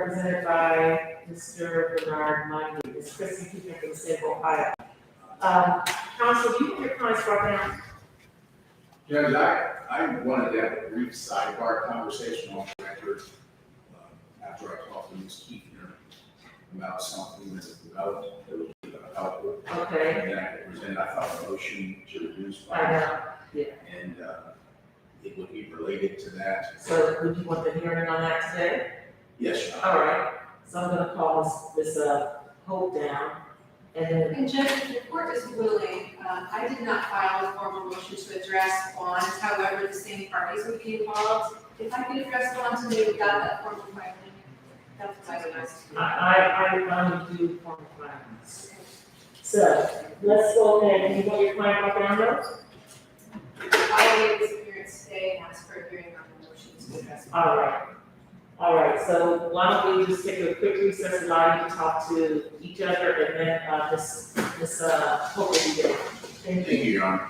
represented by Mr. Bernard Mundy. Ms. Christie Cooper from the state of Ohio. Council, do you have your comments brought down? Judge, I wanted to have a brief sidebar conversation on the record after I talked to Ms. Keefner about something that's developed that would be helpful. Okay. And then I presented, I thought, a motion to reduce. I know, yeah. And it would be related to that. So would you want the hearing on that today? Yes, Your Honor. All right. So I'm gonna call this Hope down. And then, And Judge, if the court is willing, I did not file a formal motion to address bonds, however, the same parties would be involved. If I could address bonds today without that formal filing, that's what I would ask. I would do formal filings. So let's go ahead. You want your client up down there? I waive this appearance today and ask for a hearing on the motion to address. All right. All right, so why don't we just take a quick recess, allow you to talk to each other, and then, Ms. Hope will be there. Thank Thank you, Your Honor.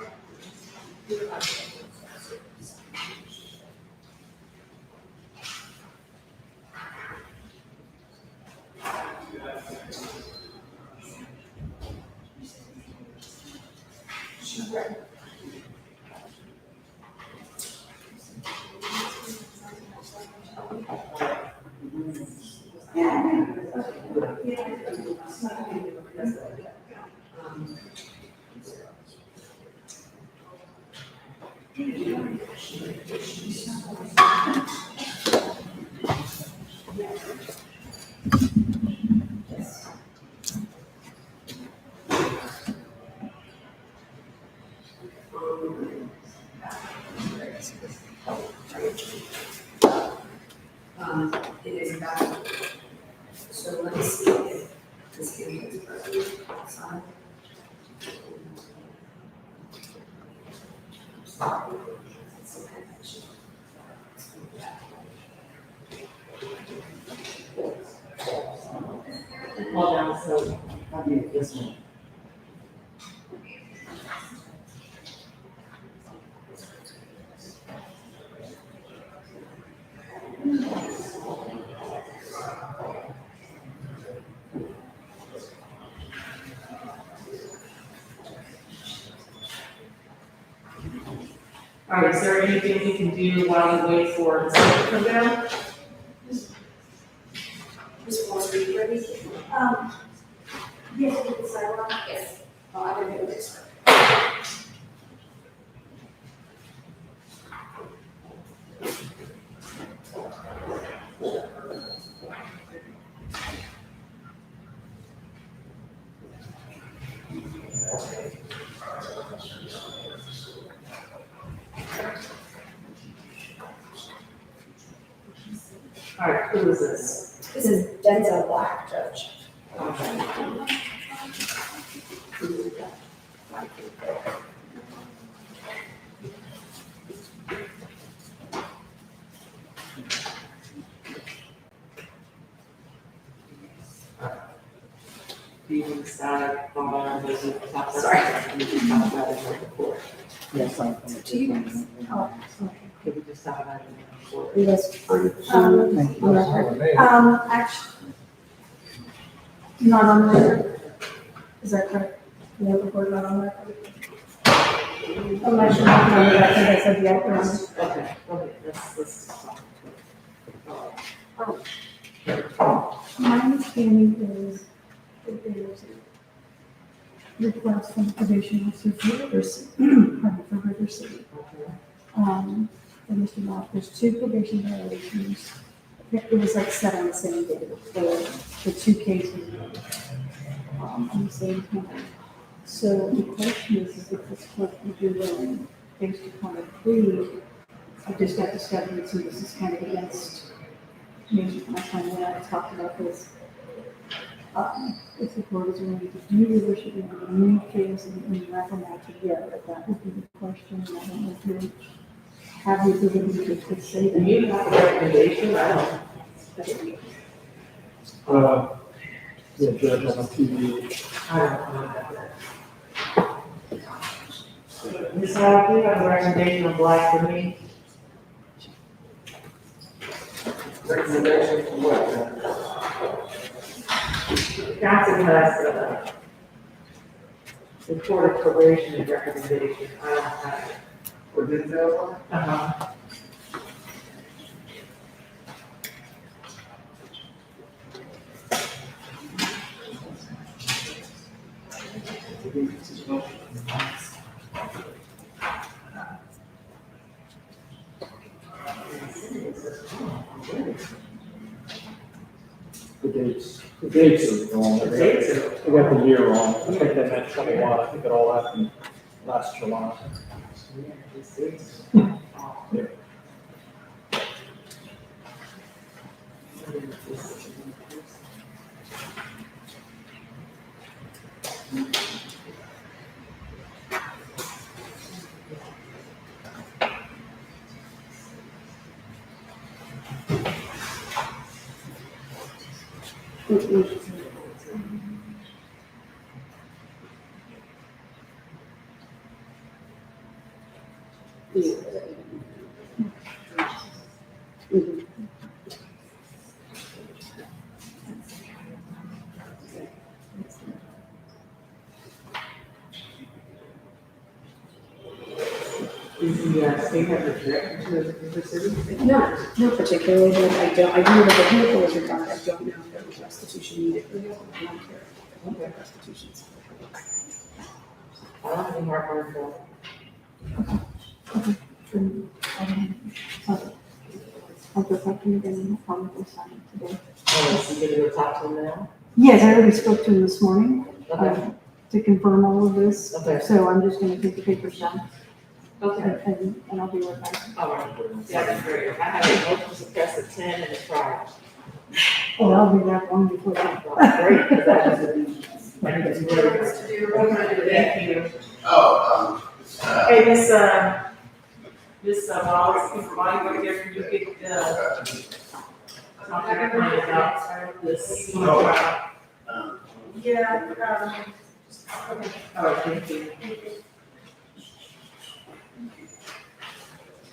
It is about, so let me see if this hearing is present. Hold on, so I'll do this one. All right, is there anything we can do while we wait for the sun to come down? Ms. Walsh, are you ready? Yes, with the sidewalk. Yes. Oh, I didn't know this. All right, who is this? This is Denzel Black, Judge. Do you decide on the top? Sorry. You can talk about it in the court. Yes, I'm. Do you? Oh, okay. Can we just talk about it in the court? Yes, fine. Thank you. On record. Actually, not on the record. Is that correct? No, report not on record. I'm not sure, I think I said the other one. Okay, okay, let's talk. My understanding is that there's a request from the probation officer for River City, for River City. For Mr. Mock, there's 2 probation violations. It was like set on the same day, the 2 cases, on the same time. So the question is if this court would be willing, based upon a plea, I just got discovered, so this is kind of against me, my time when I talked about this. If the court is willing to do this, should be a new case and wrap them all together, that would be the question, and I don't know if you have the ability to say Do that. you have a recommendation? I don't. Yeah, Judge, on TV. I don't know about that. Ms. Howard, do you have a recommendation on Black for me? Recommendation for what? council has, reported probation and recommendation, I don't have it. For Denzel? Uh-huh. The dates are wrong. The dates are- They got the year wrong. I think they meant 21. I think it all happened last July. Yeah. Is the state have a direction to the city? No, not particularly, but I do know that the vehicle was recovered, I don't know if there was restitution needed for the I don't care. Okay, restitutions. I don't think Harper will. I'll go talk to him again and I'll probably sign it today. Oh, so you're gonna go talk to them now? Yes, I already spoke to him this morning, Okay, to confirm all of this. okay, So I'm just gonna take the papers down okay, and I'll be right back. all right, yeah, that's great. I have a motion to suppress at 10 and a trial. Oh, I'll be back long before that. Great, because that was a, I think it's really good. To do, we're gonna do that. Thank you. Oh, Hey, Miss Wallace, can provide what here for you get, talk to your client about this. Oh. Yeah, All right, thank you.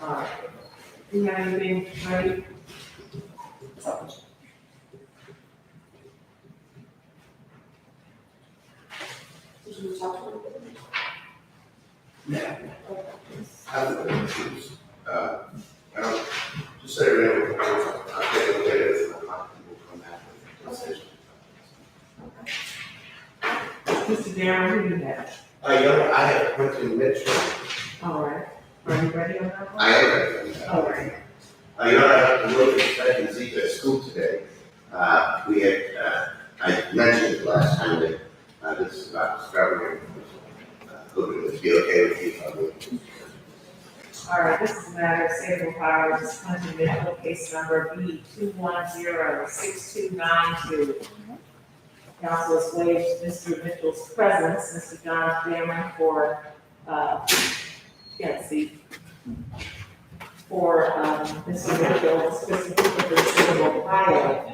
All right. Do you have anything ready? Did you talk to them? Yeah. I have no issues. I don't, just so you know, I'll take a look at it, and I'll come back with a decision. Mr. Darren, who do you have? I have Quentin Mitchell. All right. Are you ready on that one? I am ready for that. All right. I have to look at Zeke at school today. We had, I mentioned it last time that, this is about discovery. Hoping it would be okay with you if I would. All right, this is a matter of state of Ohio, this is Clinton Mitchell, case number B 2106292. Council has waived Mr. Mitchell's presence, Mr. John Cameron for, Mr. Mitchell, specifically for the state of Ohio.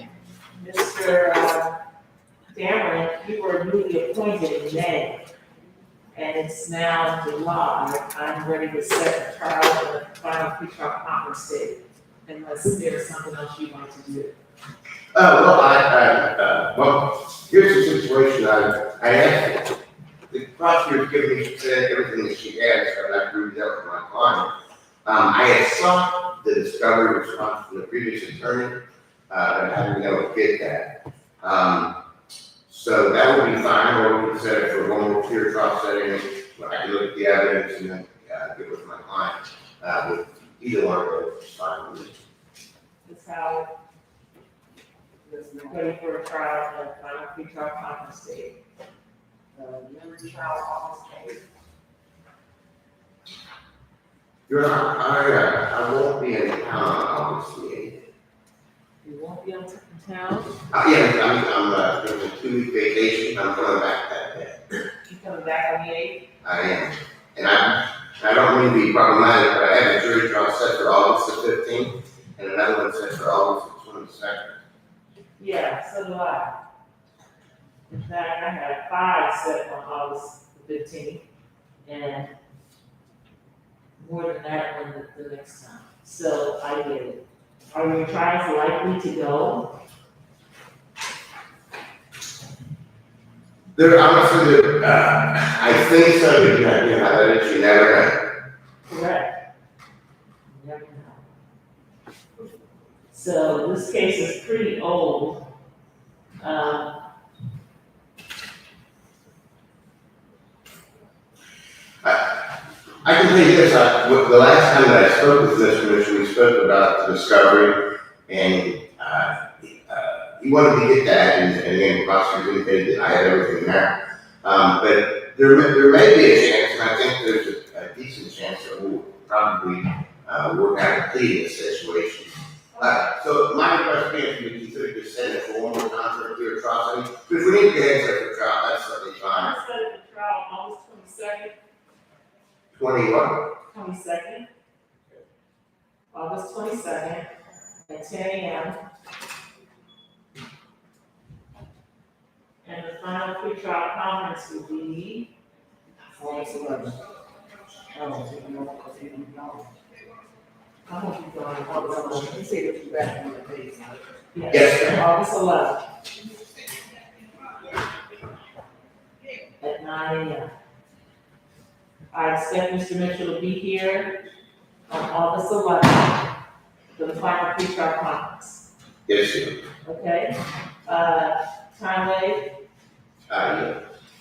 Mr. Cameron, you were newly appointed in May. And it's now July, I'm ready to set a trial for the final pre-trial conference date, unless there's something else you want to do. Well, here's the situation. I asked, the prosecutor gave me everything that she asked, and I agreed that with my client. I had sought the discovery response from the previous attorney, and I didn't know it did that. So that would be fine, or we could set it for one more clear trial setting, where I can look at the evidence and then get with my client. With either one of those, is fine with me. That's how, ready for a trial, and final pre-trial conference date. Memory trial conference date. You're not, I won't be in town on August the 8th. You won't be able to town, Yeah, I'm doing a 2-week vacation, I'm going back that day. you coming back on the 8th? I am, and I don't mean to be problematic, but I have a jury trial set for August the 15th, and another one set for August the 22nd. Yeah, so do I. In fact, I had 5 set on August the 15th, and more than that one the next time. So I get it. Are your trials likely to go? There, honestly, I think so, but you know, that is, you never know. Correct. You never know. So this case is pretty old. I can tell you this, the last time that I spoke with this commission, we spoke about the discovery, and, he wanted to get that, and again, the prosecutor indicated that I had everything there. But there may be a chance, and I think there's a decent chance that we'll probably, work out a plea in this situation. So my request being, if you consider just setting it for one more time for a clear trial, but if we need to get into a trial, that's certainly fine. I set the trial August 22nd, 21. 22nd. August 22nd at 10 a.m. And the final pre-trial conference will be August 11th. I hope you're going to August 11th. You say that you're back on the days. Yes, sir. August 11th. At 9 a.m. I expect Mr. Mitchell to be here on August 11th for the final pre-trial conference, Yes, sir. okay? Time wave, Yeah.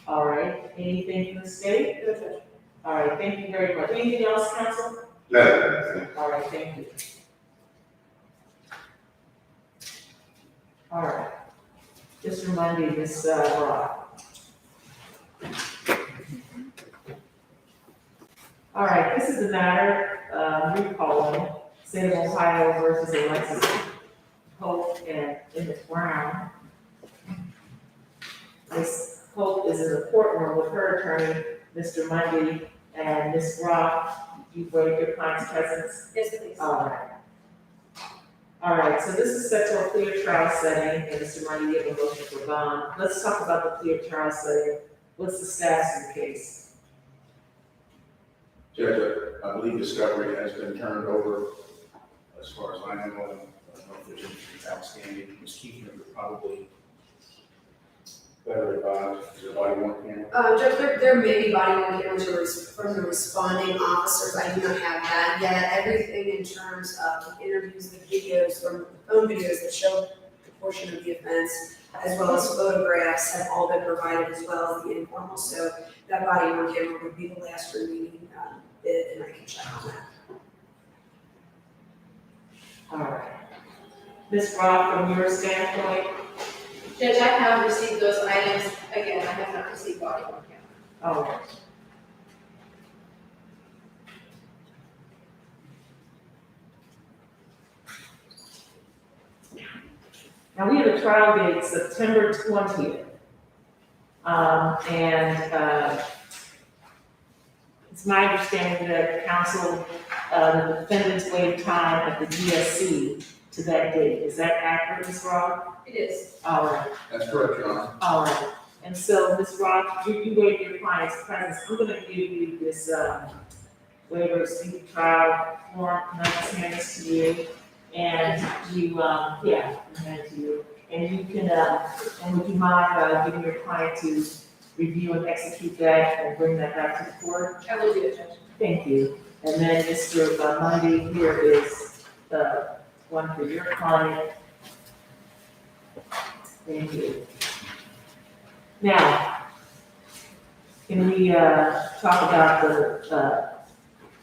all right, anything from the state? All right, thank you very much. Anything else, council? No. All right, thank you. All right, just remind me, Ms. Brock. All right, this is the matter, recalling State of Ohio versus Alexis Hope and Emmett Brown. Ms. Hope is in the courtroom with her attorney, Mr. Mundy, and Ms. Brock. You waive your client's presence? Yes, please. All right. All right, so this is set to a clear trial setting, and Mr. Mundy gave a motion for bond. Let's talk about the clear trial setting. What's the status of the case? Judge, I believe discovery has been turned over, as far as I know. I don't know if there's anything outstanding. Ms. Keefe would probably better advise, is there body worn camera? Judge, there may be body worn cameras from the responding officers. I do not have that yet. Everything in terms of the interviews, the videos, from the phone videos that show the portion of the offense, as well as photographs, have all been provided, as well as the informal. So that body worn camera would be the last remaining bit, and I can check on that. All right. Ms. Brock, from your standpoint, Judge, I have received those items. Again, I have not received body worn camera. all right. Now, we have a trial date September 20th. It's my understanding that counsel, the defendants waived time at the DSC to that date. Is that accurate, Ms. Rock? It is. All right, That's correct, Your Honor. all right. And so, Ms. Rock, you waived your client's presence. I'm gonna give you this, waiver of speedy trial form, and I'll just hand this to you. And you, yeah, I'll hand it to you. And you can, and would you mind, giving your client to review and execute that and bring that back to the court? I will do it, Judge. Thank you. And then Mr. Mundy, here is the one for your client. Thank you. Now, can we, talk about the,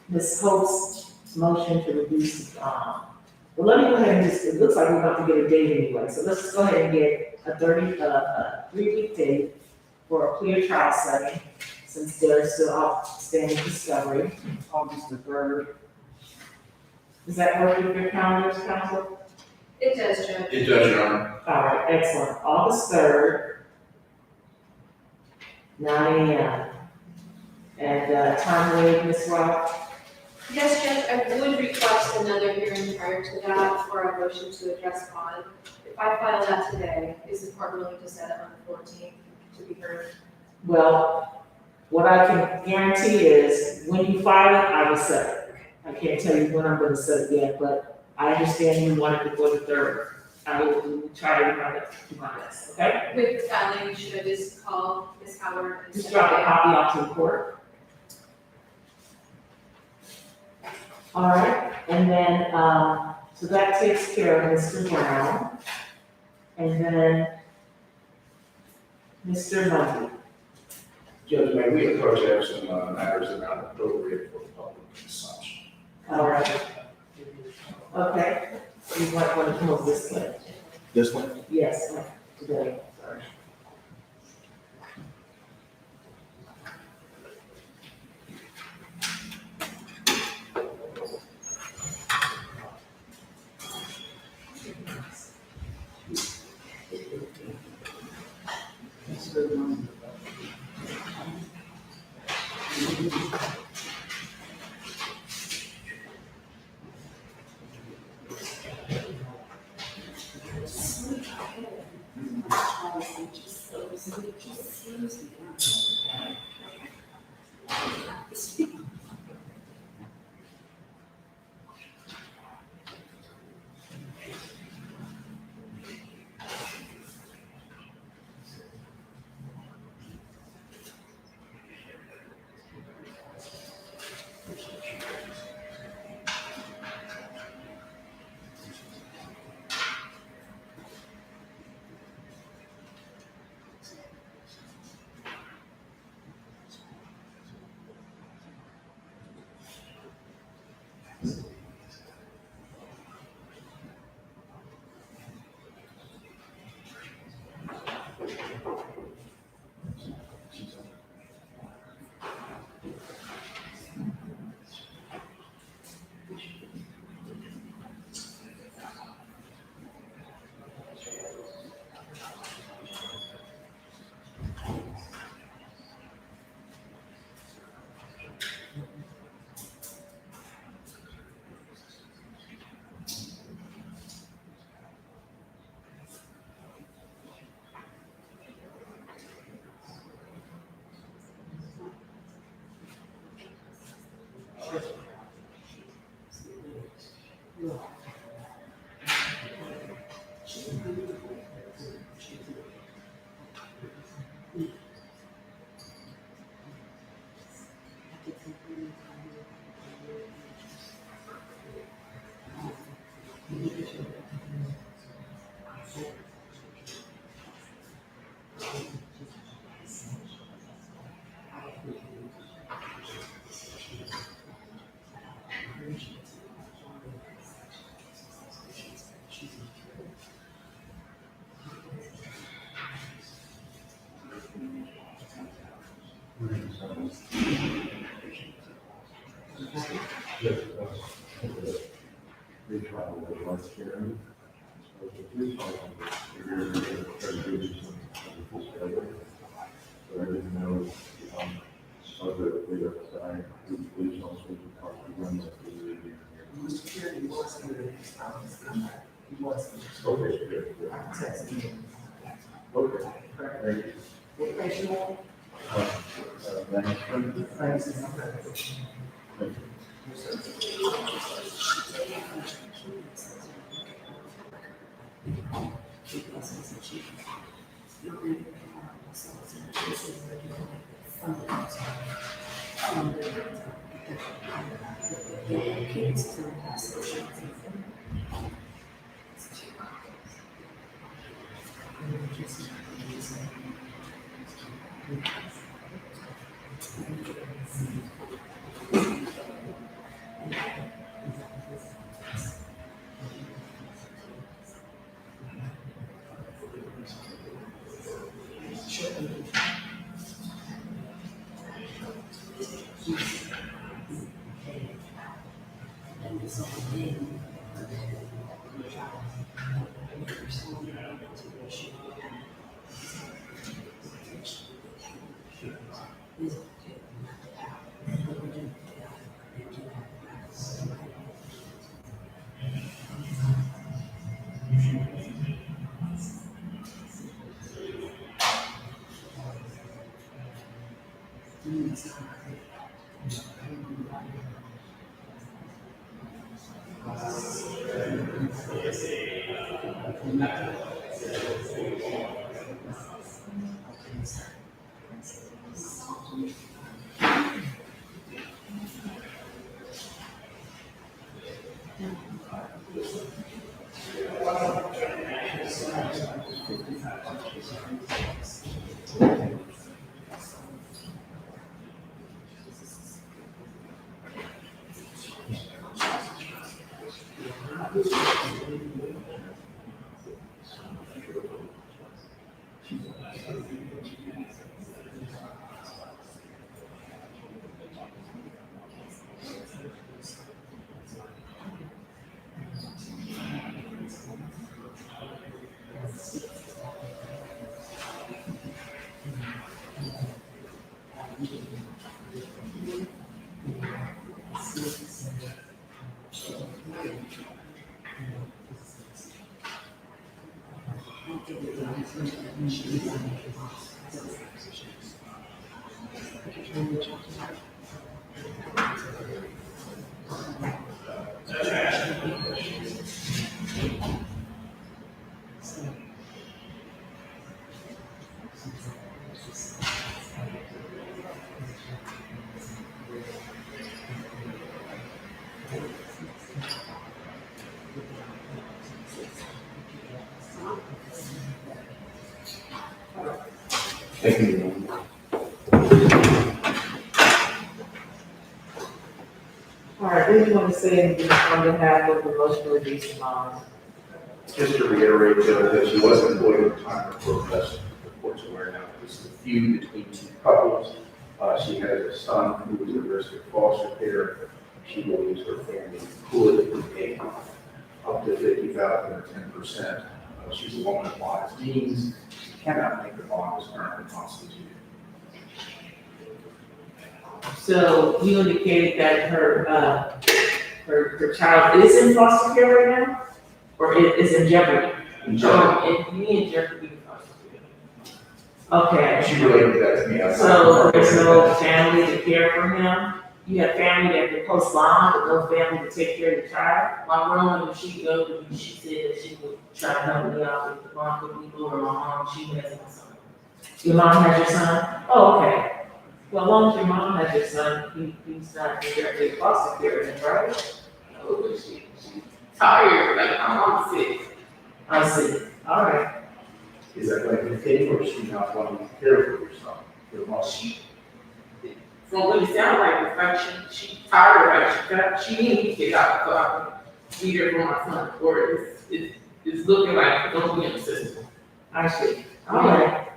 Ms. Hope's motion to reduce the bond? Well, let me go ahead and just, it looks like we're about to get a date anyway, so let's just go ahead and get a 3-week date for a clear trial setting, since there's still outstanding discovery. August the 3rd. Does that work with your calendars, counsel? It does, Judge. It does, Your Honor. All right, excellent. August 3rd, 9 a.m. And, time wave, Ms. Rock? Yes, Judge, I would request another hearing prior to that for a motion to address bond. If I file that today, is the court willing to set it on the 14th to be heard? Well, what I can guarantee is, when you file it, I will set it. I can't tell you when I'm gonna set it yet, but I understand you want it before the 3rd. I will try to do my best, okay? With filing, should I just call Ms. Howard? and Just send drop a it? copy off to the court. All right, and then, so that takes care of Mr. Brown. And then Mr. Lundy. Judge, may we approach there some matters that are not appropriate for public consumption? All right. Okay, you might want to move this way. This one? Yes, today, sorry. Thank you. All right, what do you want to say on behalf of the motion to reduce the bond? Just to reiterate, that she was employed at the time of protest, the court's aware now, this is a feud between two couples. She has a son who is at risk of foster care. She believes her family could pay up to $50,000 or 10%. She's a woman of modest means. She cannot make the bond as currently constituted. So you indicated that her child is in foster care right now? Or is in jeopardy? In general, And me and jeopardy foster care. Okay. she related that to me. So there's no family to care for him? You have family that can post bond, but no family to take care of the child? My grandma, when she go to me, she said that she would try to help me out with the bond with people, or my mom, she has my son. Your mom has your son? Oh, okay. Well, as long as your mom has your son, he's not directly foster care, then, right? Oh, but she's tired, like, I'm sick. I see, all right. Is that going to continue, or is she not wanting to care for your son? Your mom? From what it sounds like, it's like she tired, like she needs to get out, so I can be there for my son, or it's looking like it's gonna be in the system. I see, all right.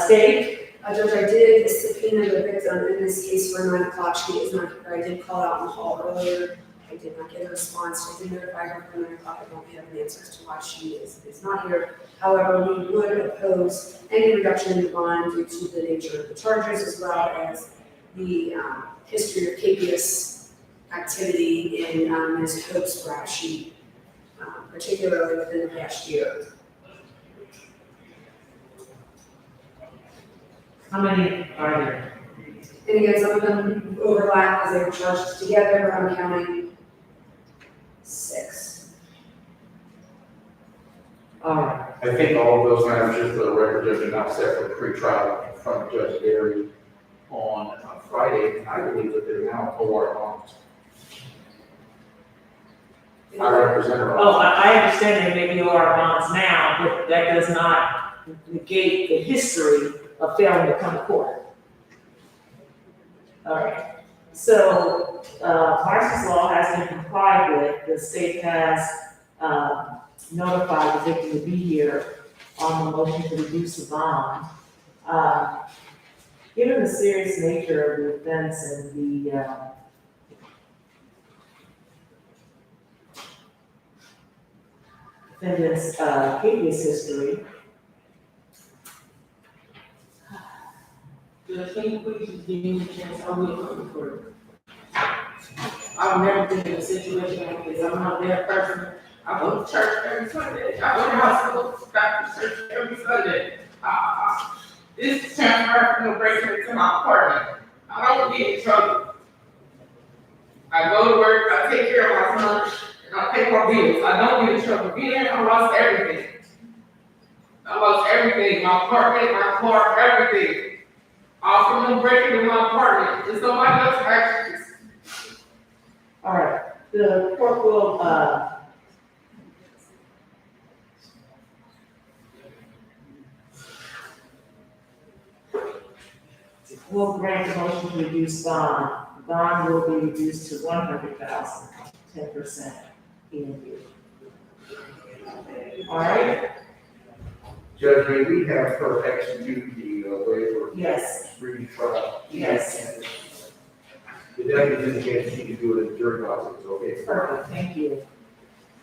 State? Judge, I did subpoena the victim in this case for 9 o'clock. She is not here. I did call out in the hall earlier. I did not get a response. I did notify her for 9 o'clock. I don't have an answer as to why she is not here. However, we would oppose any reduction in the bond due to the nature of the charges, as well as the history of capious activity in Ms. Hope's rap sheet, particularly within the past year. How many are there? And again, some of them overlap as they were charged together. I'm counting 6. All right, I think all of those matters, just for the record, Judge, are now set for pre-trial in front of Judge Derry on Friday, and I believe that they're now OR bonds. I represent her. oh, I understand there may be OR bonds now, but that does not negate the history of failing to come to court. All right, so, Marcy's law has been complied with, the state has, notified the victim to be here on the motion to reduce the bond. Given the serious nature of the offense and the, defendant's, habeas history, Judge, can you please just give me a chance, I'll wait for the court. I've never been in a situation like this, I'm not that person, I go to church every Sunday, I go to hospital, Baptist church every Sunday. This is transfer from the break to my apartment, I don't get in trouble. I go to work, I take care of my son, I pay more bills, I don't get in trouble, again, I lost everything. I lost everything, my apartment, my car, everything. All from them breaking in my apartment, it's nobody else's actions. All right, the court will, will grant a motion to reduce bond. Bond will be reduced to 100,000, 10% in year. All right, Judge, may we have her execute the waiver yes, retrial? yes, The deputy indicated she could do it in the jury box, it's okay. perfect, thank you.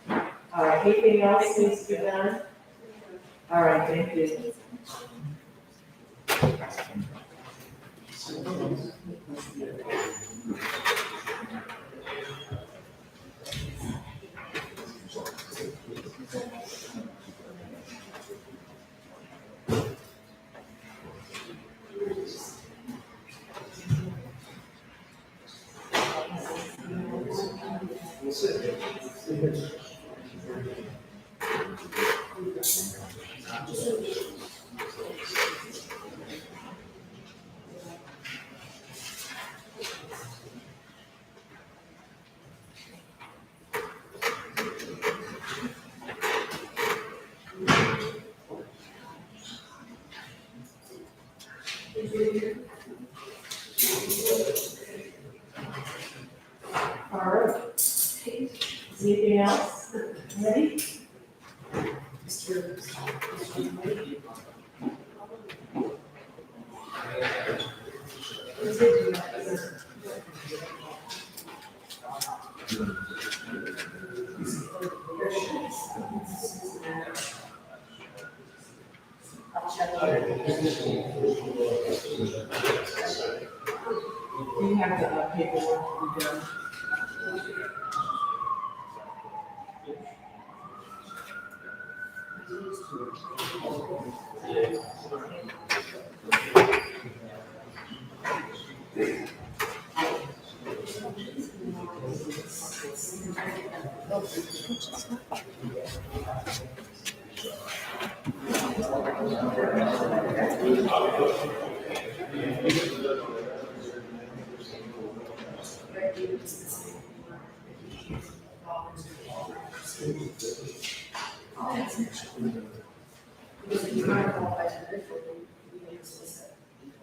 All right, anything else needs to be done? All right, thank you. All right. Anything else? Ready? You have the paperwork to be done.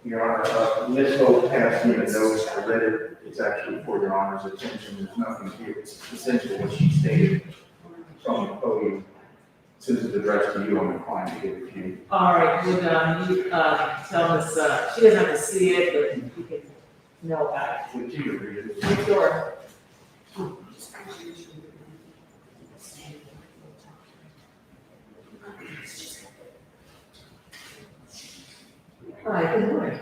Your Honor, Ms. Hope passed me a note, I read it, it's actually for your Honor's attention, there's nothing here, it's essentially what she stated from the podium. Since it's addressed to you, I'm inclined to give it to you. All right, would, you, tell us, she doesn't have to see it, but you can know about Would you read it? it. Sure. Hi, good morning.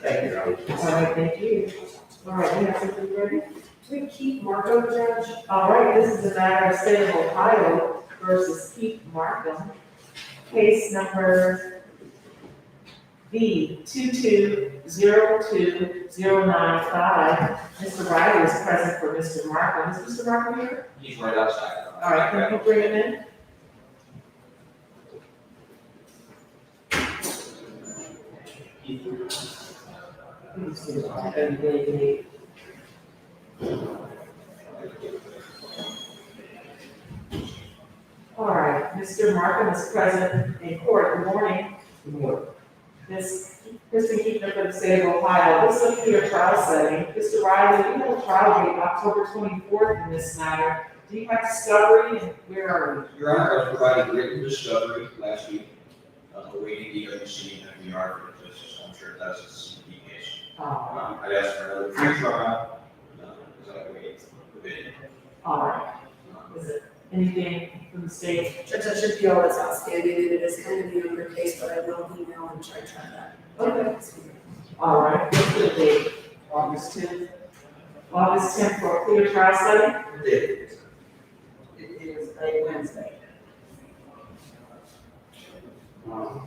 Thank you, Your Honor. All right, thank you. All right, you have something ready? We keep Marco, Judge? All right, this is a matter of state of Ohio versus Keith Markham. Case number B 2202095. Mr. Riley is present for Mr. Markham. Is Mr. Markham here? He's right outside. All right, can you bring him in? All right, Mr. Markham is present in court. Good morning. Good morning. Mr. Keaton for the state of Ohio. This is a clear trial setting. Mr. Riley, you have a trial date October 24th in this matter. Do you have discovery and where are Your Honor, I was provided written discovery last week, awaiting DOC and we are for the justice, I'm sure that's a CP case. we? I'd ask for another pre-trial, because I wait the video. All right. Is it anything from the state? Judge, that should be all that's outstanding, and it is kind of the younger case, but I will email and try to track that. Okay. All right, what's the date? August 10th? August 10th for a clear trial setting? It It is a Wednesday.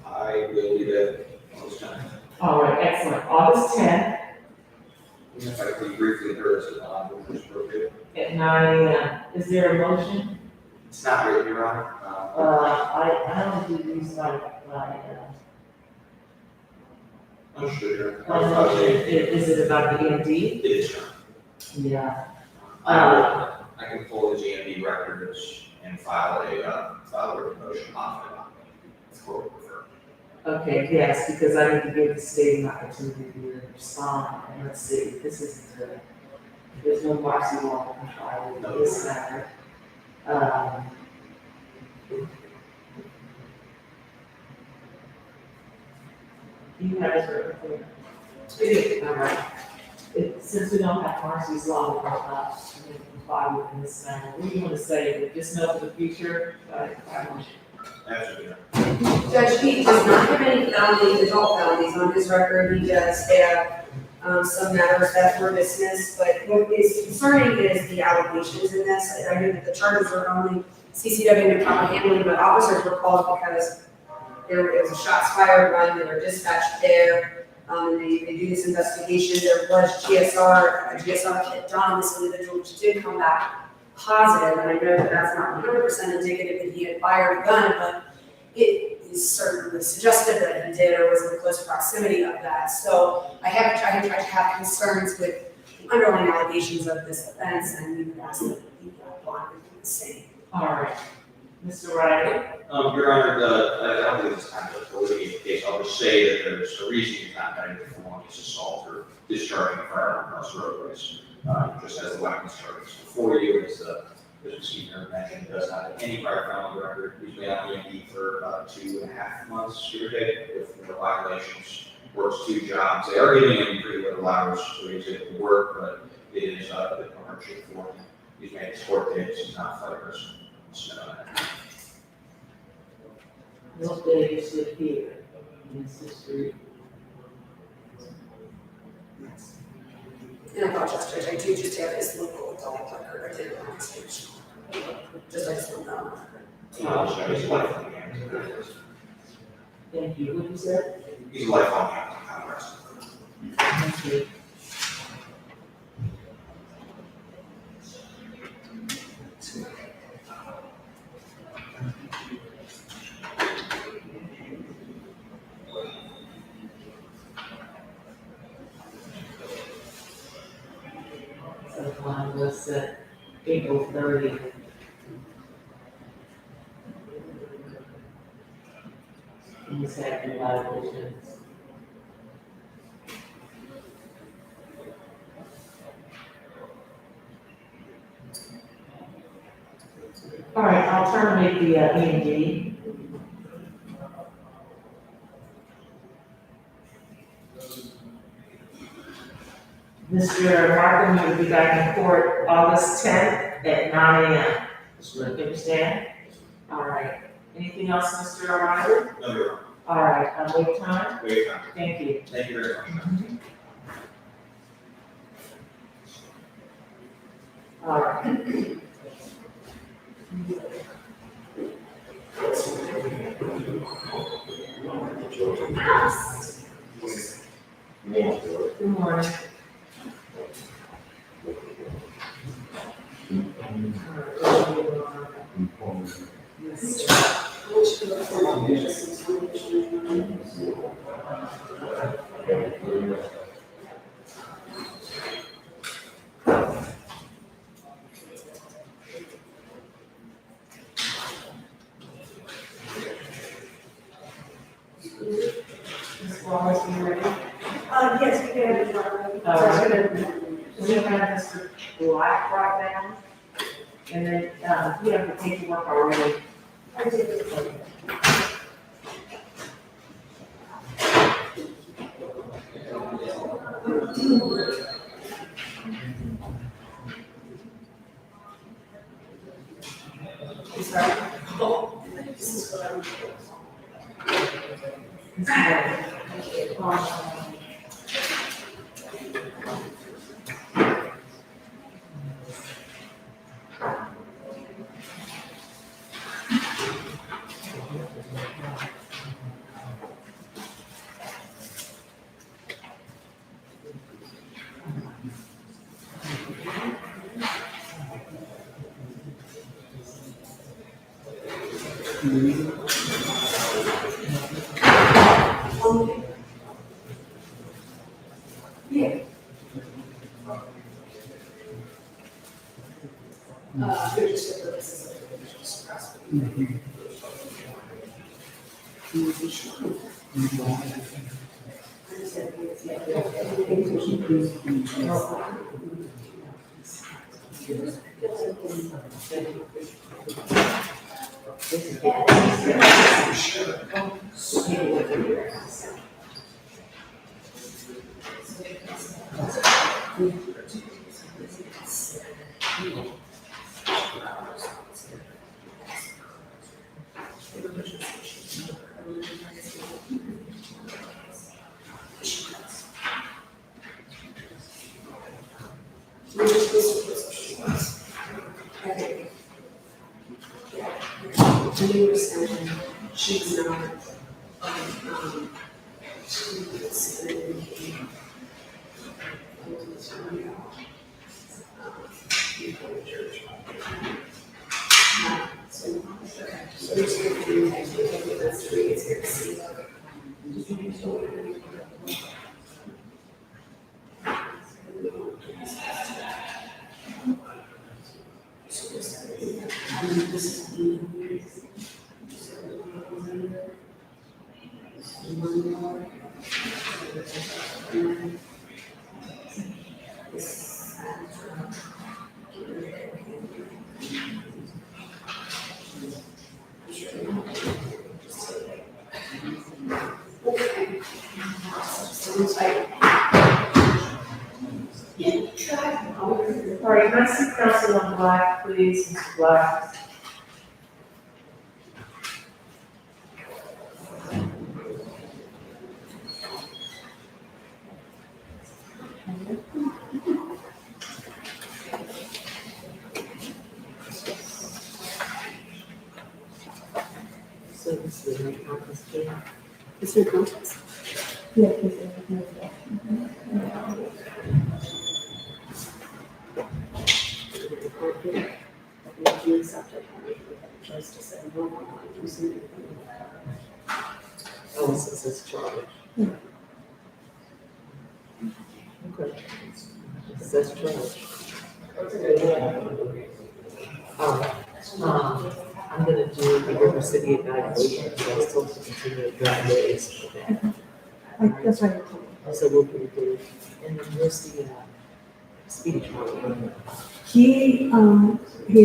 I will leave it on this time. All right, excellent. August tenth If I could briefly hear us, which is appropriate. at 9 AM. Is there a motion? It's not written, Your Honor. I don't do these Understood, Your Honor. is it about the EMD? It is, Your Honor. Yeah. I can pull the GMB records and file a written motion on it. If court would prefer. Okay, yes, because I need to give the state an opportunity to respond, and let's see, this isn't good. There's no Marcy law to comply with this matter. You have it right there. All right. Since we don't have Marcy's law, we're not going to comply with this matter. What do you want to say, just know for the future, Absolutely. Judge, he does not have any felonies, adult felonies on his record. He does have some matters that were dismissed, but what is concerning is the allegations in this. I know that the charges are only CCW and improper handling, but officers were called because there was a shots fired run, they were dispatched there. They do this investigation. There was a GSR kit done on this individual, which did come back positive, and I know that that's not 100% indicative that he had fired a gun, but it is certainly suggestive that he did or was in close proximity of that. So I have tried to have concerns with the underlying allegations of this offense, and we would ask that he bond would do the same. All right. Mr. Riley? Your Honor, I don't believe it's time to litigate the case. I'll just say that there's a reason you're not going to perform this assault or discharging a firearm across roadways, just as the weapons charges. Before you, as Mr. Skeeter mentioned, does not have any prior felony record. He's been on EMD for about 2.5 months, give or take, with no violations. Works 2 jobs. They are giving him pretty little hours so he's able to work, but it is a bit of a hardship for him. He's made his court dates. He's not a flight person. No days to appear in this history. And I apologize, Judge, I do just have his local adult record. I did it on his page. Just I just don't know. He's lifelong. Thank you. What you said? He's lifelong arrest. Thank you. So the line was set April 30. He's had the violations. All right, I'll terminate the EMD. Mr. Markham, you will be back in court August 10th at 9 AM. You understand? All right. Anything else, Mr. O'Reilly? No, Your Honor. All right, wait time. Wait time. Thank you. Thank you very much. All right. Good morning. Ms. Wallace, you ready? Yes, we can. We have Mr. Black right now. And then, you have the paperwork already. I did. They're just for purposes of just prosecuting. She's not, All right, can I see Councilman Black, please, Mr. Black? So this is my conference too. it's your context. Yeah, because there's The subject, just to say, no, I'm not using it. Oh, this is charge. Okay. It says charge. I'm gonna do the River City evaluation, so I'm supposed to continue to drive days. like, that's what I told you. So we'll do, and then where's the, speedy trial? He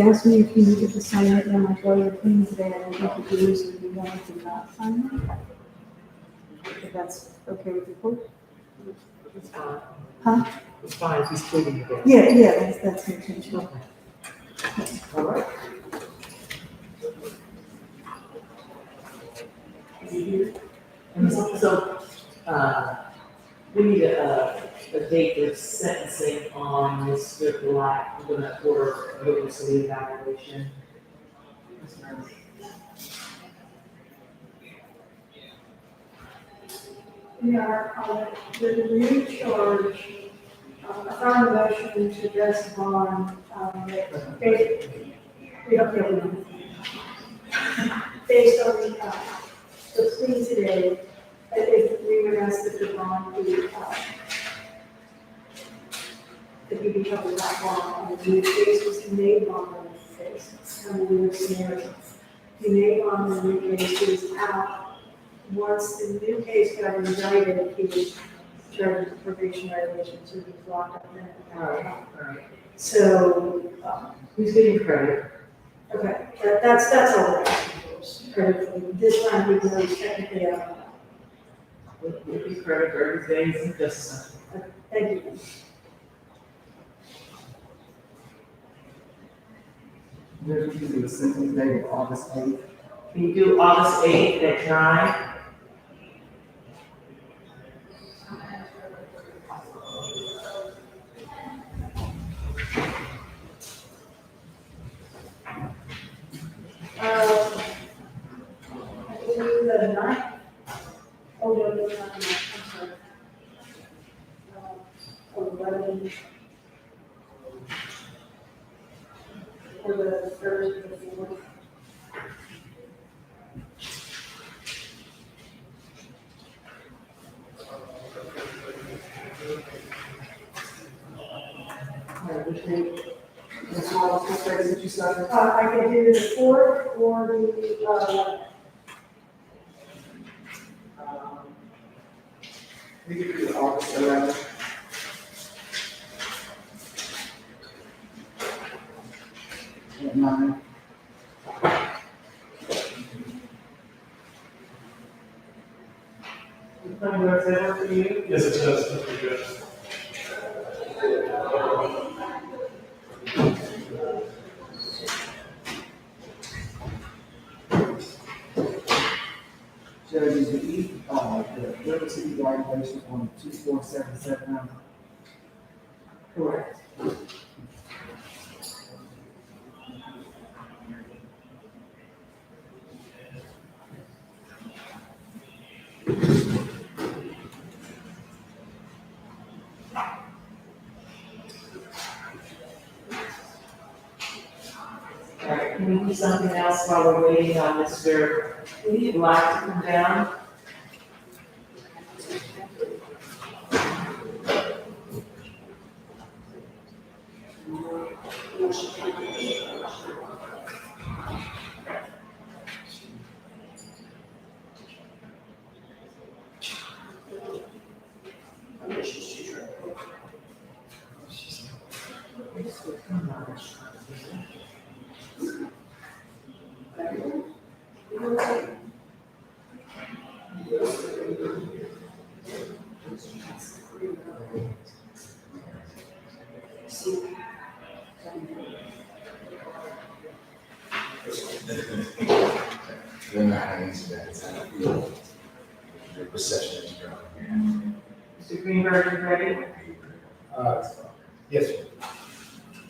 asked me if he needed to sign it, and I told him things that I think he was, if he wanted to not sign it. If that's okay with the court? It's fine. Huh? It's fine, if he's pleading the case. Yeah, that's the intention. Okay. All right. And so, we need a date of sentencing on Mr. Black. I'm gonna order a River City evaluation. We are, the new charge, I found a motion to address bond, based on, the plea today, if we were asked that the bond be, that we be covered that bond, and the new case was the May bond on the case, and we were scenarios. The May bond in the new case is out. Once the new case got indicted, he was charged with probation violation, so he was locked up then. All right. So, Who's getting credit? okay, that's all right. Credit for this time, we know he's technically out. We'll give credit for every day in justice. Thank you. There's usually a sentencing date of August 8th. Can you do August 8th at 9? I believe the ninth. Oh, no, not the ninth, I'm sorry. 11. Or the third, or the fourth. Ms. Wallace, what phrase did you start with? I can do the fourth or the, We could do August 11th. At 9. Does that work for you? Yes, it does, that's pretty good. Judges, the River City evaluation on 24779. Correct. All right, can we do something else while we're waiting on Mr. Black to come down? They're not answering that, it's not real. The recession is coming. Mr. Greenberg, you ready? Yes, sir.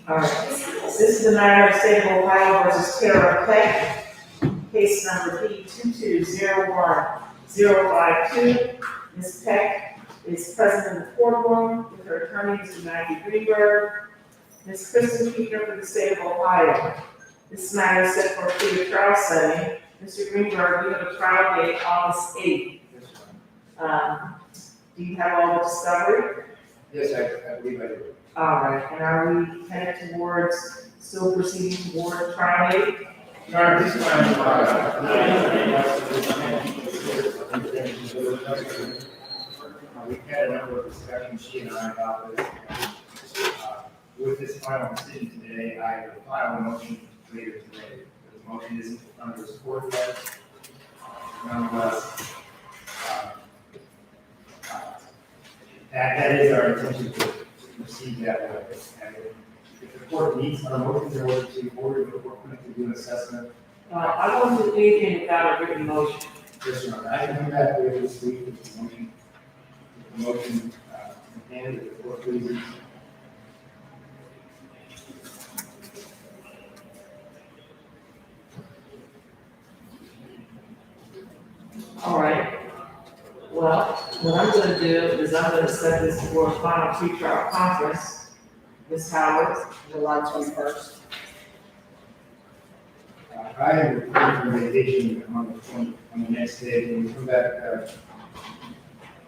All right, this is the matter of State of Ohio versus Tara Peck, case number B2201-052. Ms. Peck is present in the courtroom with her attorney, Mr. Matthew Greenberg, Ms. Kristen Keeper for the State of Ohio. This matter is set for a pre-trial setting. Mr. Greenberg, you have a trial date August 8th. Do you have all the discovery? Yes, I believe I do. All right, and are we headed towards, still proceeding toward trial date? Your Honor, this time, we've had a number of discussions, she and I, about this. With this final decision today, I will file a motion later today. The motion isn't under this court yet. Nonetheless, that is our intention to proceed that way. And if the court needs our motions in order to order the court to do an assessment, I won't do anything without a written motion. yes, Your Honor, I can come back later this week with the motion. The motion, in hand, if the court pleases. All right. Well, what I'm gonna do is I'm gonna set this for a final pre-trial conference. Ms. Howard, July 21st. I am returning from vacation on the next day, when we come back,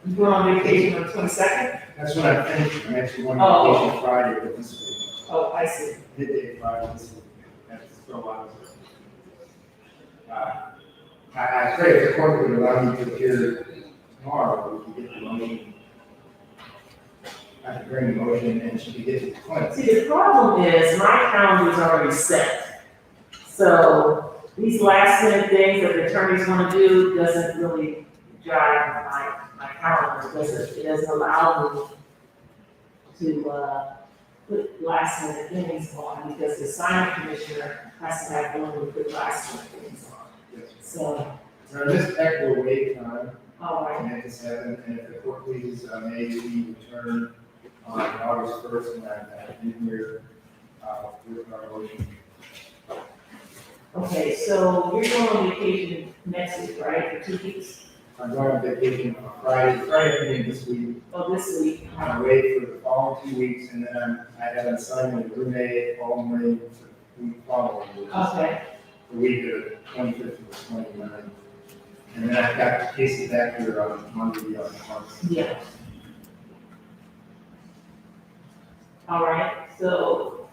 You going on vacation on the 22nd? that's when I finish, I'm actually going Oh. on vacation Friday, but this week, Oh, I see. midday Friday, this week, that's for a while. I pray if the court would allow me to appear tomorrow, we could get the motion. I could bring the motion and she could get to the clinic. See, the problem is my calendar's already set. So these last minute things that the attorneys wanna do doesn't really drive my calendar, it doesn't allow me to, put last minute things on, because the signing commissioner has to have one to put last minute things on. Yes. So, Now, this act will wait time, all right, and it's seven, and if the court pleases, may we return on August 1st, and I've been here, with our motion. okay, so you're going on vacation next week, right, for 2 weeks? I'm going on vacation on Friday evening this week. Oh, this week? I'm away for the following 2 weeks, and then I have an assignment in Brunei all morning for the week following, which is Okay, the week of the 25th or 29th. And then I've got cases back here on Monday, yeah. All right, so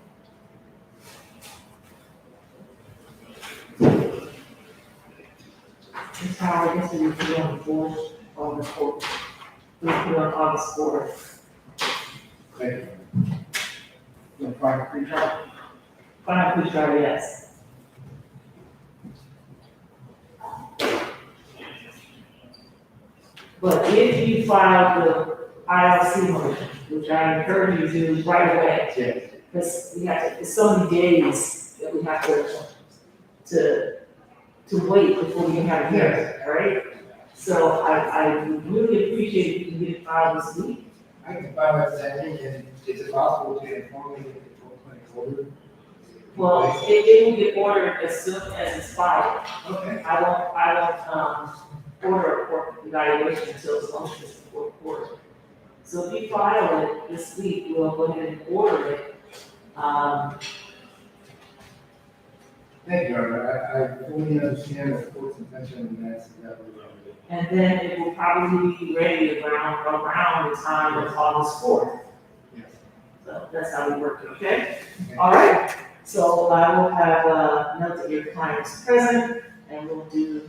be on the fourth, on the fourth. We'll put it on August fourth. Thank The private pretrial. Final pre-trial, yes. But if you file the ILC motion, which I encourage you to do right away. Yes. Because we have to, it's so many days that we have to wait before we can have a hearing, all right? So I would really appreciate if you can get it filed this week. I can find out that, and is it possible to inform me if the full clinic order? Well, it will get ordered as soon as it's filed. Okay. I won't order a court evaluation until the motion is before the court. So if you file it this week, we'll go ahead and order it. Thank you, Your Honor. I fully understand the court's intention, and that's exactly what I'm doing. And then it will probably be ready around the time of August fourth. Yes. So that's how we work it, okay? All right, so I will have a note that your client is present, and we'll do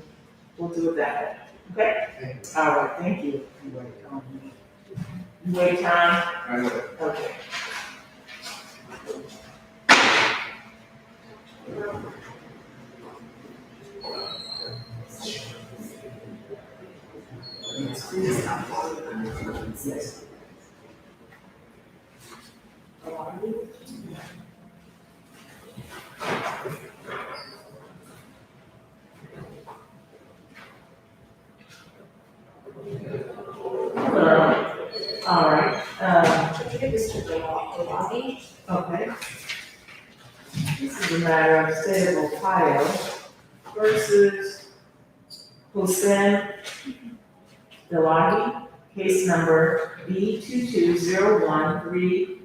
it that way, okay? Thank you. All right, thank you. You wait, Wait time, I will. okay. Yes. All right, Mr. Galati. okay. This is a matter of state of Ohio versus Hossein Delahi, case number B2201327.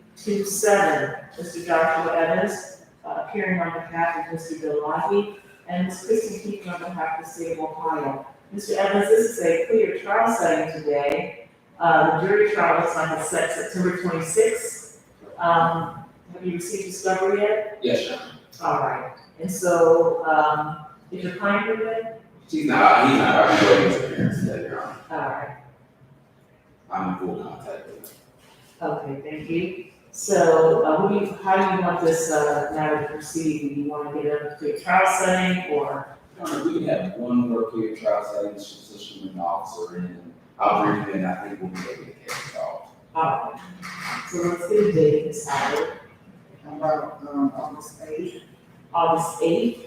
Mr. Joshua Evans, appearing on behalf of Mr. Delahi, and Ms. Kristen Keefe on behalf of the state of Ohio. Mr. Evans, this is a clear trial setting today. The jury trial looks like it's set September 26th. Have you received discovery yet? Yes, sir. All right, and so, is your client here today? He's not, I'm waiting his appearance today, Your Honor. All right, I'm in full contact with him. okay, thank you. So, how do you want this, matter to proceed? Do you want to get it to a trial setting or? Your Honor, we can have one more clear trial setting, position an officer in. I'll bring him in, I think we'll be able to get the case solved. All right, so let's get a date decided, How about, August 8th? August 8th.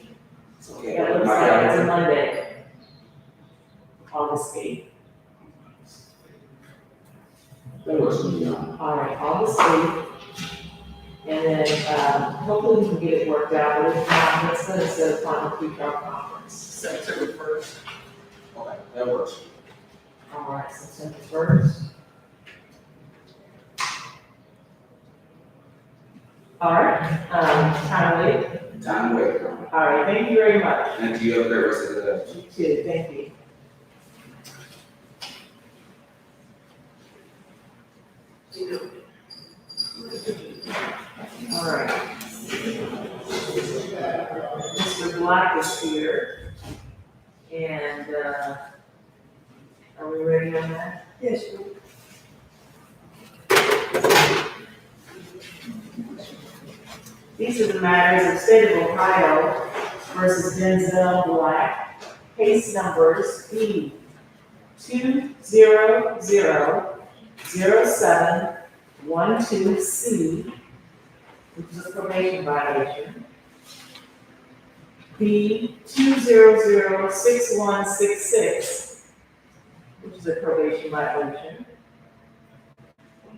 So, okay, That looks like it's a Monday. August 8th. That works for me, Your Honor. All right, August 8th. And then, hopefully we can get it worked out, but if not, let's set a final pre-trial conference. September 1st. Okay, that works. All right, September 1st. All right, time to wait. Time to wait, Your Honor. All right, thank you very much. And you have a great rest of the day. You too, thank you. All right. Mr. Black is here. And, are we ready on that? Yes, These are the matters of state of Ohio versus Denzel Black, case numbers B 2000712C, which is a probation violation. B 2006166, which is a probation violation.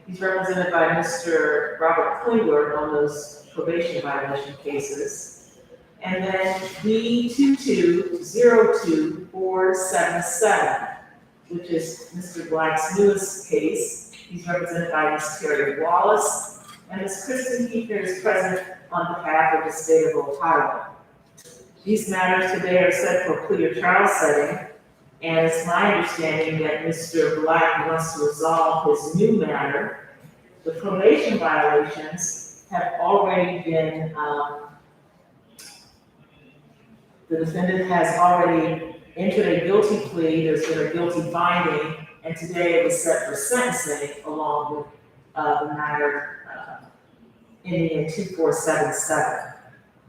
He's represented by Mr. Robert Klingler on those probation violation cases. And then B 2202477, which is Mr. Black's newest case. He's represented by Ms. Terry Wallace, and Ms. Kristen Keefer is present on behalf of the state of Ohio. These matters today are set for clear trial setting, and it's my understanding that Mr. Black wants to resolve his new matter. The probation violations have already been, the defendant has already entered a guilty plea, there's been a guilty finding, and today it was set for sentencing along with, the matter, ending in 2477.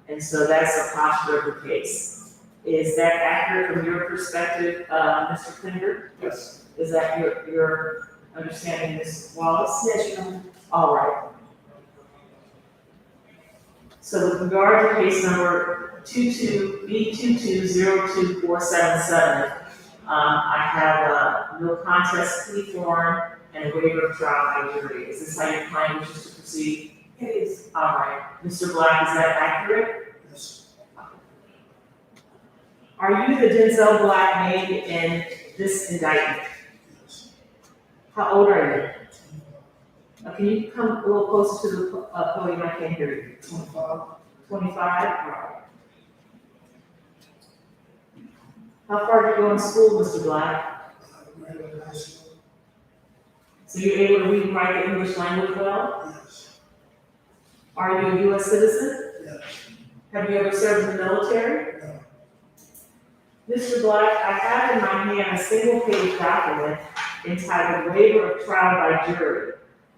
And so that's the posture of the case. Is that accurate from your perspective, Mr. Klinger? Yes. Is that your understanding, Ms. Wallace? Yes, Your Honor. All right. So with regard to case number B22022477, I have a no contest plea form and a waiver of trial by jury. Is this how your client wishes to proceed? It is. All right. Mr. Black, is that accurate? Yes. Are you the Denzel Black named in this indictment? Yes. How old are you? Can you come a little closer to the podium? I can't hear you. 25. 25? All right. How far did you go in school, Mr. Black? Graduated high school. So you're able to read and write the English language well? Yes. Are you a U.S. citizen? Yes. Have you ever served in the military? No. Mr. Black, I have in my hand a single-page document entitled Waiver of Trial by Jury.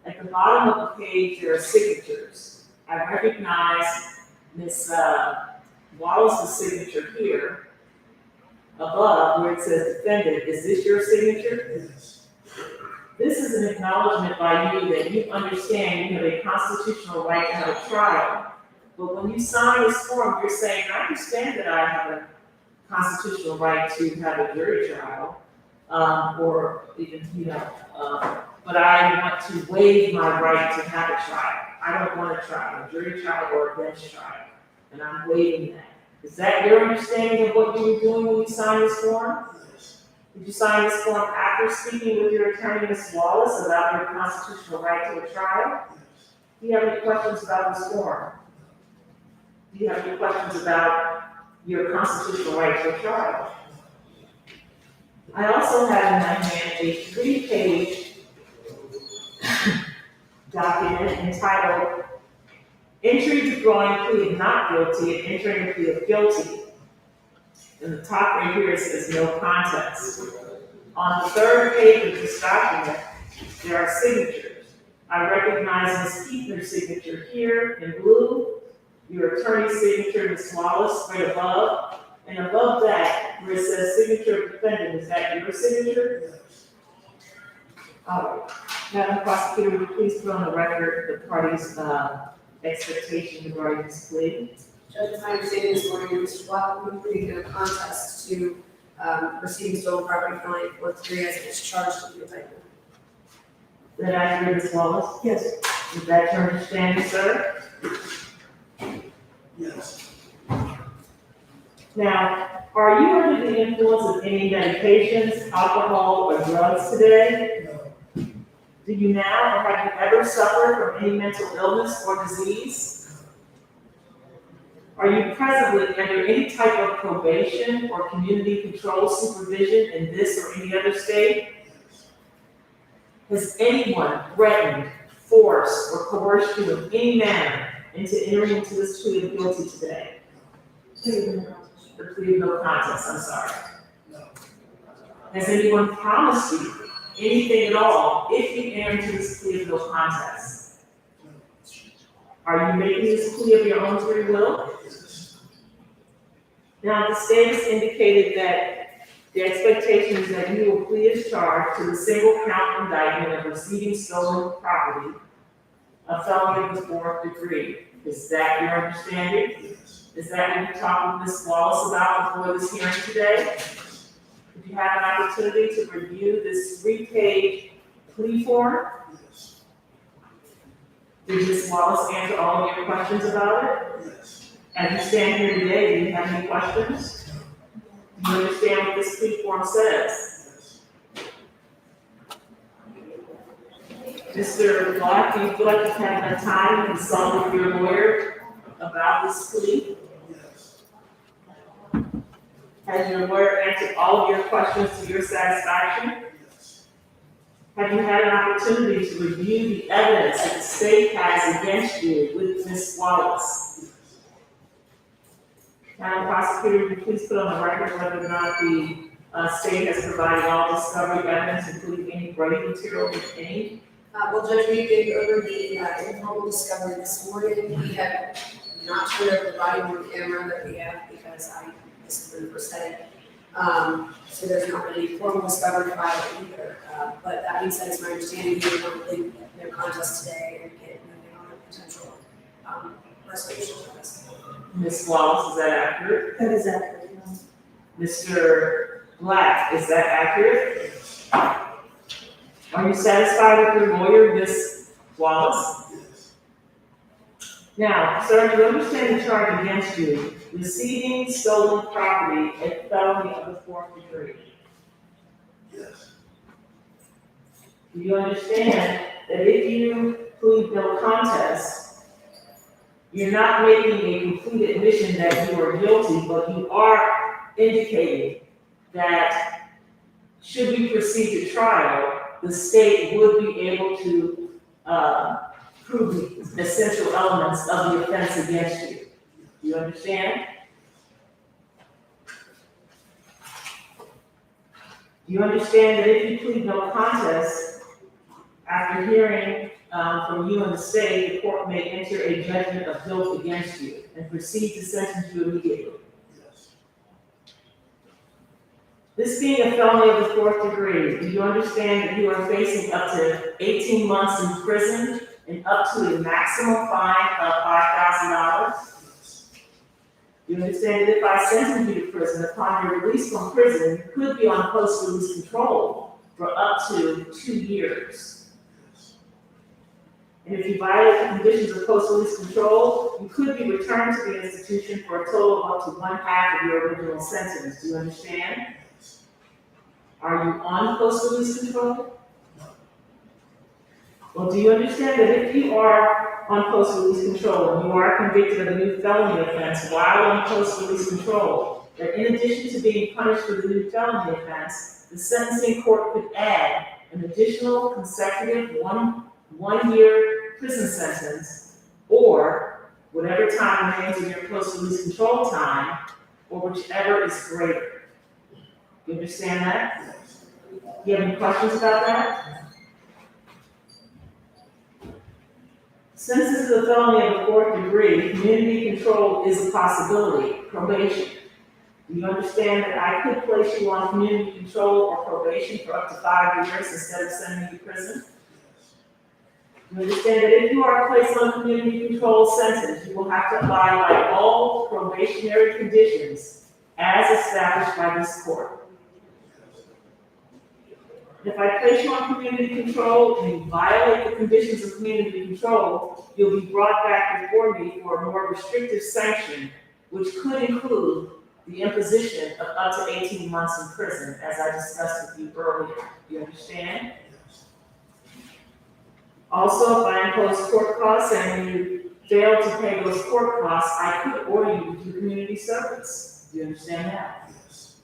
At the bottom of the page, there are signatures. I recognize Ms. Wallace's signature here. Above, where it says defendant, is this your signature? Yes. This is an acknowledgement by you that you understand you have a constitutional right to have a trial. But when you sign this form, you're saying, I understand that I have a constitutional right to have a jury trial, or even, but I want to waive my right to have a trial. I don't want a trial, a jury trial or a bench trial, and I'm waiving that. Is that your understanding of what you were doing when you signed this form? Yes. Did you sign this form after speaking with your attorney, Ms. Wallace, about your constitutional right to a trial? Yes. Do you have any questions about this form? Do you have any questions about your constitutional right to a trial? I also have in my hand a 3-page document entitled Entry Withdrawing Plea of Not Guilty and Entering a Plea of Guilty. In the top right here, it says no contest. On the 3rd page of this document, there are signatures. I recognize Ms. Keithner's signature here in blue, your attorney's signature, Ms. Wallace, right above, and above that, where it says signature of defendant, is that your signature? Yes. All right. Madam Prosecutor, would you please put on the record the party's expectation regarding this plea? Judge, my understanding this morning, Mr. Black will be pleading no contest to receiving stolen property felony fourth degree as it is charged with the indictment. Is that accurate, Ms. Wallace? Yes. Is that your understanding, sir? Yes. Now, are you under the influence of any medications, alcohol, or drugs today? No. Do you now, or have you ever suffered from any mental illness or disease? Are you presently under any type of probation or community control supervision in this or any other state? Has anyone threatened, forced, or coerced you in any manner into entering into this plea of guilty today? The plea of no contest, I'm sorry. No. Has anyone promised you anything at all if you enter into this plea of no contest? Are you making this plea of your own free will? Yes. Now, the state has indicated that the expectation is that you will plead as charged to the single count indictment of receiving stolen property, a felony of the 4th degree. Is that your understanding? Yes. Is that what you talked with Ms. Wallace about before this hearing today? Did you have an opportunity to review this 3-page plea form? Yes. Did Ms. Wallace answer all of your questions about it? Yes. As you stand here today, do you have any questions? Do you understand what this plea form says? Mr. Black, do you feel like you've had enough time to consult with your lawyer about this plea? Yes. Has your lawyer answered all of your questions to your satisfaction? Yes. Have you had an opportunity to review the evidence that the state has against you with Ms. Wallace? Madam Prosecutor, would you please put on the record whether or not the state has provided all discovery evidence, including any Brady material, if any? Well, Judge, we did go over the informal discovery this morning. We have not turned over the body worn camera that we have because this is the first day. So there's not really formal discovery filed either. But that being said, it's my understanding we will complete their contest today and get moving on a potential resolution of this. Ms. Wallace, is that accurate? That is accurate, Mr. Black, is that accurate? Are you satisfied with your lawyer, Ms. Wallace? Yes. Now, sir, do you understand the charge against you, receiving stolen property, a felony of the 4th degree? Yes. Do you understand that if you plead no contest, you're not making a complete admission that you are guilty, but you are indicating that should we proceed to trial, the state would be able to prove the essential elements of the offense against you. Do you understand? Do you understand that if you plead no contest, after hearing from you and the state, the court may enter a judgment of guilt against you and proceed to sentence you immediately? Yes. This being a felony of the 4th degree, do you understand that you are facing up to 18 months in prison and up to a maximum fine of $5,000? You understand that if I sentence you to prison, upon your release from prison, you could be on post-release control for up to 2 years. And if you violate the conditions of post-release control, you could be returned to the institution for a total of up to 1/2 of your original sentence. Do you understand? Are you on post-release control? Well, do you understand that if you are on post-release control and you are convicted of a new felony offense while on post-release control, that in addition to being punished for the new felony offense, the sentencing court could add an additional consecutive one-year prison sentence, or whatever time remains in your post-release control time, or whichever is greater. You understand that? Yes. Do you have any questions about that? Since this is a felony of the 4th degree, community control is a possibility, probation. Do you understand that I could place you on community control or probation for up to 5 years instead of sending you to prison? You understand that if you are placed on community control sentence, you will have to abide by all probationary conditions as established by this court. If I place you on community control and you violate the conditions of community control, you'll be brought back before me for a more restrictive sanction, which could include the imposition of up to 18 months in prison, as I discussed with you earlier. Do you understand? Also, if I impose court costs and you fail to pay those court costs, I could order you to do community service. Do you understand that? Yes.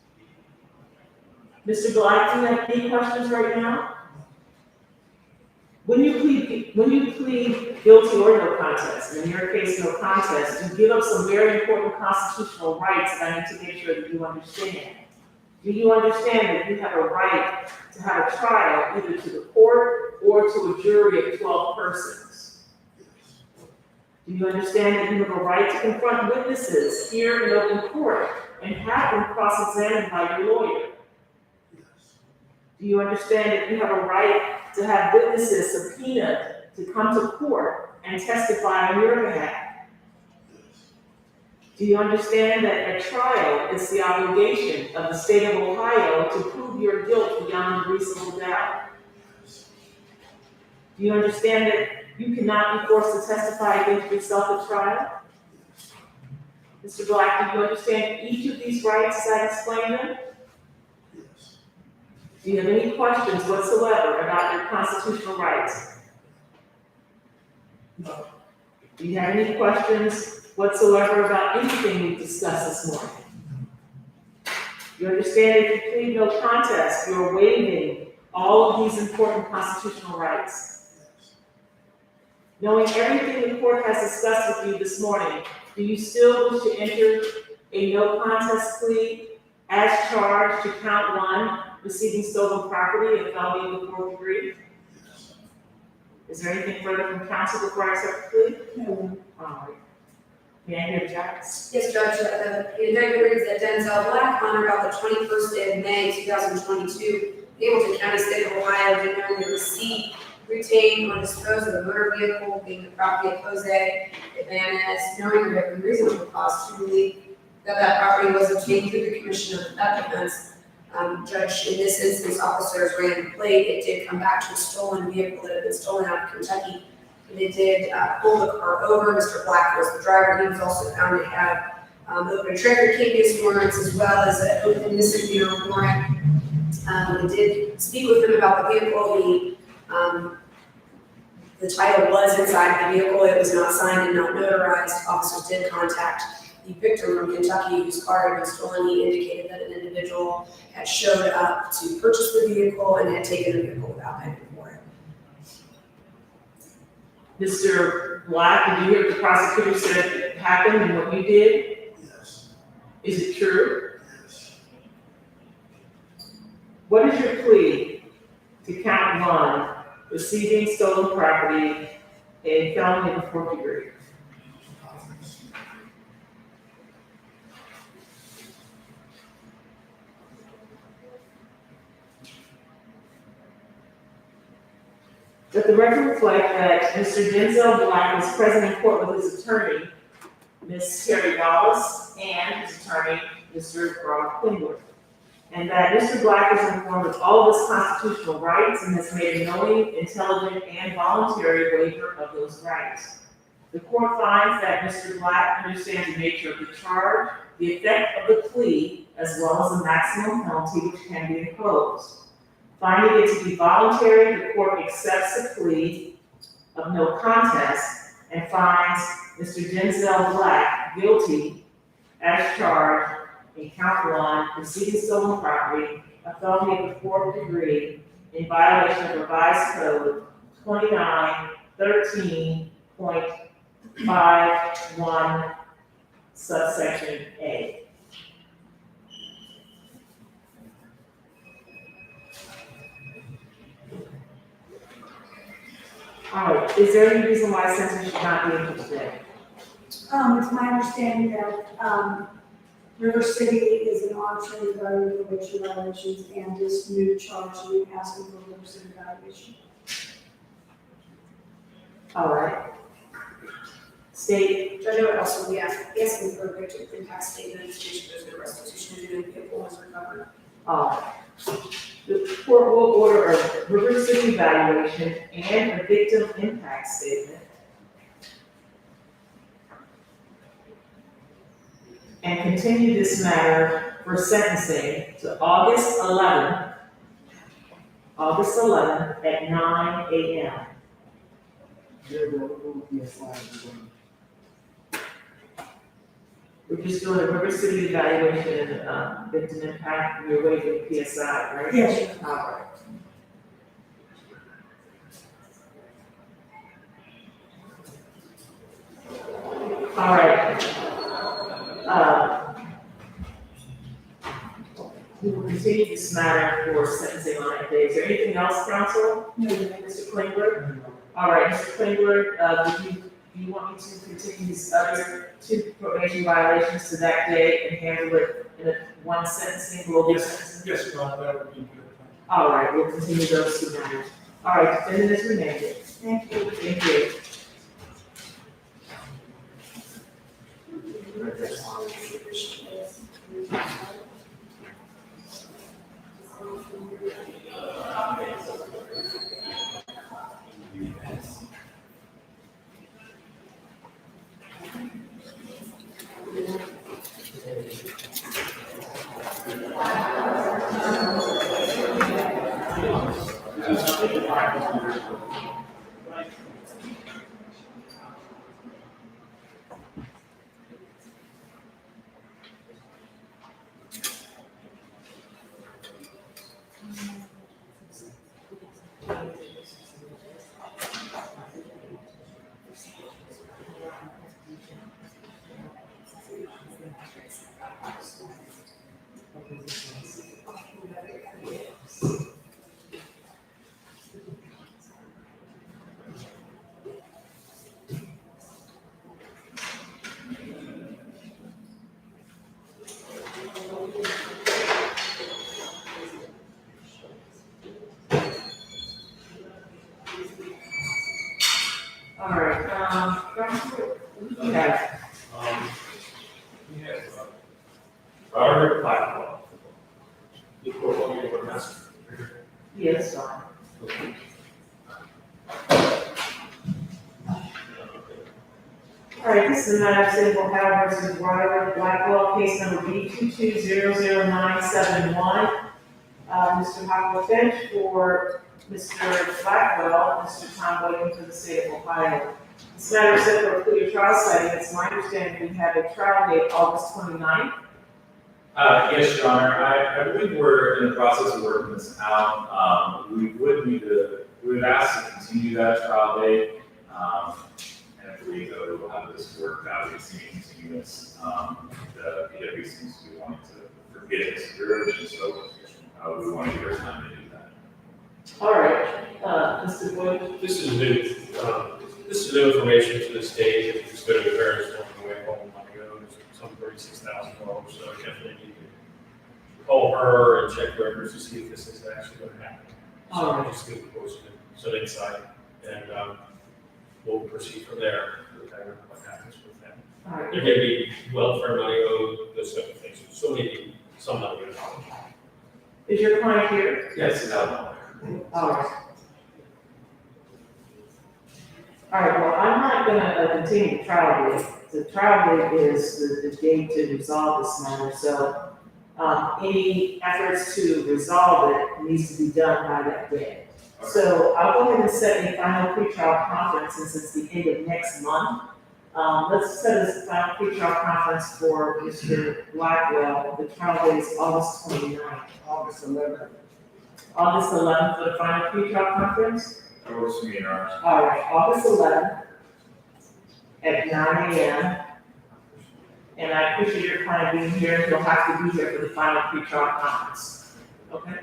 Mr. Black, do you have any questions right now? When you plead guilty or no contest, in your case, no contest, you give up some very important constitutional rights that I need to make sure that you understand. Do you understand that you have a right to have a trial either to the court or to a jury of 12 persons? Do you understand that you have a right to confront witnesses here in open court and have them cross-examined by your lawyer? Do you understand that you have a right to have witnesses subpoenaed to come to court and testify on your behalf? Do you understand that at trial, it's the obligation of the state of Ohio to prove your guilt beyond a reasonable doubt? Do you understand that you cannot be forced to testify against yourself at trial? Mr. Black, do you understand each of these rights as I explained them? Yes. Do you have any questions whatsoever about your constitutional rights? No. Do you have any questions whatsoever about anything we've discussed this morning? You understand if you plead no contest, you're waiving all of these important constitutional rights. Knowing everything the court has discussed with you this morning, do you still wish to enter a no contest plea as charged to count one, receiving stolen property and felony of the fourth degree. Is there anything further from council before I accept the plea? No. All right. May I hear Jack's? Yes, Judge, the indictment reads that Denzel Black, on or about the 21st day of May 2022, Hamilton County, State of Ohio, did knowingly receive, retain, or dispose of a motor vehicle being the property of Jose Ibanez, knowing or having reasonable cause to believe that that property was obtained through the commission of theft offense. Judge, in this instance, officers ran the plate. It did come back to a stolen vehicle that had been stolen out of Kentucky. They did pull the car over. Mr. Black was the driver. He was also found to have open traffic habeas warrants as well as an open misdemeanor warrant. We did speak with him about the vehicle. The title was inside the vehicle. It was not signed and not notarized. Officers did contact the victim from Kentucky whose car had been stolen. He indicated that an individual had showed up to purchase the vehicle and had taken the vehicle without paying for it. Mr. Black, did you hear what the prosecutor said happened and what you did? Yes. Is it true? Yes. What is your plea to count one, receiving stolen property and felony of the fourth degree? Let the record reflect that Mr. Denzel Black was present in court with his attorney, Ms. Terry Wallace, and his attorney, Mr. Robert Klingler, and that Mr. Black is informed of all of his constitutional rights and has made a knowing, intelligent, and voluntary waiver of those rights. The court finds that Mr. Black understands the nature of the charge, the effect of the plea, as well as the maximum penalty which can be imposed. Finding it to be voluntary, the court accepts the plea of no contest and finds Mr. Denzel Black guilty as charged in count one, receiving stolen property, a felony of the fourth degree in violation of revised code 2913.51 subsection A. All right, is there any reason why a sentence should not be issued today? It's my understanding that, River City is an arbitrary value probation violations, and this new charge, we asking for River City evaluation. All right. State, Judge, I would also be asking for a victim impact statement, which shows the restitution due to the vehicle was recovered. the court will order a River City evaluation and a victim impact statement. And continue this matter for sentencing to August 11th at 9 a.m. We're just doing a River City evaluation and victim impact, we're waiting for PSI, right? Yes. All right. All right. We will continue this matter for sentencing on that day. Is there anything else, counsel? No. Mr. Klingler? All right, Mr. Klingler, do you want me to continue these other two probation violations to that day and handle it in a one sentencing, global sentencing? Yes, Your Honor, that would be good. All right, we'll continue those two matters. All right, defendant is remanded. Thank you. Thank you. All right, we have, Robert Blackwell. The portfolio quartermaster. yes, Dawn. All right, this is the matter of City of Ohio versus Robert Blackwell, case number B22000971. Mr. Hopwood Finch for Mr. Blackwell, Mr. Tom Williams for the state of Ohio. This matter is set for a clear trial setting. It's my understanding we have a trial date August 29th. Yes, Your Honor, I believe we're in the process of working this out. We would ask to continue that trial date. And I believe that we'll have this worked out, it's the continuance. The PW seems to be wanting to forget this privilege, so we want to give her time to do that. All right, Mr. Boyd. This is new information to the state. It's been a very long way home. Some $36,000, so I definitely need to call her and check records to see if this is actually going to happen. So I'll just give the person some insight, and we'll proceed from there. Whatever what happens with that. All right. There may be welfare money owed, those type of things. So maybe some money owed. Is your client here? Yes, no. All right. All right, well, I'm not gonna continue the trial date. The trial date is the date to resolve this matter, so, any efforts to resolve it needs to be done by that day. So I'll go ahead and set a final pretrial conference since it's the end of next month. Let's set a final pretrial conference for Mr. Blackwell. The trial date is August 29th. August 11th. August 11th for the final pretrial conference? That works for me, Your Honor. All right, August 11th at 9 a.m. And I appreciate your client being here. You'll have to be here for the final pretrial conference. Okay?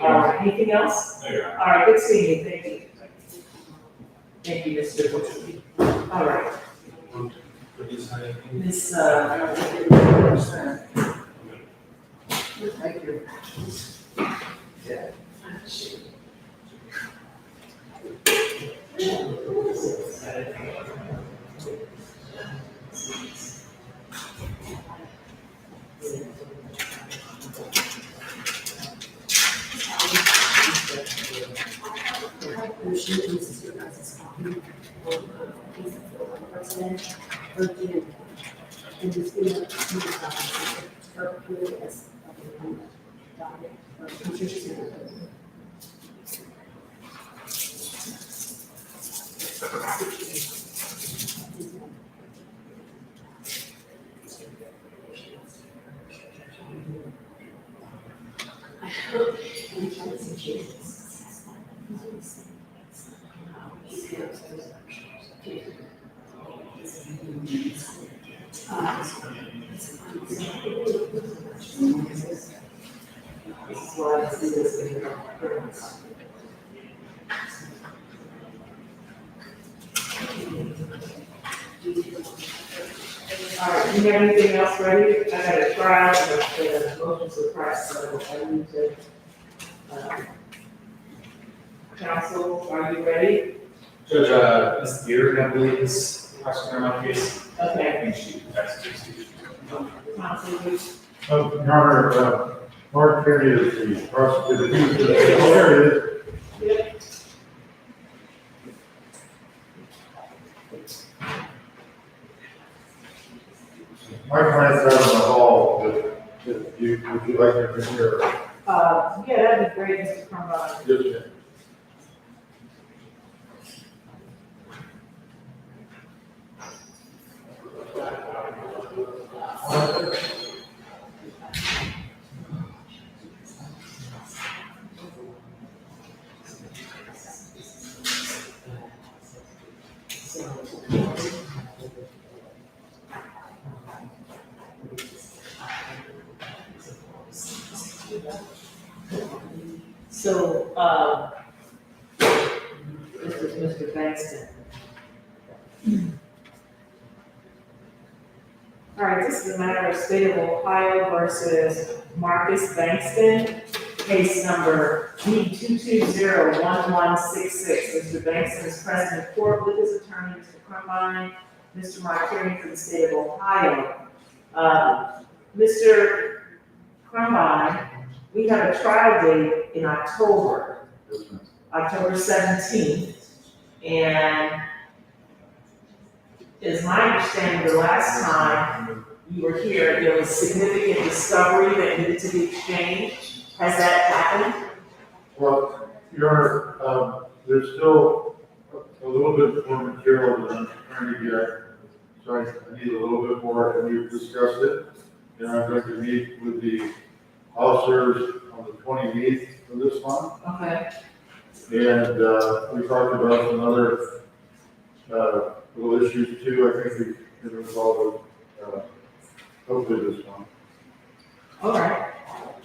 All right, anything else? No, Your Honor. All right, good seeing you. Thank you. Thank you, Mr. Butcher. All right. Miss, thank you. All right, you have anything else ready? I got a trial, the motions are pressed, so I need to, counsel, are you ready? Judge, Ms. Beard, I believe, is prosecuting my case. Okay, I think she texted you. counsel, please. Your Honor, Mark Perry is the prosecutor. There it is. My client's out in the hall, would you like to come here? Yeah, that'd be great, Mr. Carmine. Yes, So, this is Mr. Bankston. All right, this is a matter of State of Ohio versus Marcus Bankston, case number B2201166. Mr. Bankston is present in court with his attorney, Mr. Crumbine, Mr. Marquardt from the State of Ohio. Mr. Crumbine, we have a trial date in October 17th. And it is my understanding the last time you were here, there was significant discovery that needed to be exchanged. Has that happened? Well, Your Honor, there's still a little bit more material that I'm trying to get. So I need a little bit more, and we've discussed it. And I'm going to meet with the officers on the 28th of this month. Okay. And we talked about some other little issues too. I think we can resolve it hopefully this month. All right,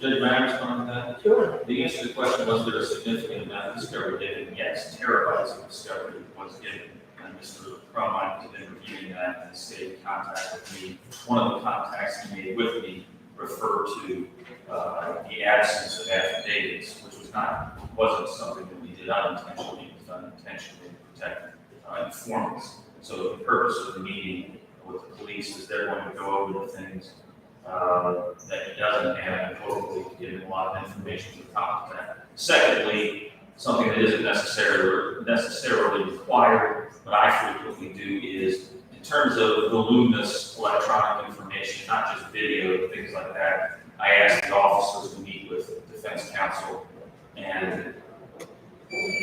Judge, may I respond to that? sure. The answer to the question, was there a significant amount of discovery given? Yes, terabytes of discovery was given. And Mr. Crumbine has been reviewing that and stayed in contact with me. One of the contacts he made with me referred to the absence of affidavits, which wasn't something that we did unintentionally, it was done intentionally to protect informants. So the purpose of the meeting with the police is they're going to go over the things that he doesn't have, and hopefully give him a lot of information to top that. Secondly, something that isn't necessarily required, but I frequently do is, in terms of voluminous electronic information, not just video, things like that, I ask the officers to meet with defense counsel and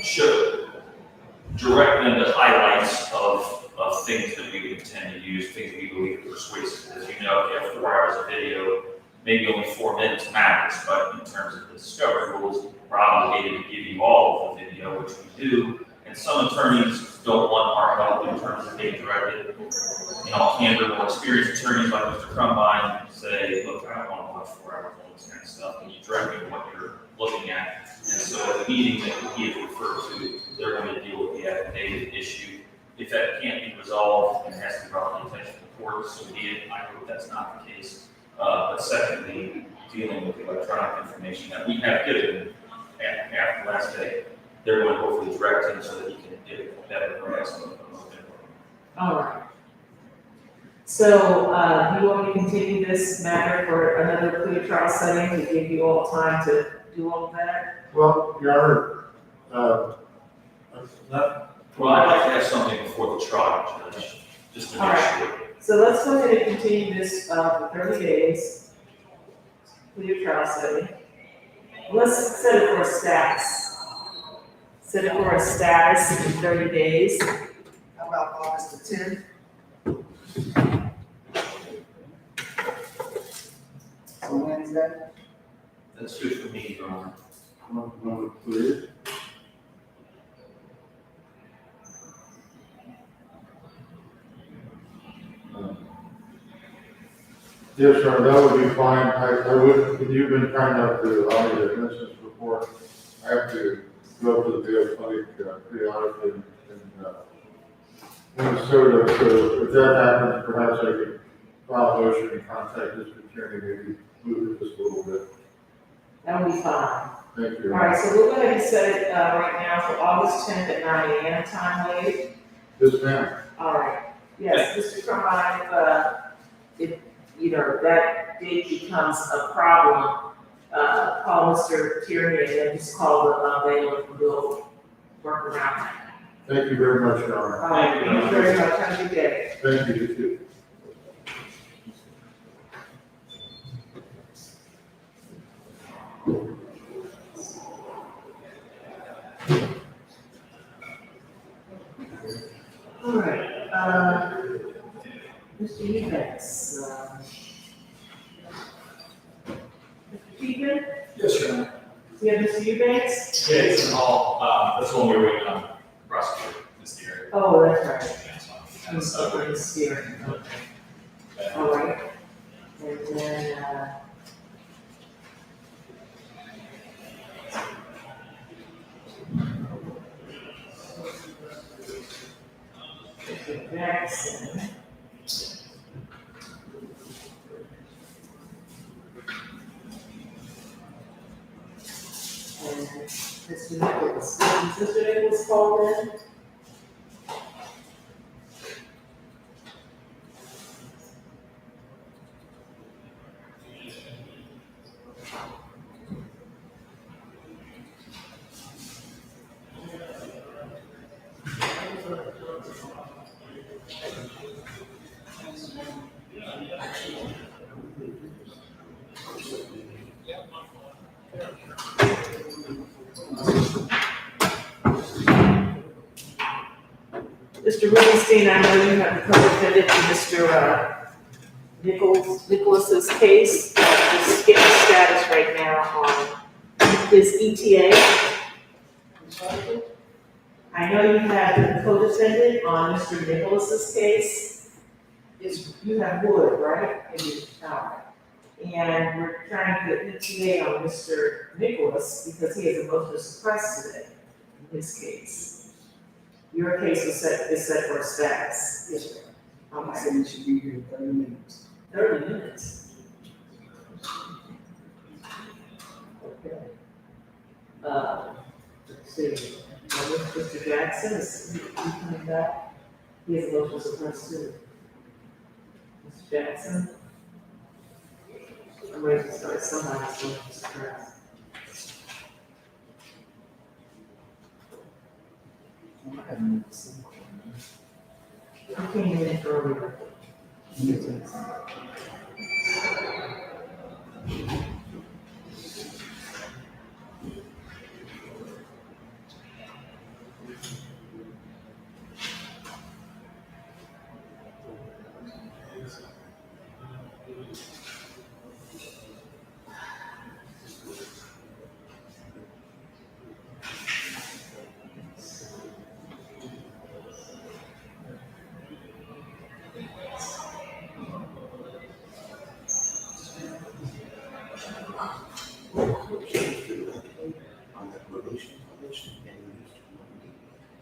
should direct them to highlights of things that we would intend to use, things we believe are persuasive. As you know, if you have 4 hours of video, maybe only 4 minutes matters, but in terms of the discovery rules, we're obligated to give you all of the video, which we do. And some attorneys don't want our help in terms of being directed. In all candor, more experienced attorneys like Mr. Crumbine say, look, I don't want to watch 4 hours of all this kind of stuff. Can you direct me to what you're looking at? And so at the meeting that he had referred to, they're going to deal with the affidavit issue. If that can't be resolved and has to be brought to the attention of the court, so be it. I hope that's not the case. But secondly, dealing with the electronic information that we have given after last day, they're going to hopefully direct him so that he can get a better grasp of it. All right. So, you want me to continue this matter for another clear trial setting to give you all time to do all of that? Well, Your Honor, Well, I'd like to have something before the trial, Judge, just to All make right. sure. So let's go ahead and continue this for 30 days, clear trial setting. Let's set it for a status. Set it for a status in 30 days. How about August the 10th? So Wednesday? That's good for me, Your Honor. number 3. Yes, sir, that would be fine. I would, you've been kind enough to allow me to mention this before. I have to go to the Dale Clinic periodically in Minnesota, so if that happens, perhaps I could file a motion and contact Mr. Kearney, maybe move it just a little bit. That would be fine. Thank you. All right, so we'll go ahead and set it right now for August 10th at 9 a.m. time late. Yes, ma'am. All right. Yes, Mr. Carmine, if you know, that date becomes a problem, call Mr. Tierney and then just call the bailiff and we'll work around that. Thank you very much, Your Honor. All right, thank you very much. Have a good day. Thank you, you too. All right, Mr. Eubanks, Mr. Keegan, Yes, Your Honor. do you have Mr. Eubanks? Yeah, it's in all, that's one we were waiting on, prosecutor, this year. Oh, that's right. And Mr. so, Steering, okay. All right. And then, Mr. Nicholas. Is Mr. Nicholas called in? Mr. Rubenstein, I know you have the co-defendant in Mr. Nicholas's case. Just get the status right now on his ETA. I know you have the co-defendant on Mr. Nicholas's case. You have Wood, right? And we're trying to get ETA on Mr. Nicholas because he has a motion to suppress today in his case. Your case is set for a status. Yes, sir. I'm saying it should be here in 30 minutes. 30 minutes. Okay. Let's see. Mr. Jackson, is he coming back? He has a motion to suppress too. Mr. Jackson? I'm ready to start somebody's motion to suppress. I came in earlier. On the probation commission, and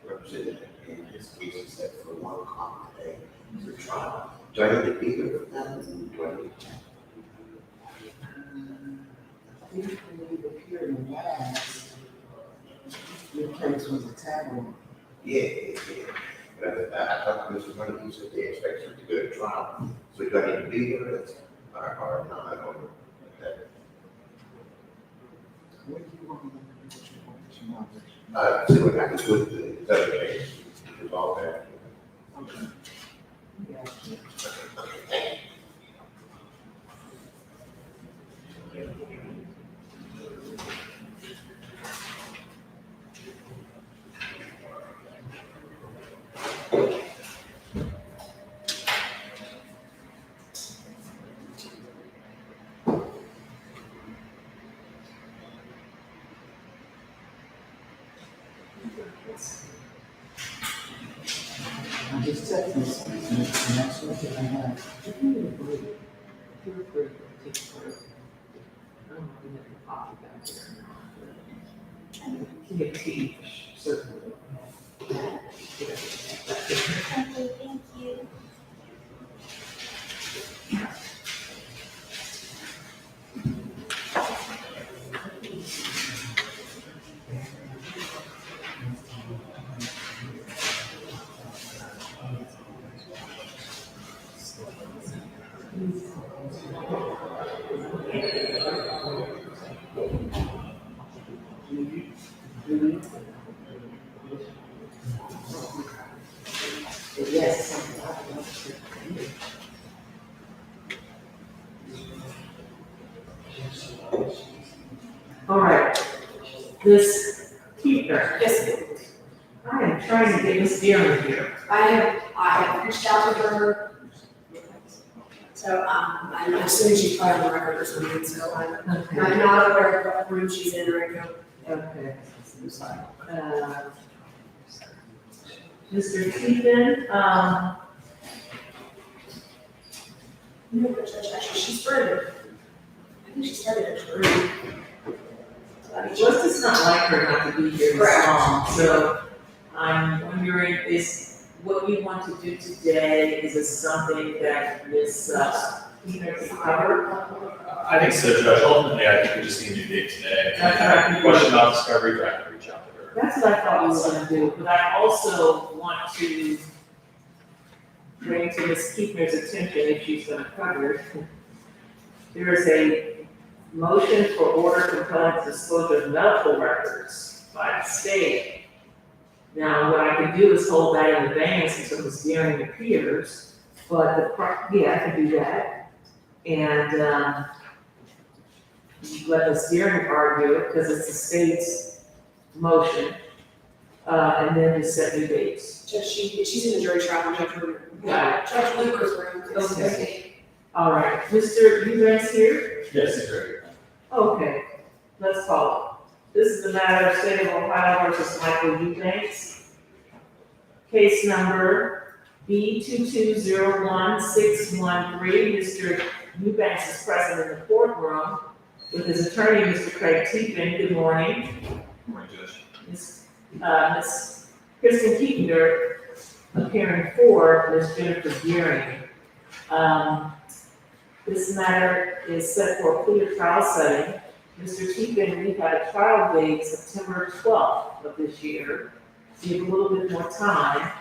representative in his case is set for 1 o'clock today for trial. Do I need to be there for that? Do I need to? Your place was a tavern. Yeah. But I talked to Mr. Money, he said they expect you to go to trial. So do I need to be there? Or not? I don't know. What do you want to do with your motion? See what happens with the other case, it's all that. Okay. I'm just texting something, and that's what I have. If you agree to take part, I don't know if you have a copy back there or not. TFT, certainly. Okay, thank you. Yes. All right, this keeper. Yes, I am trying to get Miss Dearman here. I have reached out to her. So, I'm assuming she's probably on the record or something, so I'm not aware of what room she's in right now. Okay. Mr. Keegan, You know, Judge, actually, she started, I think she started at 3. Justice not like her not to be here this Correct. long, so I'm wondering, is what you want to do today, is it something that Ms. Either to cover. I think so, Judge. Ultimately, I think we just need a new date today. That's what I think. Question about discovery, I can reach out to her. That's what I thought we were gonna do, but I also want to bring to Ms. Keepner's attention, if she's gonna cover it. There is a motion for order compelling disclosure of medical records by the state. Now, what I can do is hold that in advance until Ms. Deering appears, but yeah, I can do that. And, let Ms. Deering argue it, because it's the state's motion. And then just set new dates. Judge, she's in the jury trial, Judge Luker. Got Judge Luker's room. Okay. All right, Mr. Eubanks here? Yes, it's very good. Okay, let's call it. This is the matter of State of Ohio versus Michael Eubanks. Case number B2201613. Mr. Eubanks is present in the courtroom with his attorney, Mr. Craig Teepin. Good morning. Good morning, Judge. Ms. Kristen Keepner appearing for Ms. Jennifer Deering. This matter is set for a plea trial setting. Mr. Teepin, we had a trial date September 12th of this year. So you have a little bit more time.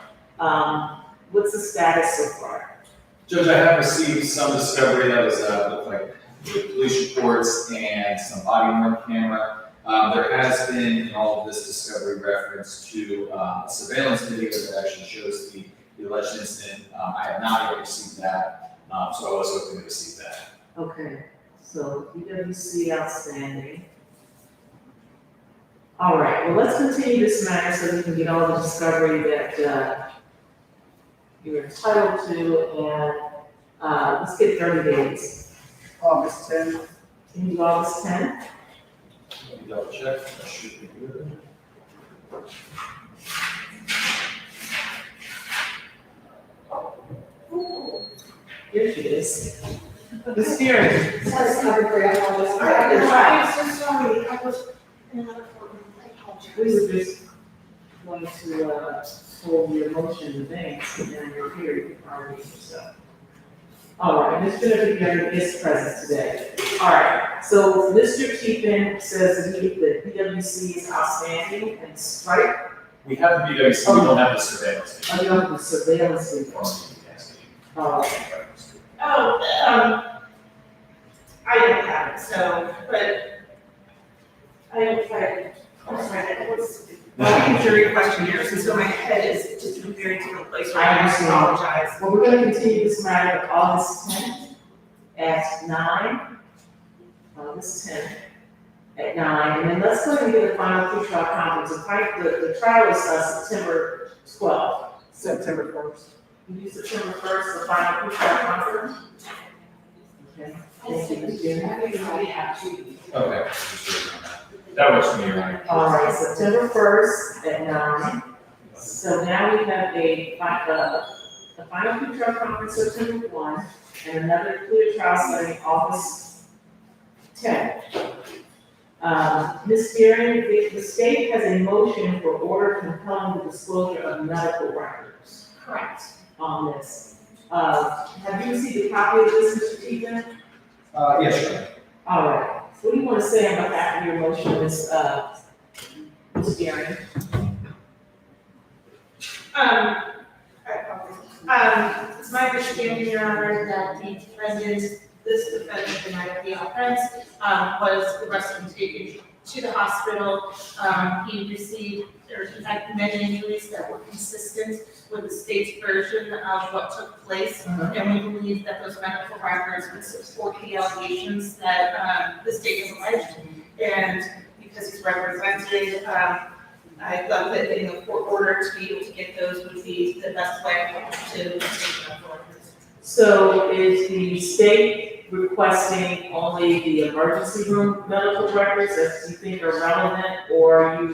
What's the status so far? Judge, I have received some discovery that was, looked like police reports and some body worn camera. There has been in all of this discovery reference to a surveillance video that actually shows the alleged incident. I have not yet received that, so I was hoping to receive that. Okay, so PWC outstanding. All right, well, let's continue this matter so we can get all the discovery that you're entitled to, and let's get 30 days. August 10th. Can you do August 10th? Let me double check, that should be good. Here she is. Ms. Deering. Sorry, I apologize. I'm so sorry, I was in another courtroom, I apologize. We were just going to hold your motion in advance, and then you're here, you can already yourself. All right, Ms. Jennifer Deering is present today. All right, so Mr. Teepin says that the PWC is outstanding and strike. We have the BWC, we don't have the surveillance. Oh, you don't have the surveillance video. I don't have it, so, but I don't find, I'm sorry, I was reading jury questionnaires, and so my head is just in a very different place right now, I understand. apologize. Well, we're gonna continue this matter to August 10th at 9. August 10th at 9, and then let's go ahead and get a final pre-trial conference. The trial is September 12th. September 1st. You do September 1st, the final pre-trial conference? Okay. Thank you, Ms. Deering. Okay. That works for me, right? All right, September 1st at 9. So now we have a final pre-trial conference September 1, and another clear trial starting August 10th. Ms. Deering, the state has a motion for order compelling the disclosure of medical records Correct. on this. Have you received a copy of this, Mr. Teepin? Yes, sure. All right, so what do you want to say on behalf of your motion, Ms. Deering? It's my understanding, Your Honor, that the defendant, this defendant, in my offense, was arrested and taken to the hospital. He received, or in fact, many injuries that were consistent with the state's version of what took place. And we believe that those medical records would support the allegations that the state has alleged. And because he's represented, I thought that getting a court order to be able to get those would be the best way to take medical records. So is the state requesting only the emergency room medical records that you think are relevant, or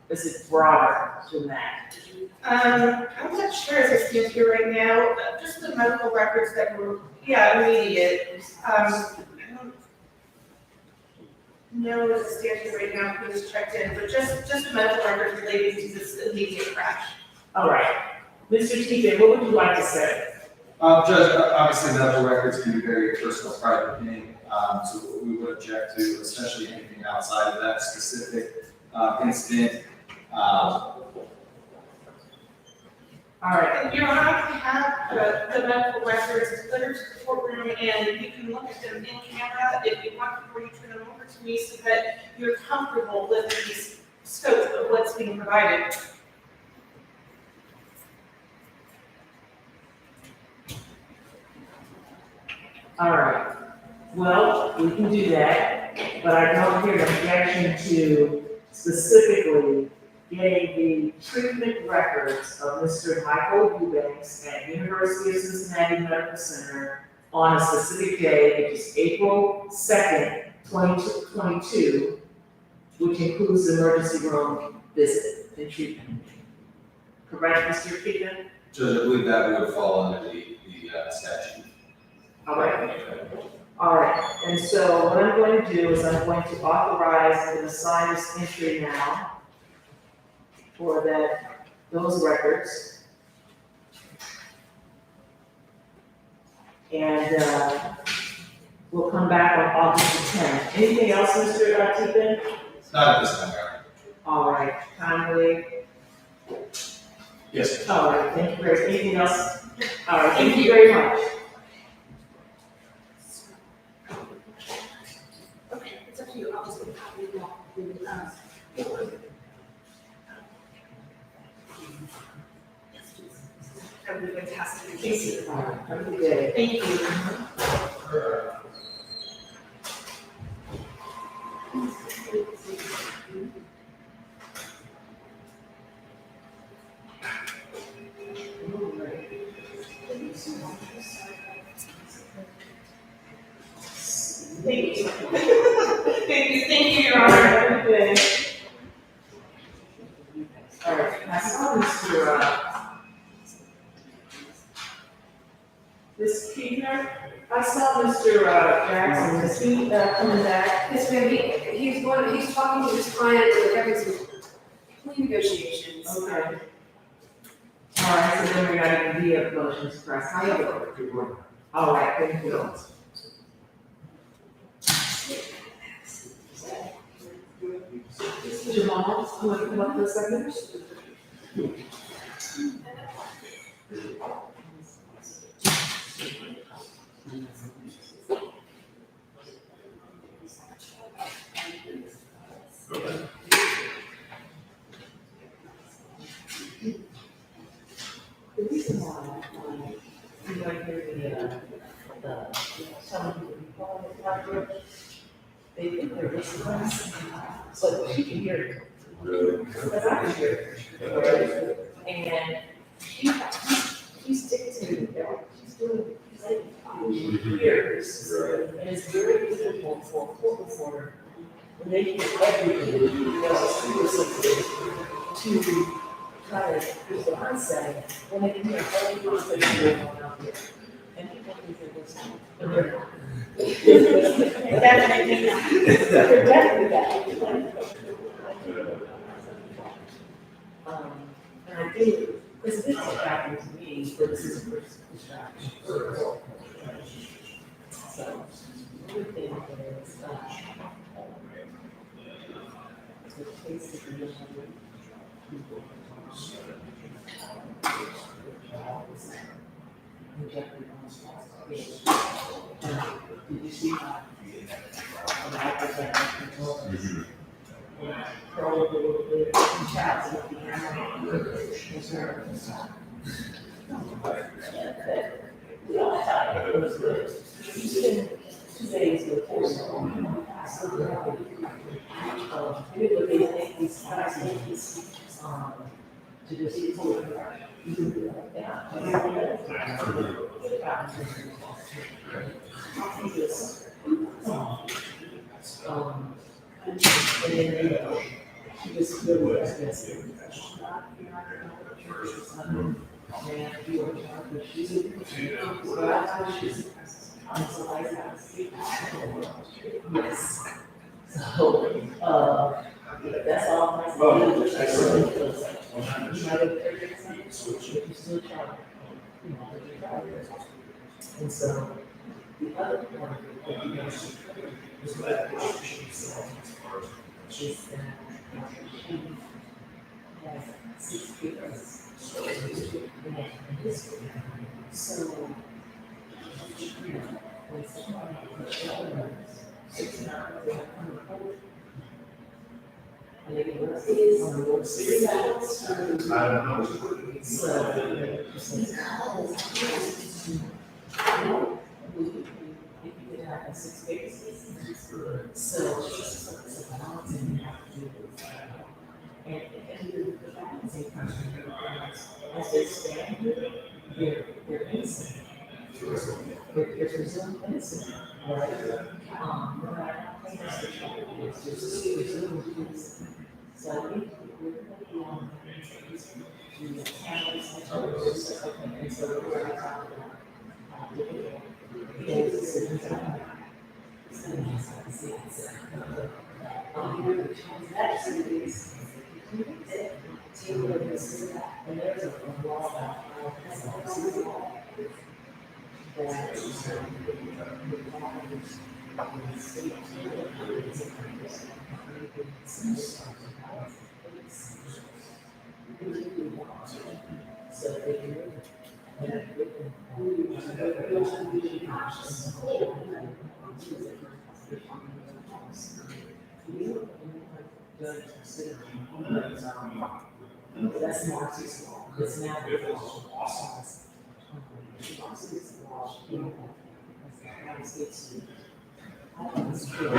is it broader than that? I'm not sure as I stand here right now, just the medical records that were, immediate. I don't know as I stand here right now who was checked in, but just the medical records related to this immediate crash. All right, Mr. Teepin, what would you like to say? Judge, obviously medical records can be very personal, private thing, so we would object to, especially anything outside of that specific, incident. All right, Your Honor, I can have the medical records delivered to the courtroom, and you can look at them in camera if you want before you turn them over to me, so that you're comfortable with the scope of what's being provided. all right. Well, we can do that, but I don't hear an objection to specifically getting the treatment records of Mr. Michael Eubanks at University of Cincinnati Medical Center on a specific day, which is April 2nd, 2022, which includes the emergency room visit and treatment. Correct, Mr. Keegan? Judge, I believe that would fall under the statute. All right. All right, and so what I'm going to do is I'm going to authorize and assign this entry now for those records. And we'll come back on August the 10th. Anything else, Mr. Tippin? Not at this time, Your Honor. All right, kindly. Yes. All right, thank you very much. Anything else? All right, thank you very much. Okay, it's up to you, I'll just get a copy of that. That would be fantastic. Casey. All right, have a good day. Thank you. Thank you. Thank you, Your Honor. Have a good day. All right, I saw Ms. Keegan, I saw Mr. Jackson, is he coming back? Yes, ma'am, he's talking to his client, and they're having some plea negotiations. Okay. All right, so then we're not even be a motion to press. How you doing? All right, thank you. Jamal, you want to come up for a second? The reason why you might hear some of the they think they're listening, but she can hear it. Because I can hear it. And she's sticking to it, she's doing years. And it's very difficult for a court reporter when they hear everything, to try to do what I'm saying, when they can hear every conversation going on out there. And people think they're listening, but they're not. Definitely not. They're definitely not. And I think, because this is happening to me, but this is a first distraction. So, the thing is, the case is initially rejected on responsibility. Did you see how? Probably a little bit, chats with the animal. We all thought it was good. You spend 2 days with these guys, to just see you can do that. And then, she was really expensive. And you were talking, she's yes. So, that's all I say. You might have 30 seconds, if you still try. And so the other part of it, you know, is what she said, is that she has 6 kids. So, you know, when somebody has 6 hours, and it is on the World Series. I don't know. It could happen 6 days. So it's a balance and you have to do it. And the balancing comes from as they stand here, they're innocent. They're presumed innocent, right? No matter how famous the child is, there's a presumed innocent. So we're going to be on the families and others, and so we're going to talk about the decisions that and there's a law about so they can that's Marxist law. It's now awesome. Marxist law. Is this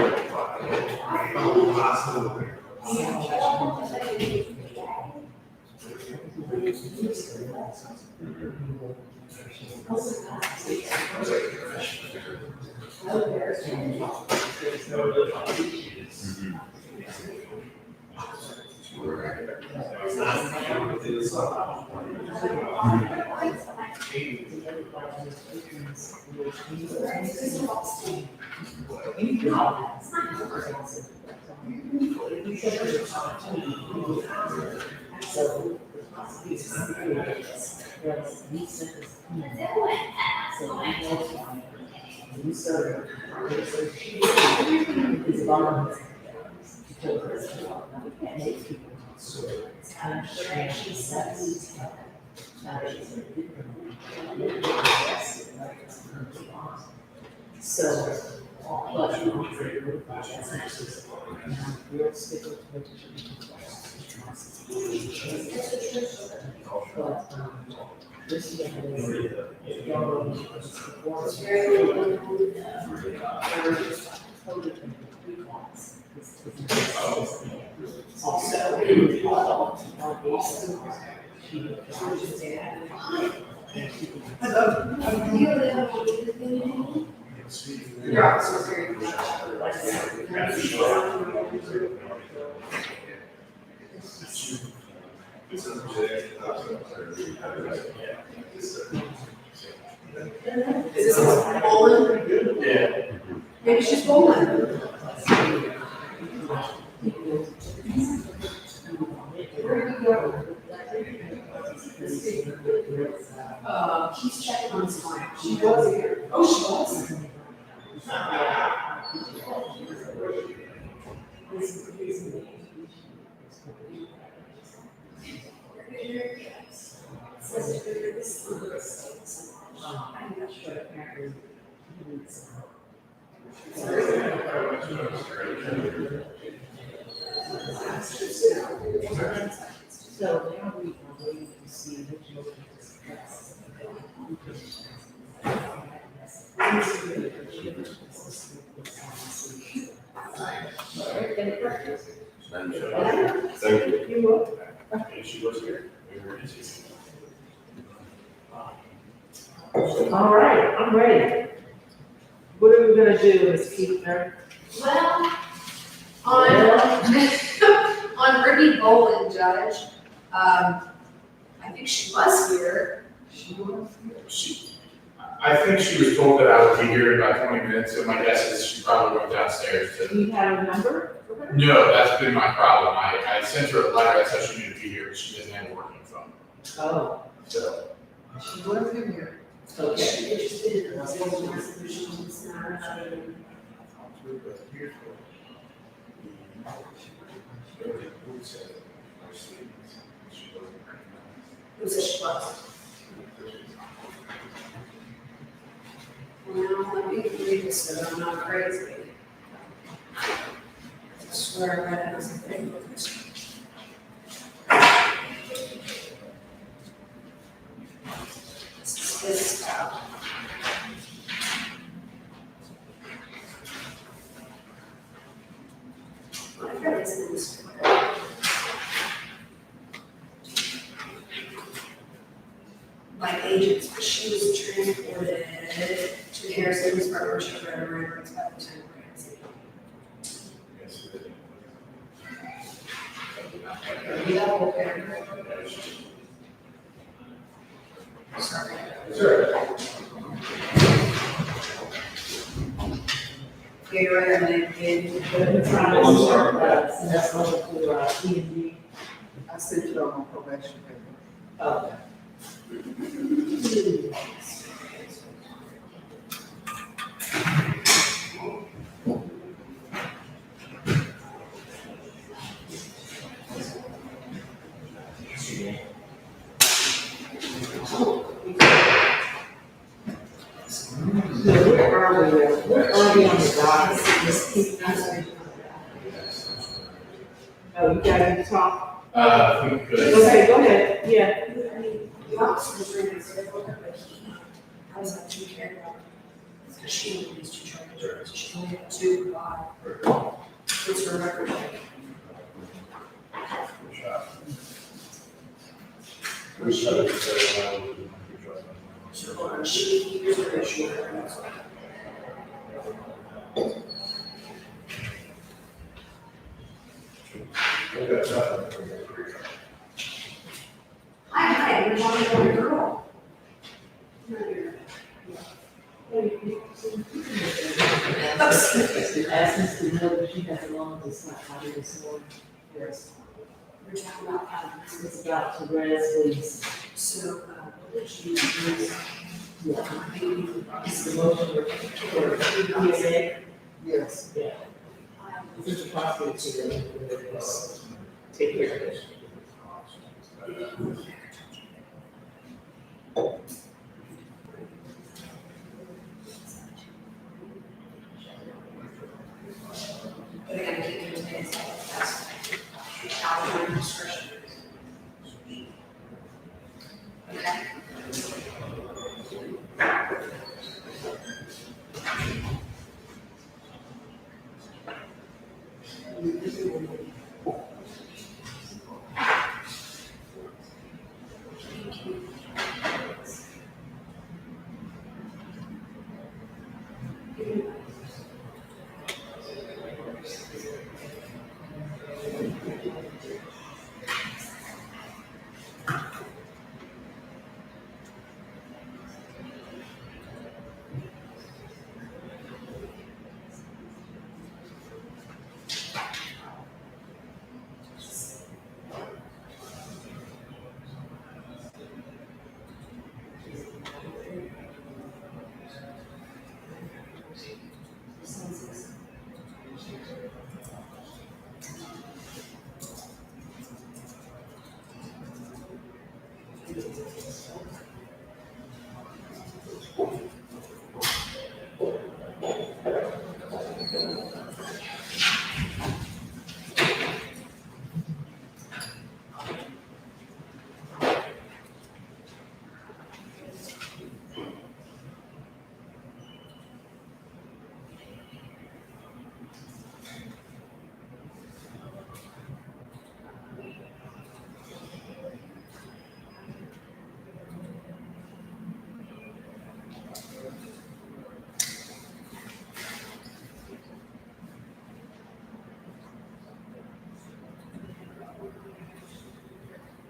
Poland? Yeah. Maybe she's Poland. He's checking on his phone. She was here. Oh, she was. I'm not sure apparently he needs so now we are waiting to see which motion to suppress. Thank you. You will. She was here. All right, I'm ready. What are we gonna do, Ms. Keithner? Well, on Brittany Boland, Judge, I think she was here. I think she was told that I would be here in about 20 minutes, so my guess is she probably went downstairs to. Do you have a number for her? No, that's been my problem. I sent her a letter that said she needed to be here, but she doesn't have a working phone. Oh, So, She was in here. Okay. She's interested in the resolution, it's not, who said she was? Well, let me read this so that I'm not crazy. I swear I read it as a thing. This, I forget his name is. By agents, but she was transported to Harrison, Spartanburg, where she read her records about the time pregnancy. Yeah, okay. Sorry. Sure. Yeah, you're right, I mean, It's not I'm sorry. And that's over to, E&D. I sent it on my probation paper. Okay. So where are we, where are we on the dock? Oh, you guys talk? If we could. Okay, go ahead, yeah. I mean, the officer's ready to say, look, but I was like, you care about, because she only needs two charges, she only had two provide. What's her record like? So, she, here's her issue. Hi, we're talking about your girl. Ask us to know that she has a long distance, how do this morning? Yes. We're talking about, It's about to Leslie's, so, she yeah. It's the motion for PSA. Yes. Yeah. It's a possibility to take care of it. But again, keep it in his, that's out of discretion. Okay.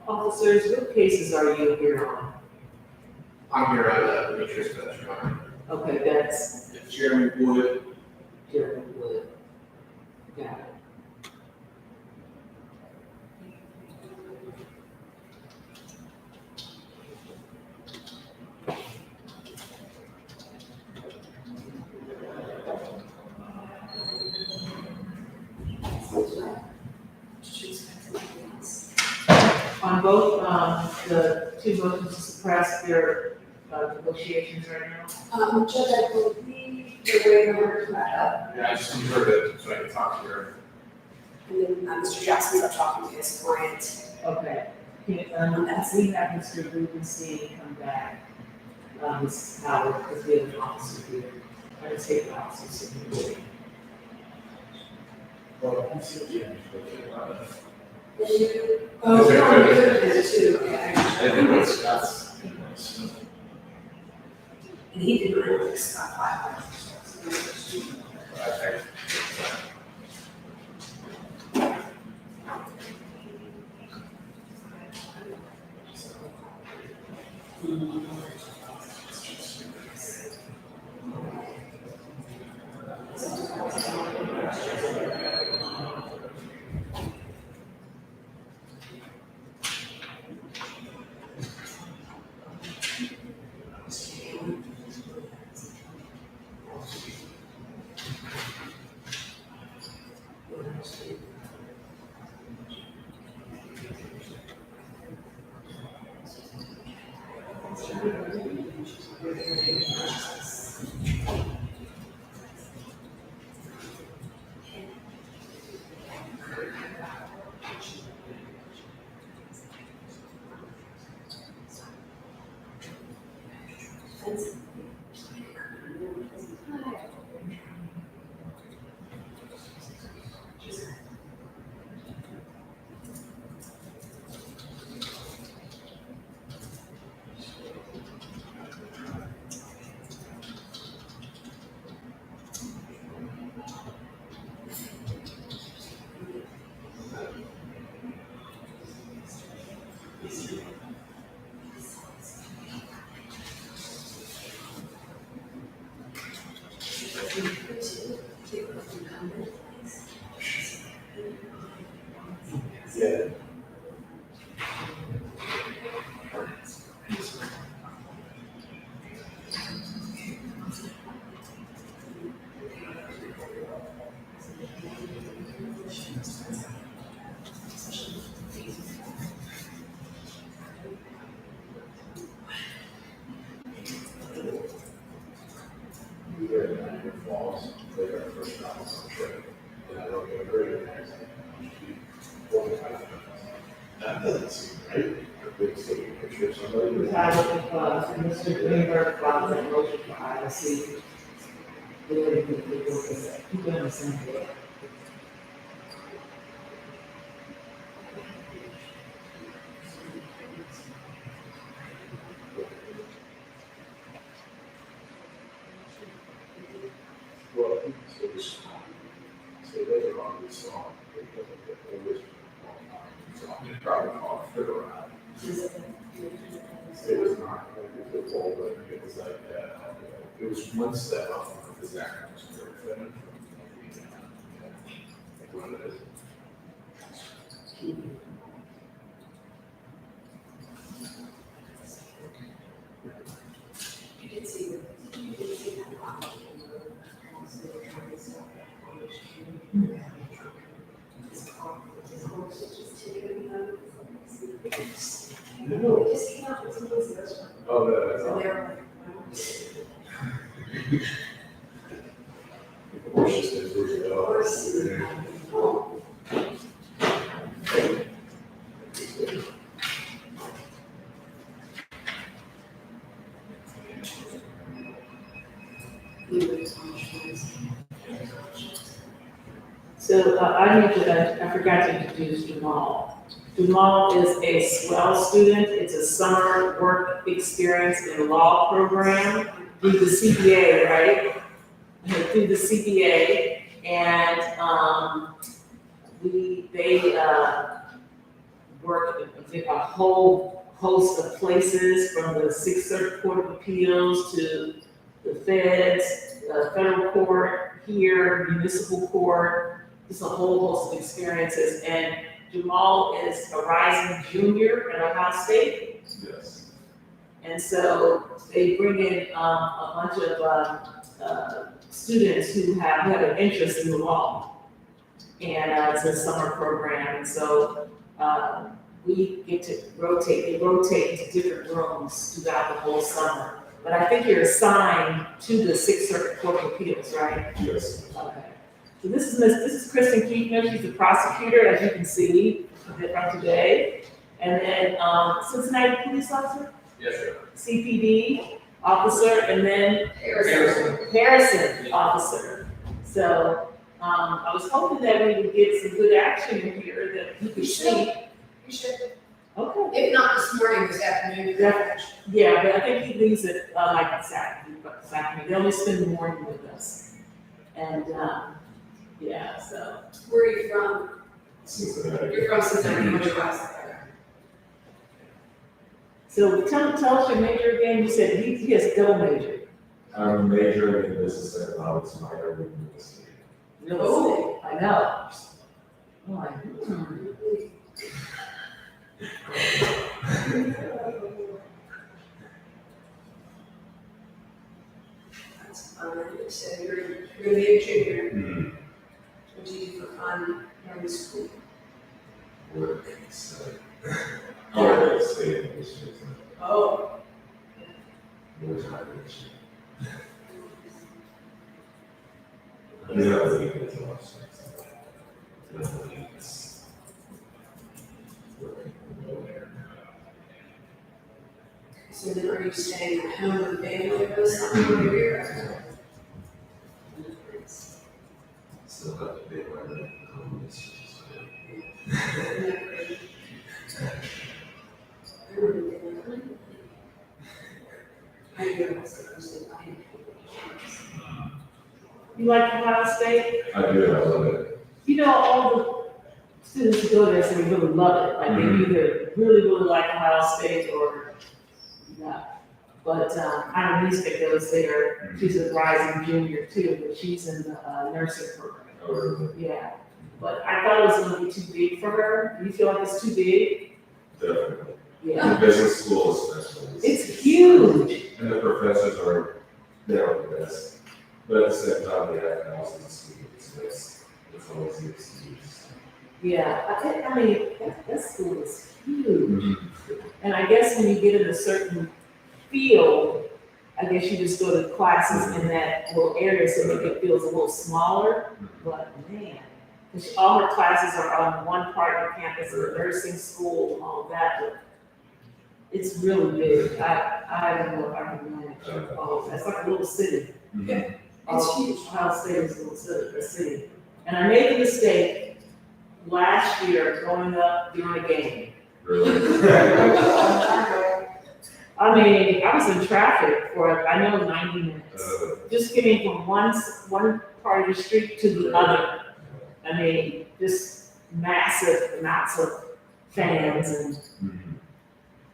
Officers, what cases are you here on? I'm here on the Demetrius Village, Your Honor. Okay, that's Jeremy Wood, Jeremy Wood. Got it. on both, the two motions to suppress their negotiations right now? Judge, I believe the waiver come back up, Yeah, I just need her to, so I can talk to her. and then Mr. Jackson's up talking to his client. Okay. We have Mr. Rubenstein come back, Ms. Howard, because we have an officer here, and a state officer here. Oh, no, we could have been too, okay. And he didn't really stop by. Mr. Greenberg filed a motion for ISC. Keep it on the same page. Well, so this, so they are on this song, because of the original, so I'm probably called Fiddle Around. It was not like a football, but it was like, it was one step up from the Zach. One of those. You can see that. No. Oh, no, that's not. Horses that lose it all. So I forgot to introduce Jamal. Jamal is a swell student. It's a summer work experience in a law program through the CPA, right? Through the CPA, and they work in a whole host of places, from the Sixth Circuit Court of Appeals to the feds, federal court here, municipal court, just a whole host of experiences. And Jamal is a rising junior at Ohio State. Yes. And so they bring in a bunch of students who have an interest in the law. And it's a summer program, and so we get to they rotate into different rooms throughout the whole summer. But I think you're assigned to the Sixth Circuit Court of Appeals, right? Yes. Okay. So this is Kristen Keekner, she's the prosecutor, as you can see from today. And then, Cincinnati police officer, Yes, sir. CPD officer, and then Harrison officer. So, I was hoping that we would get some good action in here that you could see. You should, Okay. if not this morning, this afternoon. Yeah, but I think he leaves it, like this afternoon, they only spend the morning with us. And, yeah, so. Where are you from? Cincinnati. You're from Cincinnati, what's your last name? So tell us your major again, you said he has double major. I'm majoring in business economics, minor in real estate. Real estate, I know. I'm like, That's fun, so you're gonna be a junior. Mm-hmm. What do you do for fun during school? Work, so. Holiday stay in this business. Oh. More time this year. Yeah, I think it's a lot of sense. Definitely, it's working nowhere. So then are you staying at home with family or something here? Still have to pay my rent, this you like Ohio State? I do, I love it. You know, all the students who go there say they really love it. Like they either really like Ohio State or not. But Anna Niska goes there. She's a rising junior too, but she's in the nursing program. Oh, really? Yeah. But I thought it was going to be too big for her. Do you feel like it's too big? Definitely. Yeah. The business school especially. It's huge. And the professors are, they're the best. But at the same time, they have houses and students, so it's always the excuse. Yeah, I mean, that school is huge. And I guess when you get in a certain field, I guess you just go to classes in that little area so that it feels a little smaller. But man, 'cause all her classes are on one part of the campus, the nursing school and all that. But it's really big. I don't know if I can manage all of that. It's like a little city. Yeah, it's huge. Ohio State is a city. And I made the mistake last year going up during a game. Really? I mean, I was in traffic for, I know, 90 minutes. Just getting from one part of the street to the other. I mean, just massive amounts of fans and,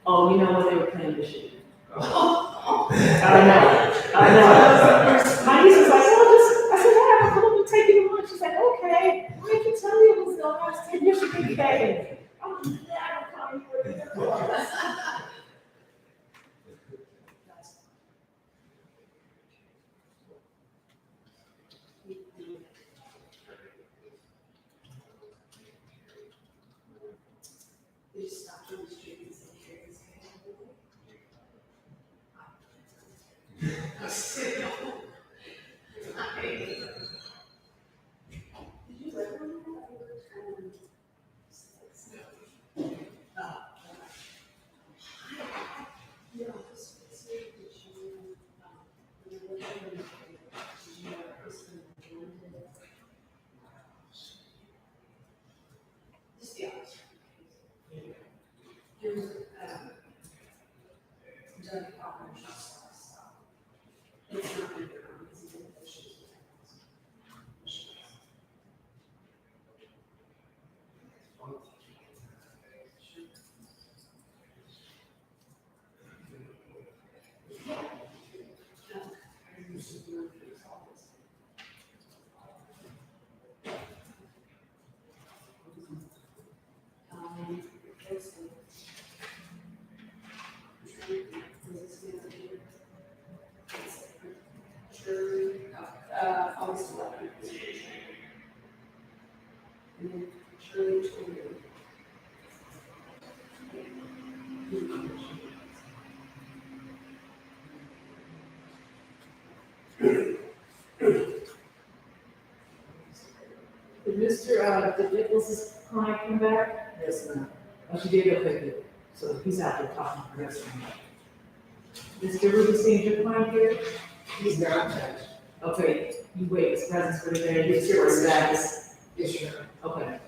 oh, you know what, they were playing this year. I know. My niece was like, oh, I said, hey, I'm going to take you to lunch. She's like, okay. Why didn't you tell me it was the Ohio State Michigan game? I'm like, yeah, I don't call you. They just stopped on the street and said, here is just be honest. Here's, Doug Popper's stuff. It's not good for it's even issues. August 11th. And then Shirley Twitter. Did did Nicholas's client come back? Yes, ma'am. Oh, she did, okay, good. So he's out there talking for us. Mr. Rubenstein, your client here? He's not. Okay, you wait his presence for today, he's here for status. Yes, sir. Okay.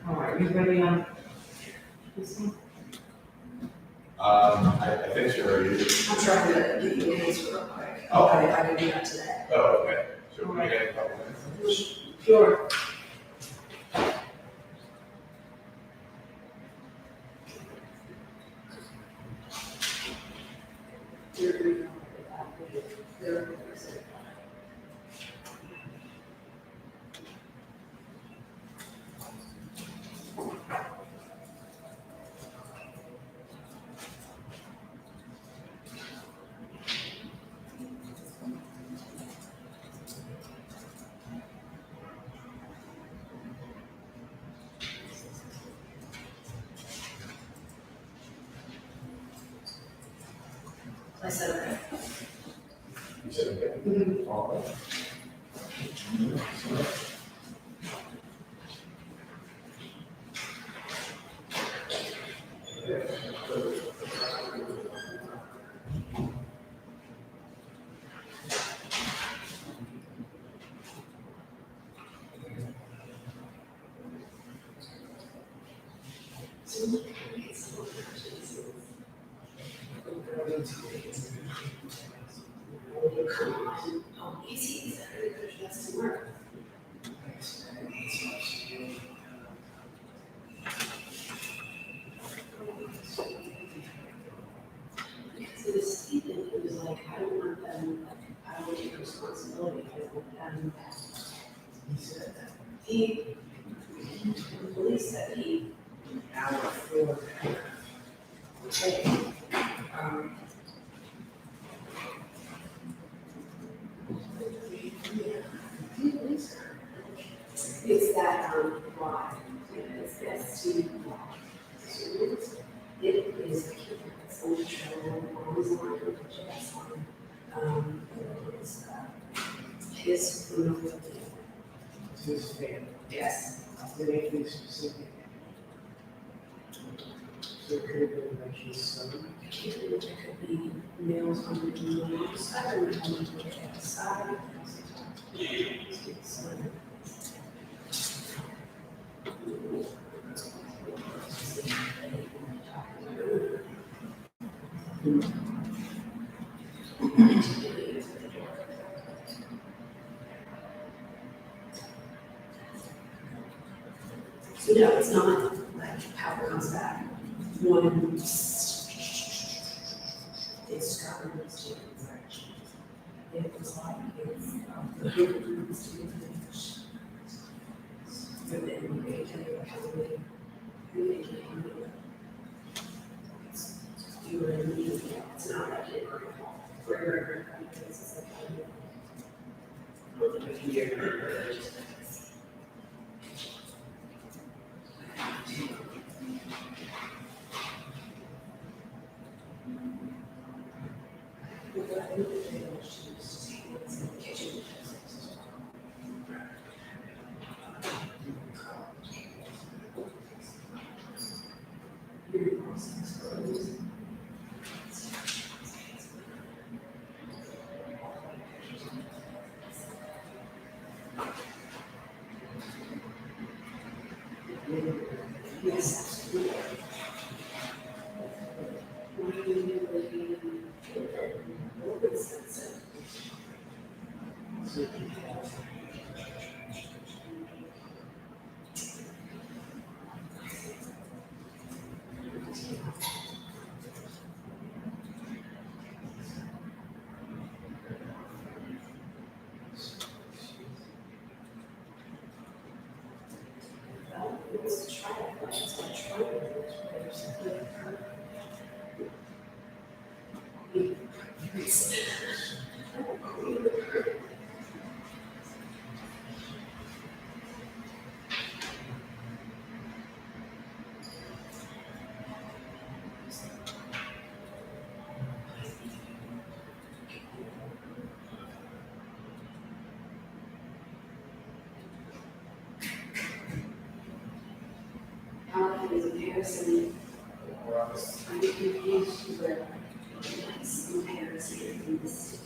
All right, you ready on this one? I think so, are you? I'm trying to get you names real quick. Okay. I can do that today. Oh, okay. So we got a couple minutes. Sure. I said, okay. You said okay? All right. Oh, easy, that's the work. Because it was Stephen, he was like, I don't want them, I don't take responsibility, I don't want them. He said that. The police said he. Okay. It's that, why, it's that student law. Students, it is, it's only trouble, always on the jazz on, it's, his criminal. His family. Yes. Did anything specific? So it could have been like his son. I can't remember, it could be males on the mom's side or on the dad's side. So no, it's not like power comes back. One, it's government students actually. It was like, it's, the government students. But then they tell you how they, who they came with. You were in the media, it's not like it, for your record, because it's like, yes. How is comparison? I'm confused, but it's comparison in this.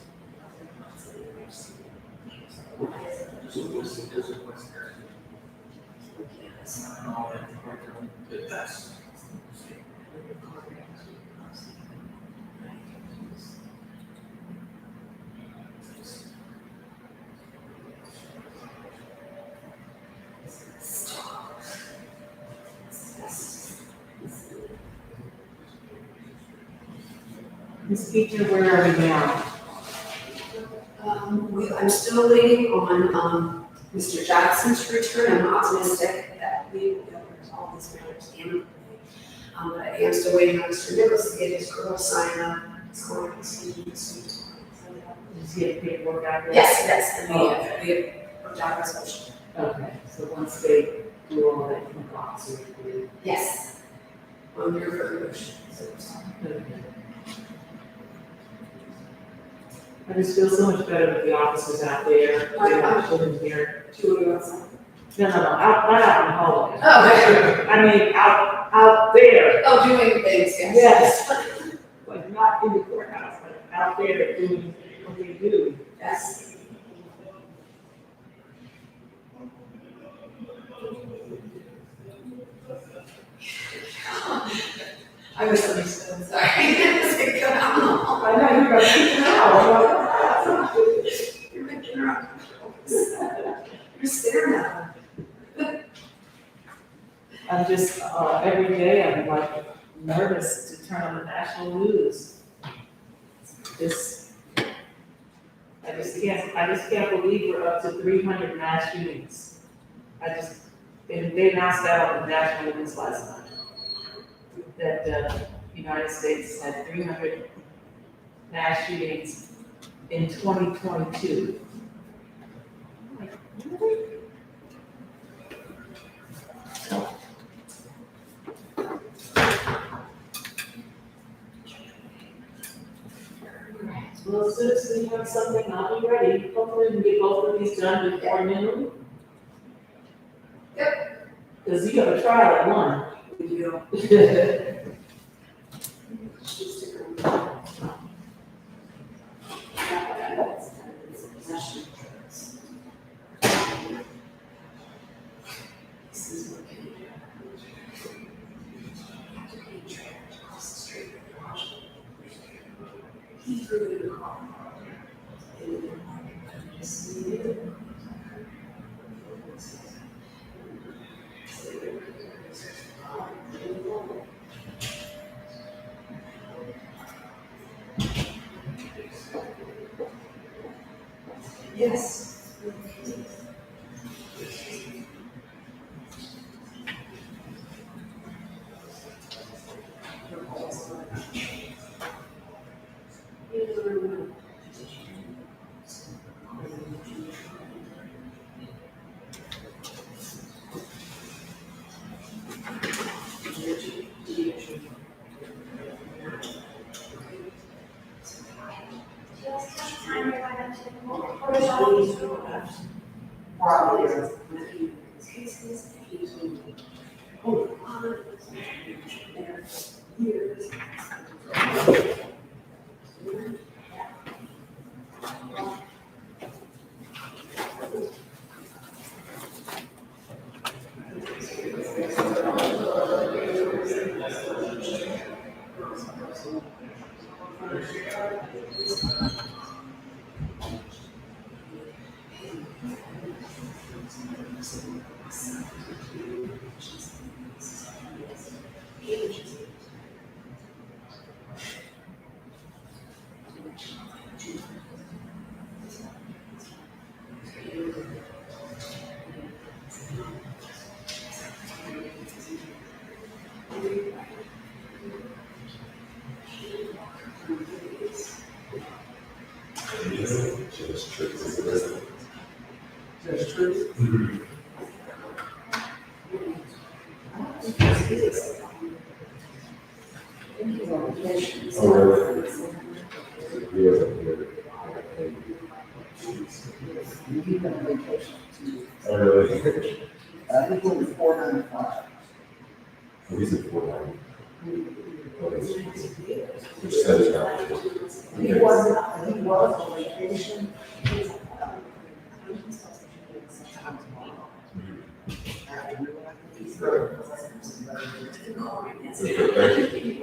Ms. Peter, where are we now? I'm still waiting on, Mr. Jackson's return. I'm optimistic that we will be able to resolve this matters amicably. But I am still waiting on Mr. Nichols to get his girl sign up. It's going to see you soon. Does he have paperwork out there? Yes, and we have worked out a resolution. Okay, so once they do all that from Fox, we Yes. On your resolution. I just feel so much better with the officers out there, they're not living here. Two of you outside. No, not out in the hallway. Oh, I mean, out there. oh, doing things, yes. Yes. Like not in the courthouse, but out there doing what they do. Yes. I was understood, sorry. I know, you're gonna keep You're making her up. You're staring at her. I'm just, every day I'm like nervous to turn on the national news. I just can't believe we're up to 300 mass shootings. And they announced that on the national news last night. That the United States had 300 mass shootings in 2022. Like, really? Well, as soon as we have something, I'll be ready. Hopefully we can get both of these done before noon. Yep. Because you have a trial at 1. We do. Yes. Oh, really? He wasn't here. You've been on vacation. Oh, really? I think it was 495. He's at 490. Which says that. He was on vacation. Okay, thank you.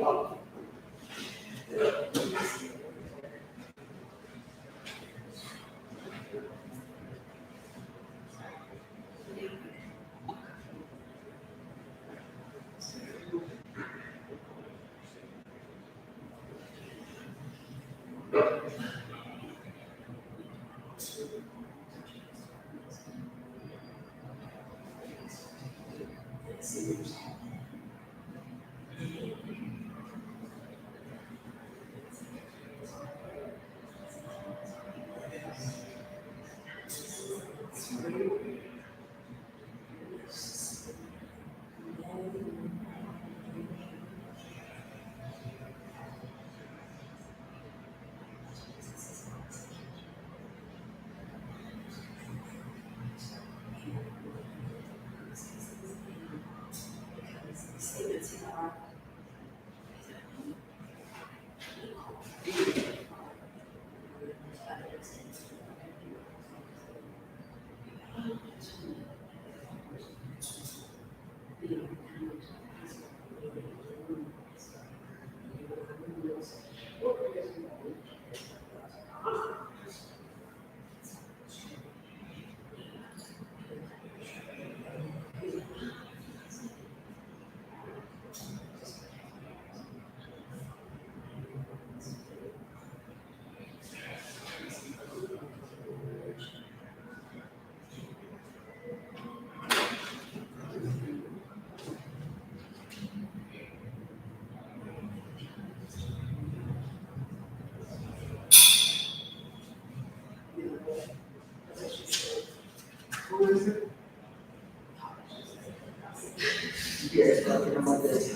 Yes, but you know what this is.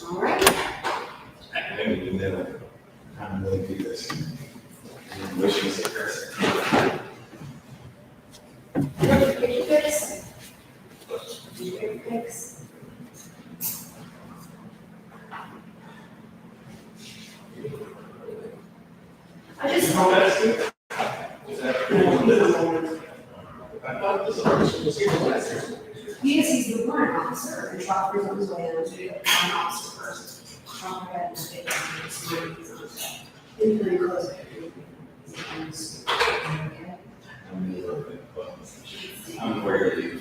All right. I didn't even know I'm going to do this. Wish was a person. Picture fix. Picture fix. I just. He's the warrant officer, and Chopper's on his way on to an officer first. Chopper had to take him to he's pretty close. I'm aware of you.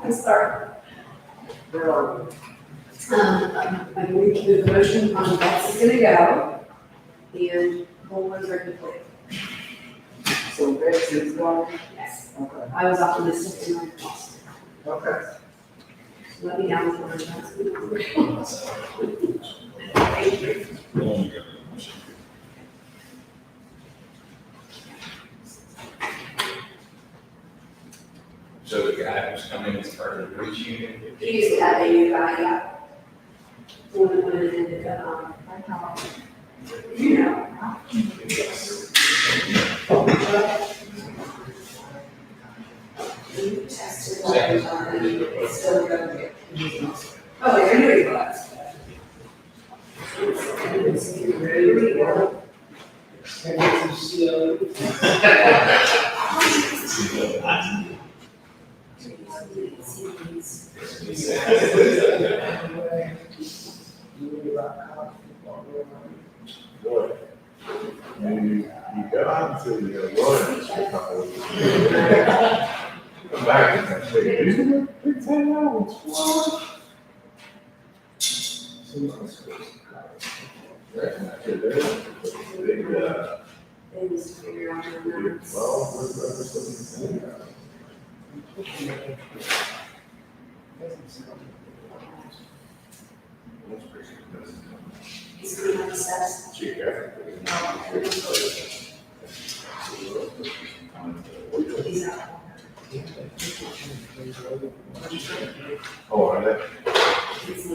I'm sorry. I believe the motion on Beth's is gonna go, and poll was complete. So Betsy's going? Yes, Okay. I was optimistic in my thoughts. Okay. Let me down for Thank you. So the guy who's coming as part of the bridge unit. He used to have a new guy, yeah. When it ended up, you know. He tested all the time, it's still good. Oh, I knew he was. Boy, you got to, you run. Come back and say, isn't it 10 hours? What? Big, They used to figure out their numbers. He's going to assess. He's out. Oh, are they? It's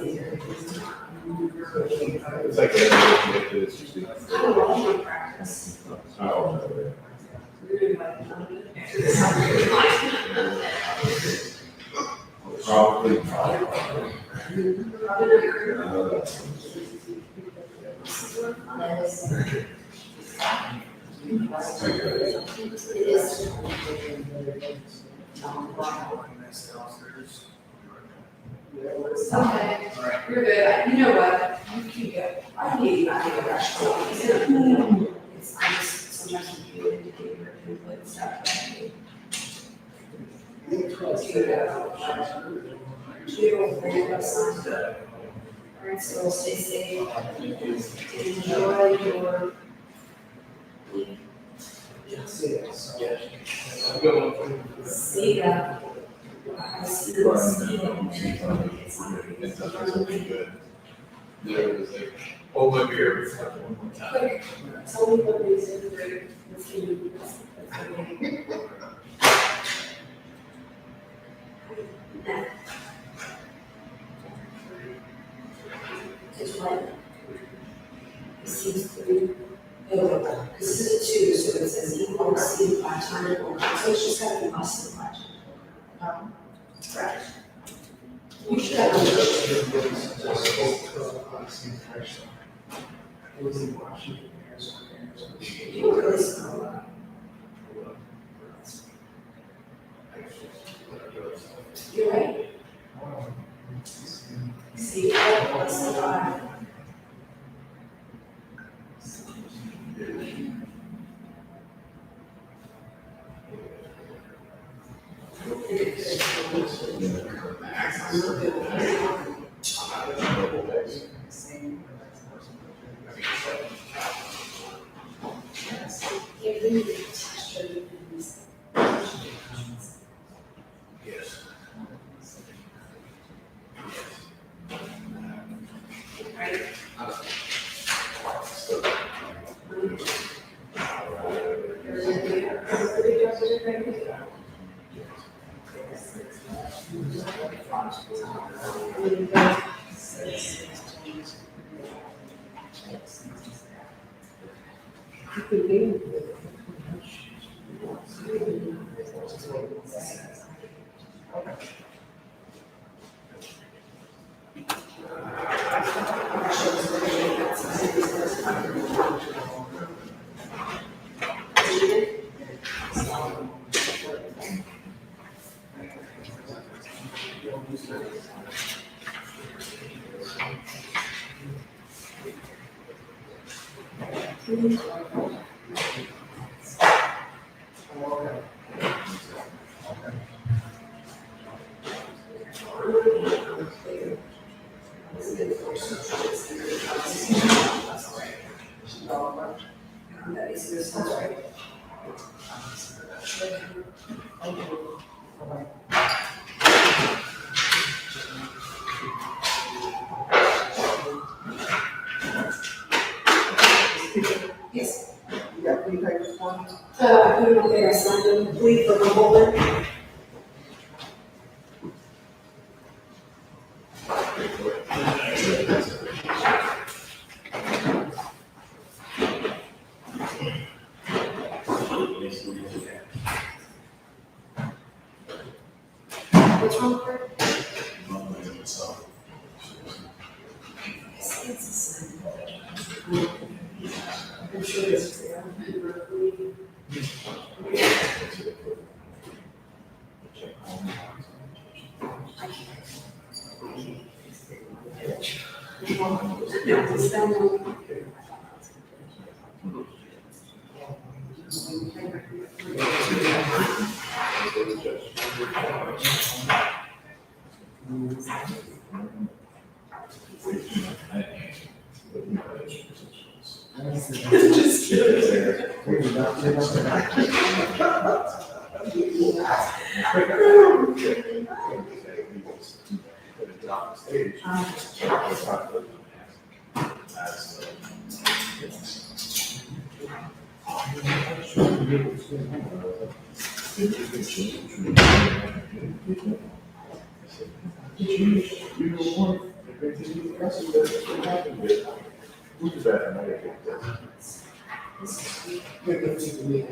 like everything is just. Oh, okay. Probably. Okay, you're good. You know what? You can go. I need you not to go rush. It's, I just, sometimes you feel indicator input and stuff. Alright, so stay safe. Enjoy your week. See ya. I see There was like, hold my beer one more time. Quick, tell me what they said, great, let's see. It's what? It seems to be, oh, this is a 2, so it says equal C 5 times 1, so it's just gotta be less than 5 times. Right. You should have. You really smell. You're right. See, less than 5. Yes. Yes. You got three papers for me? I put it on there, I signed them, complete for Humboldt. What's wrong with her? I'm sure it's there. Just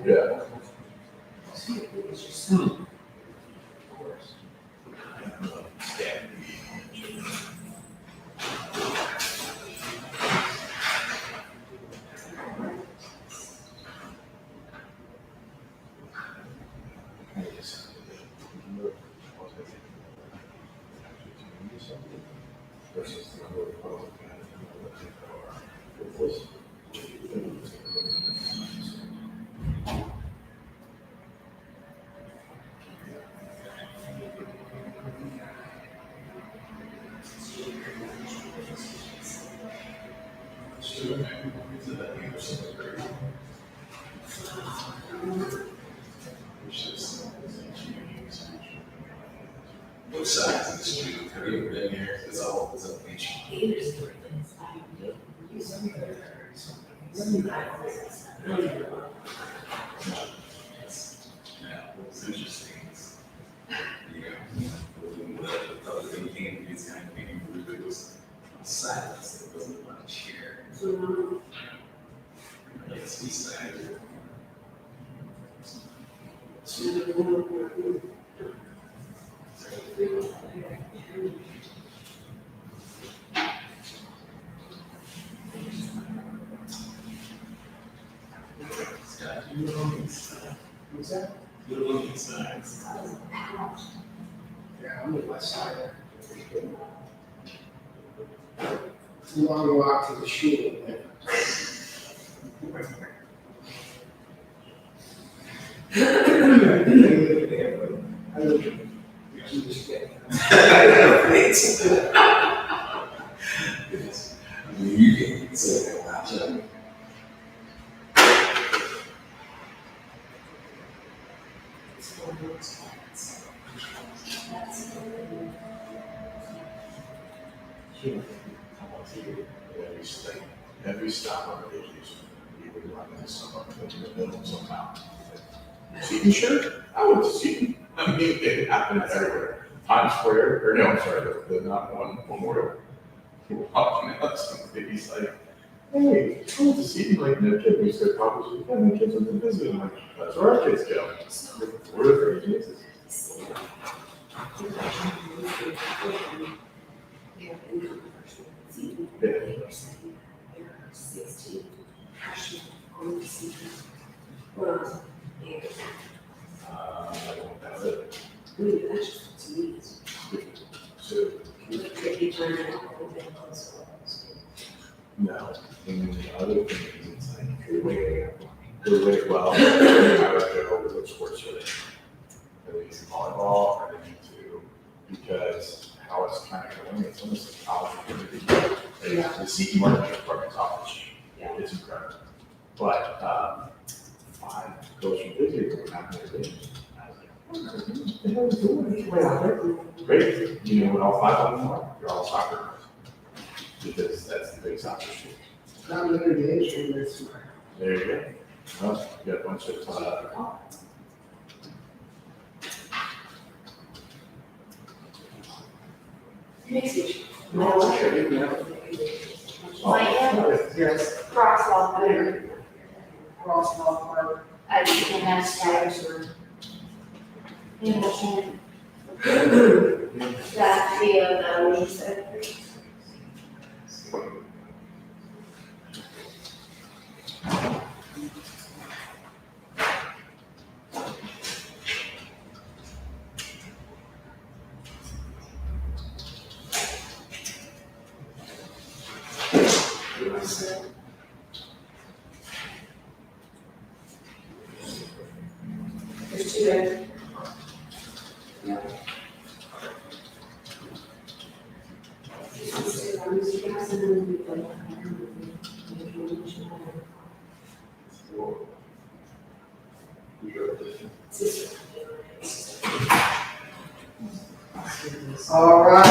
Yeah. Both sides of the street, have you ever been here? It's all ancient. Yeah, it's interesting. You know, the public thinking is kind of being rude, it was silence, it wasn't much here. It's east side. What's that? Little inside. Yeah, I'm the west side. It's a long walk to the shul. I live in the state. You can say that loud, Chuck. Every stop on the vacation, we would run into someone in the middle somehow. Seton shirt? I went to Seton. I mean, it happened everywhere. Times Square, or no, I'm sorry, the not one Memorial. People walking out, somebody's like, hey, I went to Seton, like, no kid, we used to probably, yeah, my kids went to visit. I'm like, that's where our kids go. We're the Jesus. I don't have it. So, no, and the other thing is, it's like, you're waiting well, I would go over the sports related. At least volleyball, or they need to, because how it's kind of going, it's almost a college community. The CE marketing department's off the chain. It's incredible. But, 5 Social Media, not really. Well, Great, you know what all five of them are? They're all soccer moms. Because that's the big soccer school. There you go. Well, you got a bunch of, yes. Crosswalk, whatever. Crosswalk, or, I think that's status or. Hamilton. That video that we said. There's two there. All right.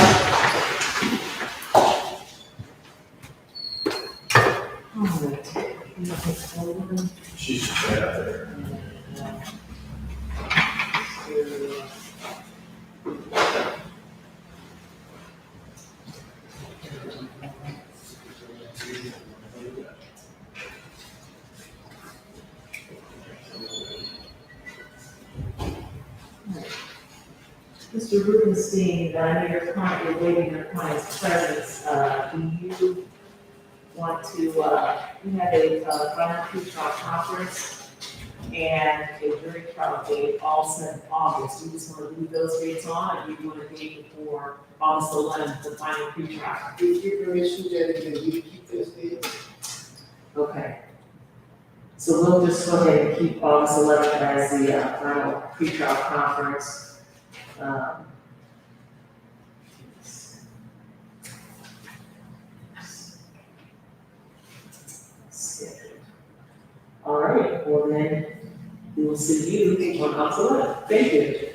she's right out there. Mr. Rubenstein, I know you're currently waiting your client's presence. Do you want to, we have a final pre-trial conference and a jury trial date also in August. You just want to leave those dates on, or do you want a date before August 11th, the final pre-trial? With your permission, Judge, can we keep this date? Okay. So we'll just go ahead and keep August 11th as the final pre-trial conference. All right, well then, we will see you on August 11th. Thank you.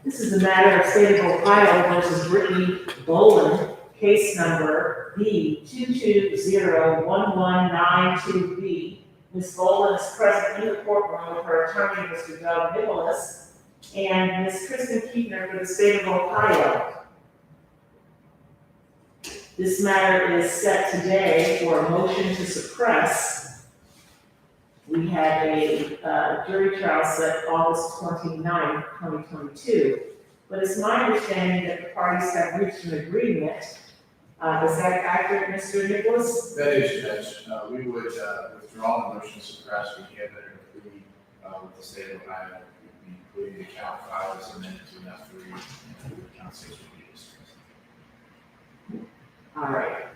This is the matter of State of Ohio versus Brittany Boland, case number B22011192B. Ms. Boland is present in the courtroom with her attorney, Mr. Doug Nicholas, and Ms. Kristen Keepner for the State of Ohio. This matter is set today for a motion to suppress. We had a jury trial set August 29th, 2022. But it's my understanding that the parties have reached an agreement. Is that accurate, Mr. Nicholas? That is, Judge, we would withdraw the motion to suppress, we have that agreed with the state of Ohio, we'd be including the count five as amended to F3, and the count 6 would be dismissed. All right.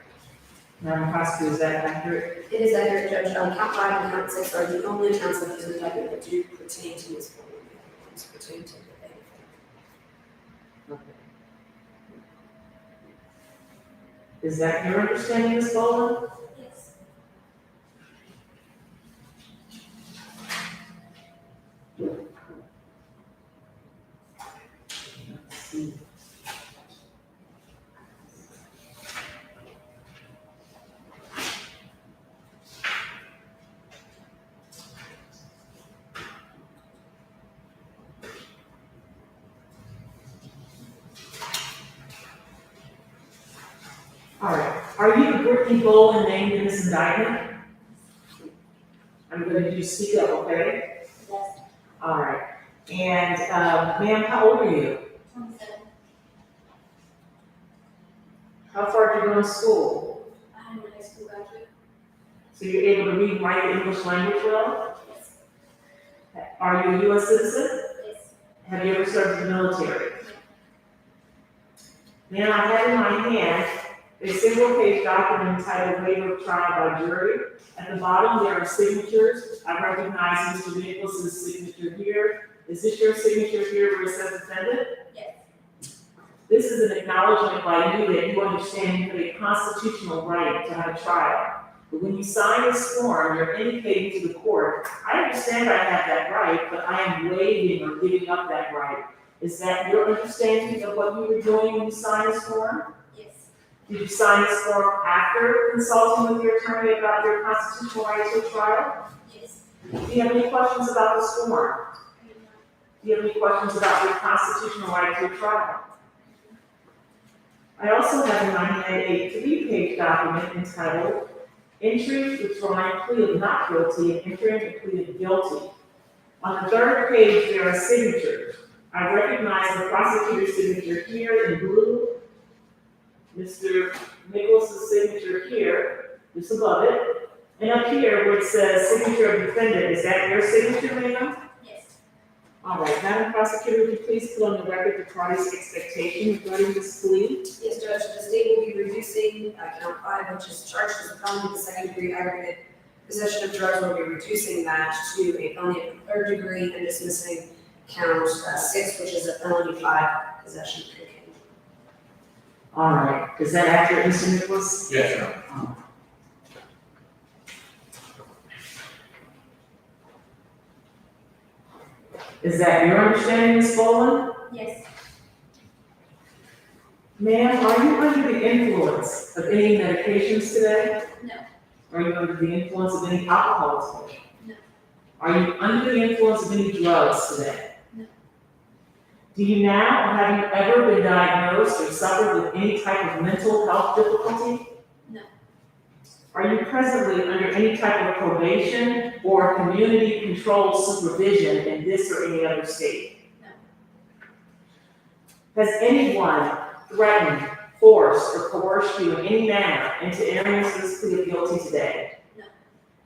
Madam Prosecutor, is that accurate? It is accurate, Judge. Count 5 and count 6 are the only counts of his indictment that do pertain to his former ones pertain to the benefit. Okay. Is that your understanding, Ms. Boland? Yes. Let's see. All right, are you Brittany Boland named in this indictment? I'm going to speak up, okay? Yes. All right, and ma'am, how old are you? 27. How far did you go to school? I'm a high school graduate. So you're able to read and write the English language well? Yes. Are you a US citizen? Yes. Have you ever served in the military? Ma'am, I have in my hand a single-page document entitled Waiver of Trial by Jury. At the bottom, there are signatures. I recognize Mr. Nicholas's signature here. Is this your signature here where it says defendant? Yes. This is an acknowledgement by you that you understand you have a constitutional right to have a trial. But when you sign this form, you're indicating to the court, I understand I have that right, but I am waiving or giving up that right. Is that your understanding of what you were doing when you signed this form? Yes. Did you sign this form after consulting with your attorney about your constitutional right to a trial? Yes. Do you have any questions about this form? Do you have any questions about your constitutional right to a trial? I also have in my hand a 3-page document entitled Entry Withdrawing Plea of Not Guilty and Entering a Plea of Guilty. On the 3rd page, there are signatures. I recognize the prosecutor's signature here in blue, Mr. Nicholas's signature here, just above it, and up here where it says signature of defendant. Is that your signature, ma'am? Yes. All right, Madam Prosecutor, would you please put on the record the party's expectation regarding this plea? Yes, Judge, the state will be reducing count 5, which is charged as a felony of the 2nd-degree aggravated possession of drugs. Will be reducing that to a felony of the 3rd degree and dismissing count 6, which is a felony 5 possession of cocaine. All right, is that accurate, Mr. Nicholas? Yes, Your Honor. Is that your understanding, Ms. Boland? Yes. Ma'am, are you under the influence of any medications today? No. Are you under the influence of any alcohol today? No. Are you under the influence of any drugs today? No. Do you now, or have you ever been diagnosed or suffered with any type of mental health difficulty? No. Are you presently under any type of probation or community-controlled supervision in this or any other state? No. Has anyone threatened, forced, or coerced you in any manner into entering into this plea of guilty today? No.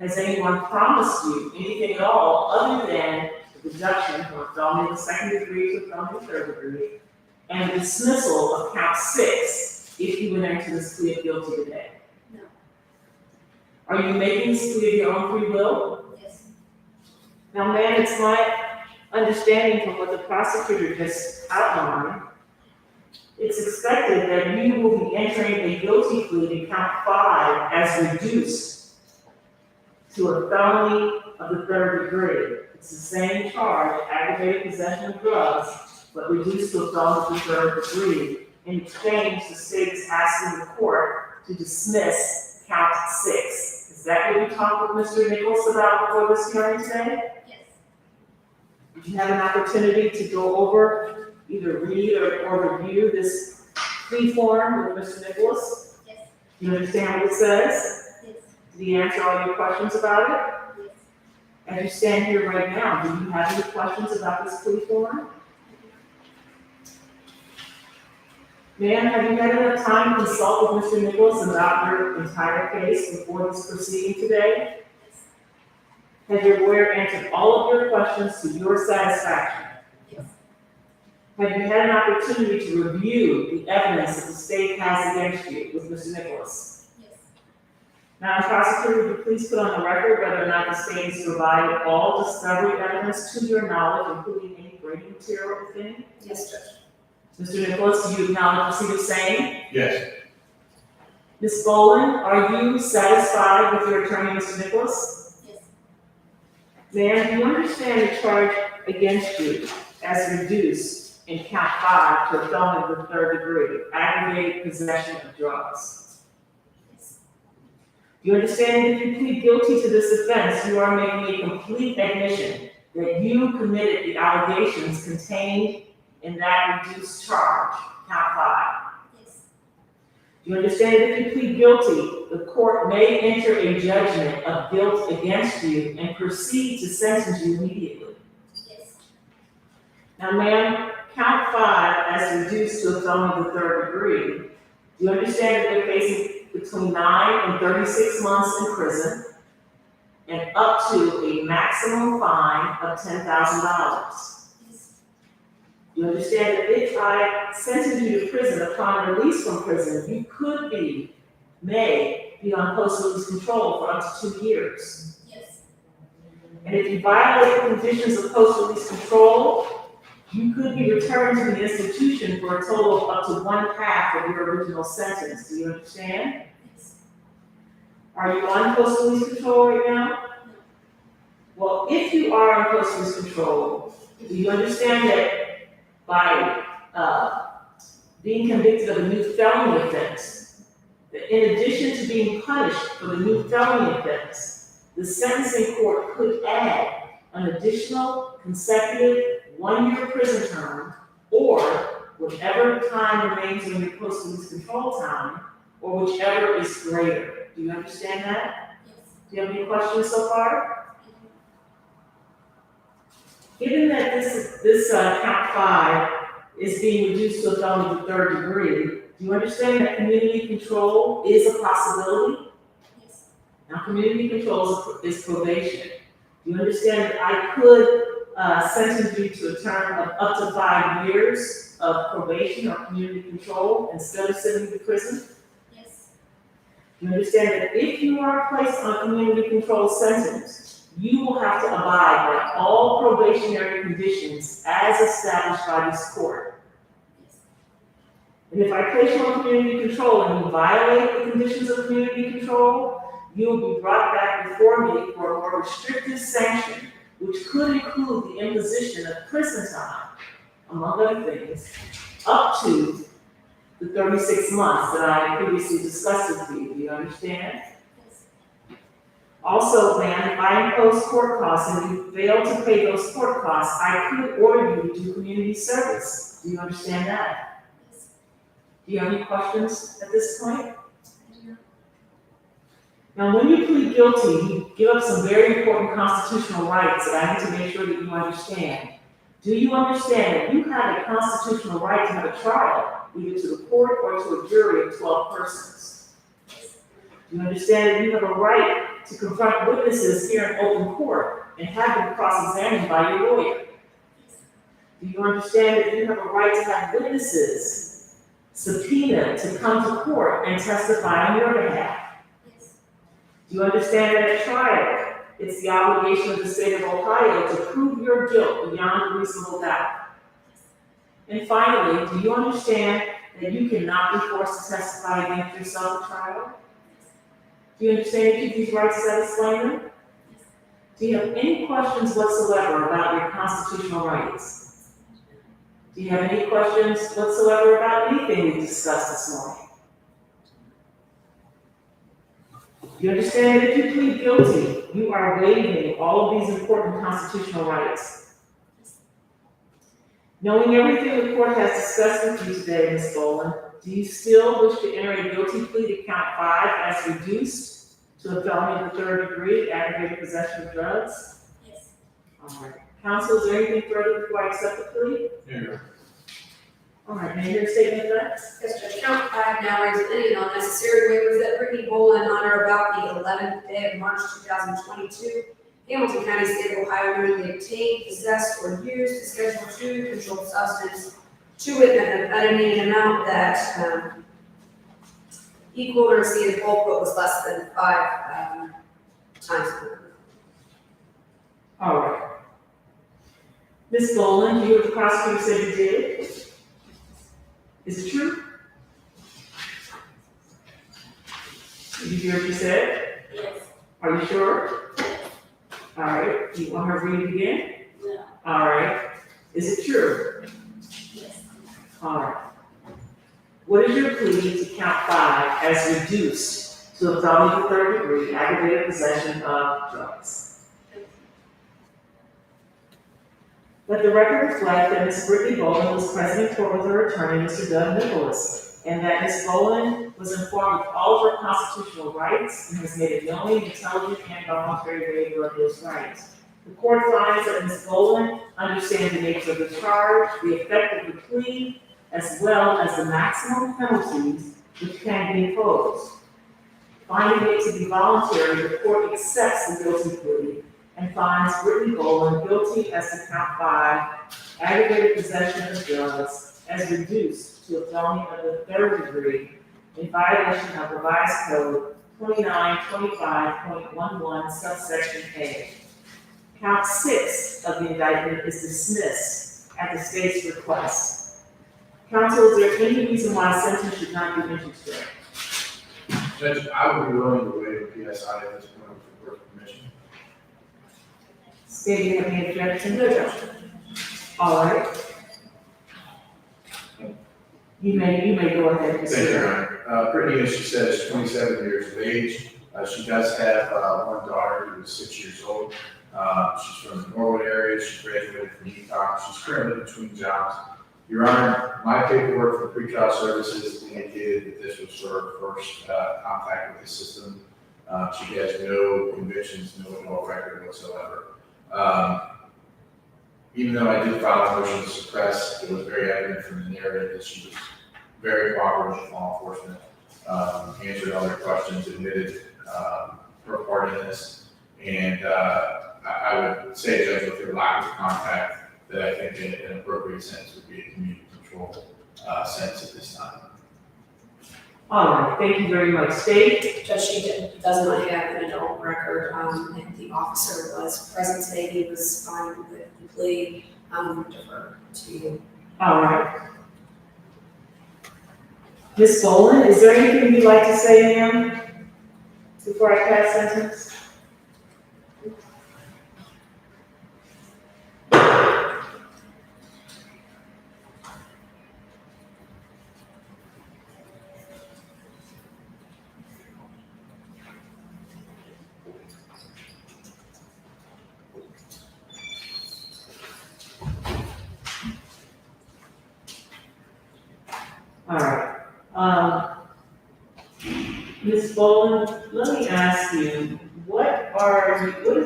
Has anyone promised you anything at all other than the reduction from a felony of the 2nd degree to a felony of the 3rd degree and the dismissal of count 6 if you would enter this plea of guilty today? No. Are you making this plea of your own free will? Yes. Now, ma'am, it's my understanding from what the prosecutor just outlined, it's expected that you will be entering a guilty plea to count 5 as reduced to a felony of the 3rd degree. It's the same charge, aggravated possession of drugs, but reduced to a felony of the 3rd degree. In exchange, the state is asking the court to dismiss count 6. Is that what you talked with Mr. Nichols about before this hearing today? Yes. Did you have an opportunity to go over, either read or review this plea form with Mr. Nichols? Yes. Do you understand what it says? Yes. Did he answer all your questions about it? Yes. As you stand here right now, do you have any questions about this plea form? Ma'am, have you had enough time to consult with Mr. Nichols about your entire case before this proceeding today? Has your lawyer answered all of your questions to your satisfaction? Yes. Have you had an opportunity to review the evidence that the state has against you with Mr. Nichols? Yes. Madam Prosecutor, would you please put on the record whether or not the state has provided all discovery evidence to your knowledge, including any grading material, if any? Yes, Judge. Mr. Nicholas, do you acknowledge receipt of same? Yes. Ms. Boland, are you satisfied with your attorney, Mr. Nicholas? Yes. Ma'am, do you understand the charge against you as reduced in count 5 to a felony of the 3rd degree, aggravated possession of drugs? Yes. Do you understand that if you plead guilty to this offense, you are making a complete admission that you committed the allegations contained in that reduced charge, count 5? Yes. Do you understand that if you plead guilty, the court may enter a judgment of guilt against you and proceed to sentence you immediately? Yes. Now, ma'am, count 5 as reduced to a felony of the 3rd degree. Do you understand that they're facing between 9 and 36 months in prison and up to a maximum fine of $10,000? Yes. Do You understand that if I sentence you to prison upon release from prison, you may be on post-release control for up to 2 years. Yes. And if you violate the conditions of post-release control, you could be returned to the institution for a total of up to 1/2 of your original sentence. Do you understand? Yes. Are you on post-release control right now? Well, if you are on post-release control, do you understand that by being convicted of a new felony offense, that in addition to being punished for the new felony offense, the sentencing court could add an additional consecutive 1-year prison term, or whatever time remains in your post-release control time, or whichever is greater. Do you understand that? Yes. Do you have any questions so far? Given that this count 5 is being reduced to a felony of the 3rd degree, do you understand that community control is a possibility? Yes. Now, community control is probation. Do you understand that I could sentence you to a term of up to 5 years of probation or community control instead of sending you to prison? Yes. Do you understand that if you are placed on a community control sentence, you will have to abide by all probationary conditions as established by this court? And if I place you on community control and you violate the conditions of community control, you will be brought back before me for a more restrictive sanction, which could include the imposition of prison time, among other things, up to the 36 months that I previously discussed with you. Do you understand? Also, ma'am, if I impose court costs and you fail to pay those court costs, I could order you to do community service. Do you understand that? Do you have any questions at this point? Now, when you plead guilty, you give up some very important constitutional rights that I need to make sure that you understand. Do you understand that you have a constitutional right to have a trial, either to the court or to a jury of 12 persons? Do you understand that you have a right to confront witnesses here in open court and have them cross-examined by your lawyer? Do you understand that you have a right to have witnesses subpoenaed to come to court and testify on your behalf? Do you understand that at trial, it's the obligation of the state of Ohio to prove your guilt beyond a reasonable doubt? And finally, do you understand that you cannot be forced to testify against yourself at trial? Do you understand each of these rights as I explained them? Do you have any questions whatsoever about your constitutional rights? Do you have any questions whatsoever about anything we discussed this morning? You understand that if you plead guilty, you are waiving all of these important constitutional rights. Knowing everything the court has discussed with you today, Ms. Boland, do you still wish to enter a guilty plea to count 5 as reduced to a felony of the 3rd degree, aggravated possession of drugs? Yes. All right. Counsel, is there anything further before I accept the plea? Yeah. All right, may I hear a statement of facts? Yes, Judge, count 5 now reads any and unnecessary waivers that Brittany Boland on or about the 11th day of March 2022, Hamilton County, State of Ohio, knowingly obtained, possessed, or used a Schedule II controlled substance to wit methamphetamine in an amount that equaled or exceeded bulk but was less than 5 times. All right. Ms. Boland, you or the prosecutor said you did? Is it true? Did you hear what you said? Yes. Are you sure? All right. Do you want her to read it again? No. All right. Is it true? Yes. All right. What is your plea to count 5 as reduced to a felony of the 3rd degree, aggravated possession of drugs? Let the record reflect that Ms. Brittany Boland was present in court with her attorney, Mr. Doug Nicholas, and that Ms. Boland was informed of all of her constitutional rights and has made a knowing, intelligent, and voluntary waiver of those rights. The court finds that Ms. Boland understands the nature of the charge, the effect of the plea, as well as the maximum penalties which can be imposed. Finding it to be voluntary, the court accepts the guilty plea and finds Brittany Boland guilty as to count 5, aggravated possession of drugs, as reduced to a felony of the 3rd degree in violation of revised code 2925.11 subsection A. Count 6 of the indictment is dismissed at the state's request. Counsel, is there any reason why a sentence should not be entered today? Judge, I would be willing to waive the PSI at this point with the court's permission. State, do you have any objection? No objection. All right. You may go ahead. Mr. Thank you, Your Honor. Brittany, as she said, is 27 years of age. She does have one daughter who is 6 years old. She's from the Norwood area. She graduated from UConn. She's currently between jobs. Your Honor, my paperwork for pretrial services indicated that this was her first contact with the system. She has no convictions, no adult record whatsoever. Even though I did file a motion to suppress, it was very evident from the narrative that she was very cooperative with law enforcement, answered all their questions, admitted her part in this. And I would say, Judge, with your lack of contact, that I think an appropriate sentence would be a community control sentence at this time. All right, thank you very much. State? Judge, she does not have an adult record, and the officer was present today, he was fine with the plea, defer to you. All right. Ms. Boland, is there anything you'd like to say, ma'am, before I pass sentence? All right. Ms. Boland, let me ask you, what have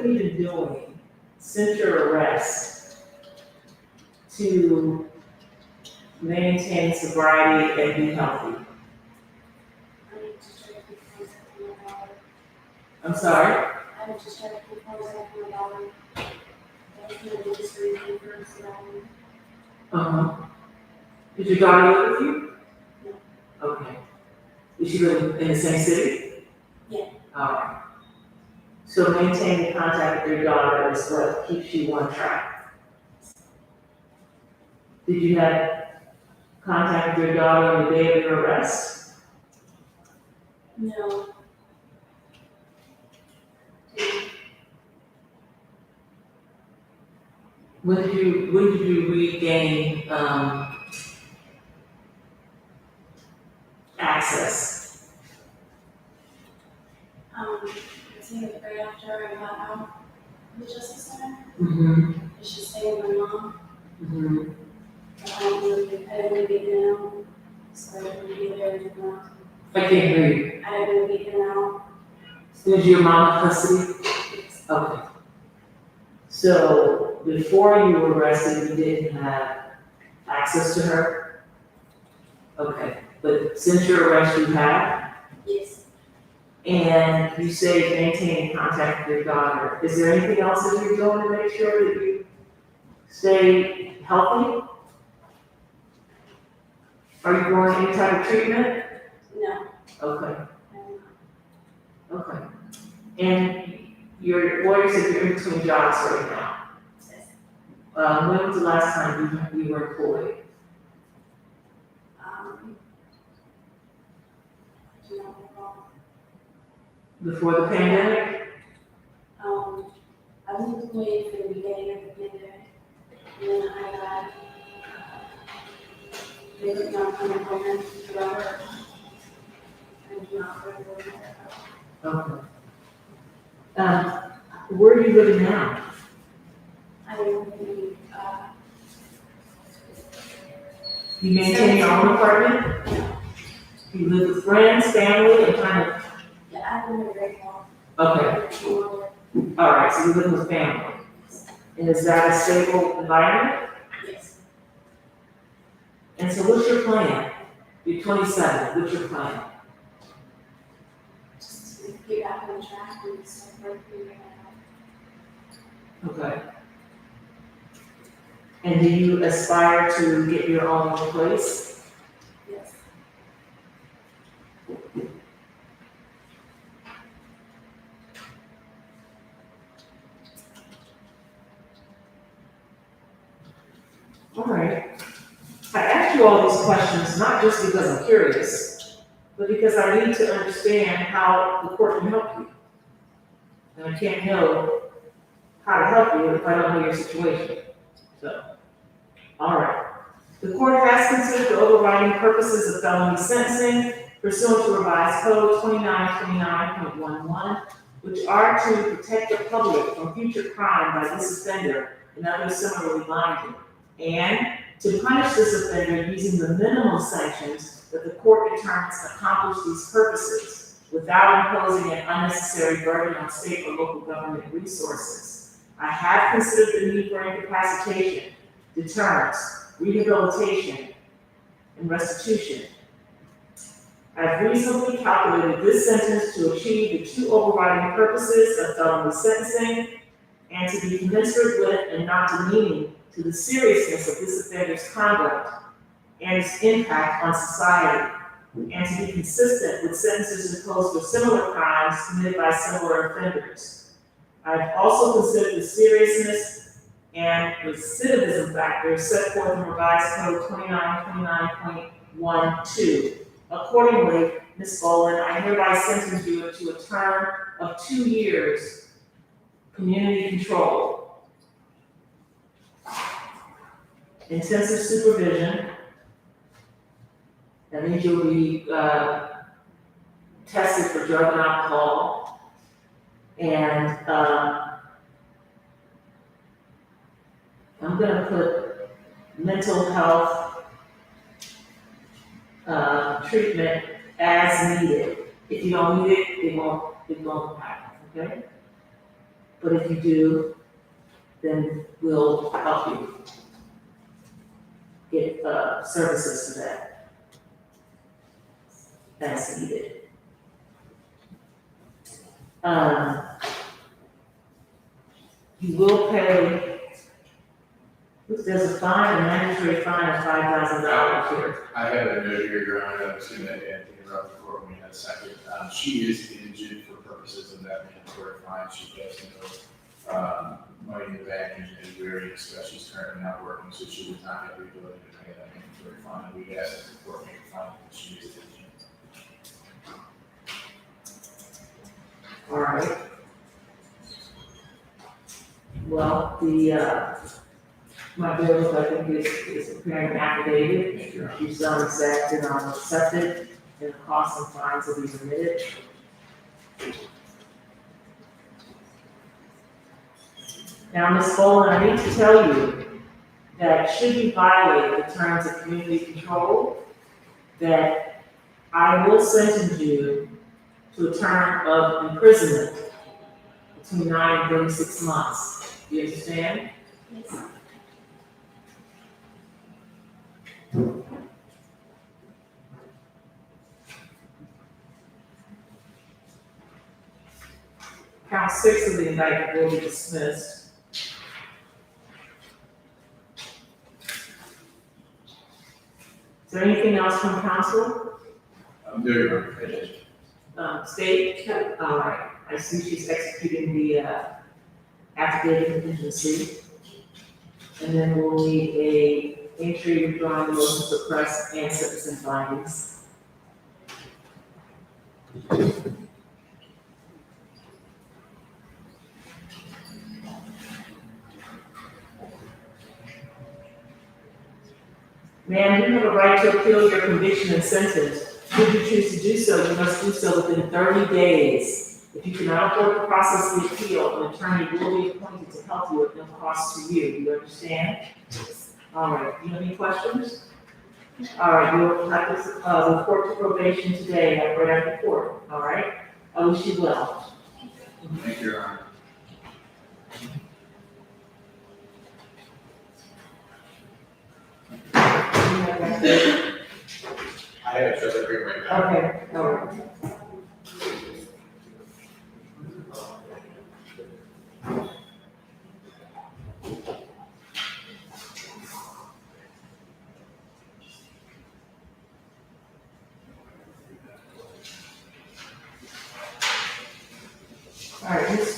you been doing since your arrest to maintain sobriety and be healthy? I'm sorry? I would just try to keep myself in my body. That's my biggest reason for surviving. Uh-huh. Did your daughter live with you? No. Okay. Did she live in the same city? Yeah. All right. So maintaining contact with your daughter is what keeps you on track. Did you have contact with your daughter on the day of your arrest? No. When did you regain access? I think right after I got out of the Justice Center, Mm-hmm. I should stay with my mom. Mm-hmm. I didn't want to be in and out, so I didn't be there anymore. I can't hear you. I didn't be in and out. Is your mom in custody? Okay. So before you were arrested, you didn't have access to her? Okay, but since your arrest, you have? Yes. And you say maintaining contact with your daughter. Is there anything else that you're doing to make sure that you stay healthy? Are you going any type of treatment? No. Okay. Okay. And your lawyer said you're in between jobs right now. When was the last time you were employed? Do not recall. Before the pandemic? I was employed for the beginning of the pandemic, and then I got, they put me on unemployment forever. I do not remember. Okay. Where are you living now? I live in, You maintain your own apartment? You live with friends, family, and kind of, yeah, I live in a great home. okay, all right, so you live with family. And is that a stable environment? Yes. And so what's your plan? You're 27, what's your plan? Just to get back on track and start working right Okay. And do you aspire to get your own place? Yes. All right. I asked you all these questions not just because I'm curious, but because I need to understand how the court can help you. And I can't know how to help you if I don't know your situation. So, all right. The court has considered the overriding purposes of felony sentencing pursuant to revised code 2929.11, which are to protect the public from future crime by this offender and others similarly minded, and to punish this offender using the minimum sanctions that the court determines accomplish these purposes without imposing an unnecessary burden on state or local government resources. I have considered the need for incapacitation, deterrence, rehabilitation, and restitution. I've reasonably calculated this sentence to achieve the two overriding purposes of felony sentencing and to be commensurate with and not demeaning to the seriousness of this offender's conduct and its impact on society, and to be consistent with sentences imposed for similar crimes committed by similar offenders. I've also considered the seriousness and recidivism factors set forth in revised code 2929.12. Accordingly, Ms. Boland, I hereby sentence you to a term of 2 years community control, intensive supervision. That means you'll be tested for drug and alcohol, and I'm gonna put mental health treatment as needed. If you don't need it, it won't happen, okay? But if you do, then we'll help you get services for that as needed. You will pay, there's a fine, a mandatory fine of $5,000 here. I have a note here, Your Honor, I was gonna interrupt the court when we had a second. She is indigent for purposes of that mandatory fine. She has no money in the bank and very expensive. She's currently not working, so she would not have the ability to pay that mandatory fine. We'd ask that the court make a fine that she is indigent. All right. Well, the, my bill, I think, is preparing an affidavit. She's done exacted on accepted, and the costs and fines will be remitted. Now, Ms. Boland, I need to tell you that should you violate the terms of community control, that I will sentence you to a term of imprisonment between 9 and 36 months. Do you understand? Yes. Count 6 of the indictment will be dismissed. Is there anything else from counsel? I'm doing my finished. State? All right, I see she's executing the affidavit of contingency. And then we'll need a entry withdrawing the motion to suppress and sentencing findings. Ma'am, you have a right to appeal your conviction and sentence. Should you choose to do so, you must do so within 30 days. If you cannot afford to process the appeal, an attorney will be appointed to help you at no cost to you. Do you understand? All right, do you have any questions? All right, you'll have to report to probation today, right after court, all right? I wish you well. Thank you, Your Honor. I have just a bring right now. Okay, all right.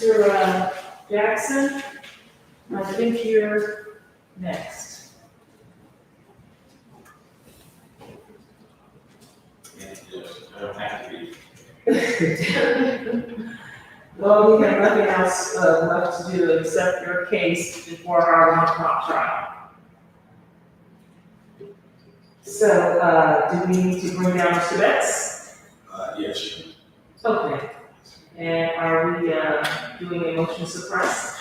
Mr. Jackson, I think you're next. I don't have to be. Well, we have nothing else left to do except your case before our 1 o'clock trial. So, do we need to bring down Mr. Betts? Yes. Okay. And are we doing a motion to suppress?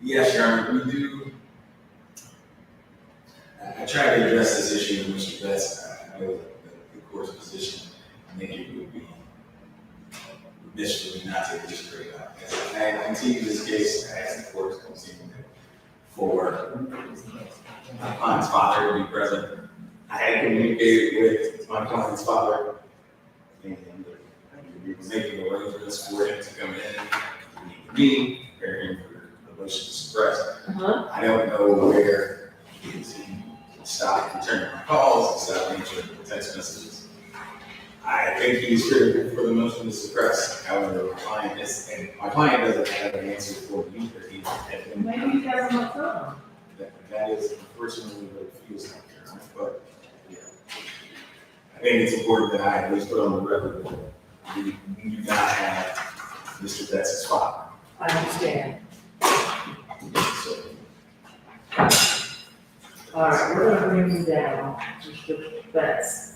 Yes, Your Honor, we do. I tried to address this issue with Mr. Betts. I know the court's position. I think it would be remiss for me not to disagree on. As I continue this case, I ask the court to continue for my client's father to be present. I had communicated with my client's father, and we were making arrangements for him to come in, meet me, prepare him for the motion to suppress. I don't know where he stopped returning my calls, stopped answering text messages. I think he's critical for the motion to suppress. However, my client doesn't have an answer for me, but he had been. Maybe he has him on phone. That is unfortunately what it feels like, Your Honor, but yeah. I think it's important that I at least put on the record that we do not have Mr. Betts' father. I understand. So, All right, we're gonna bring you down, Mr. Betts.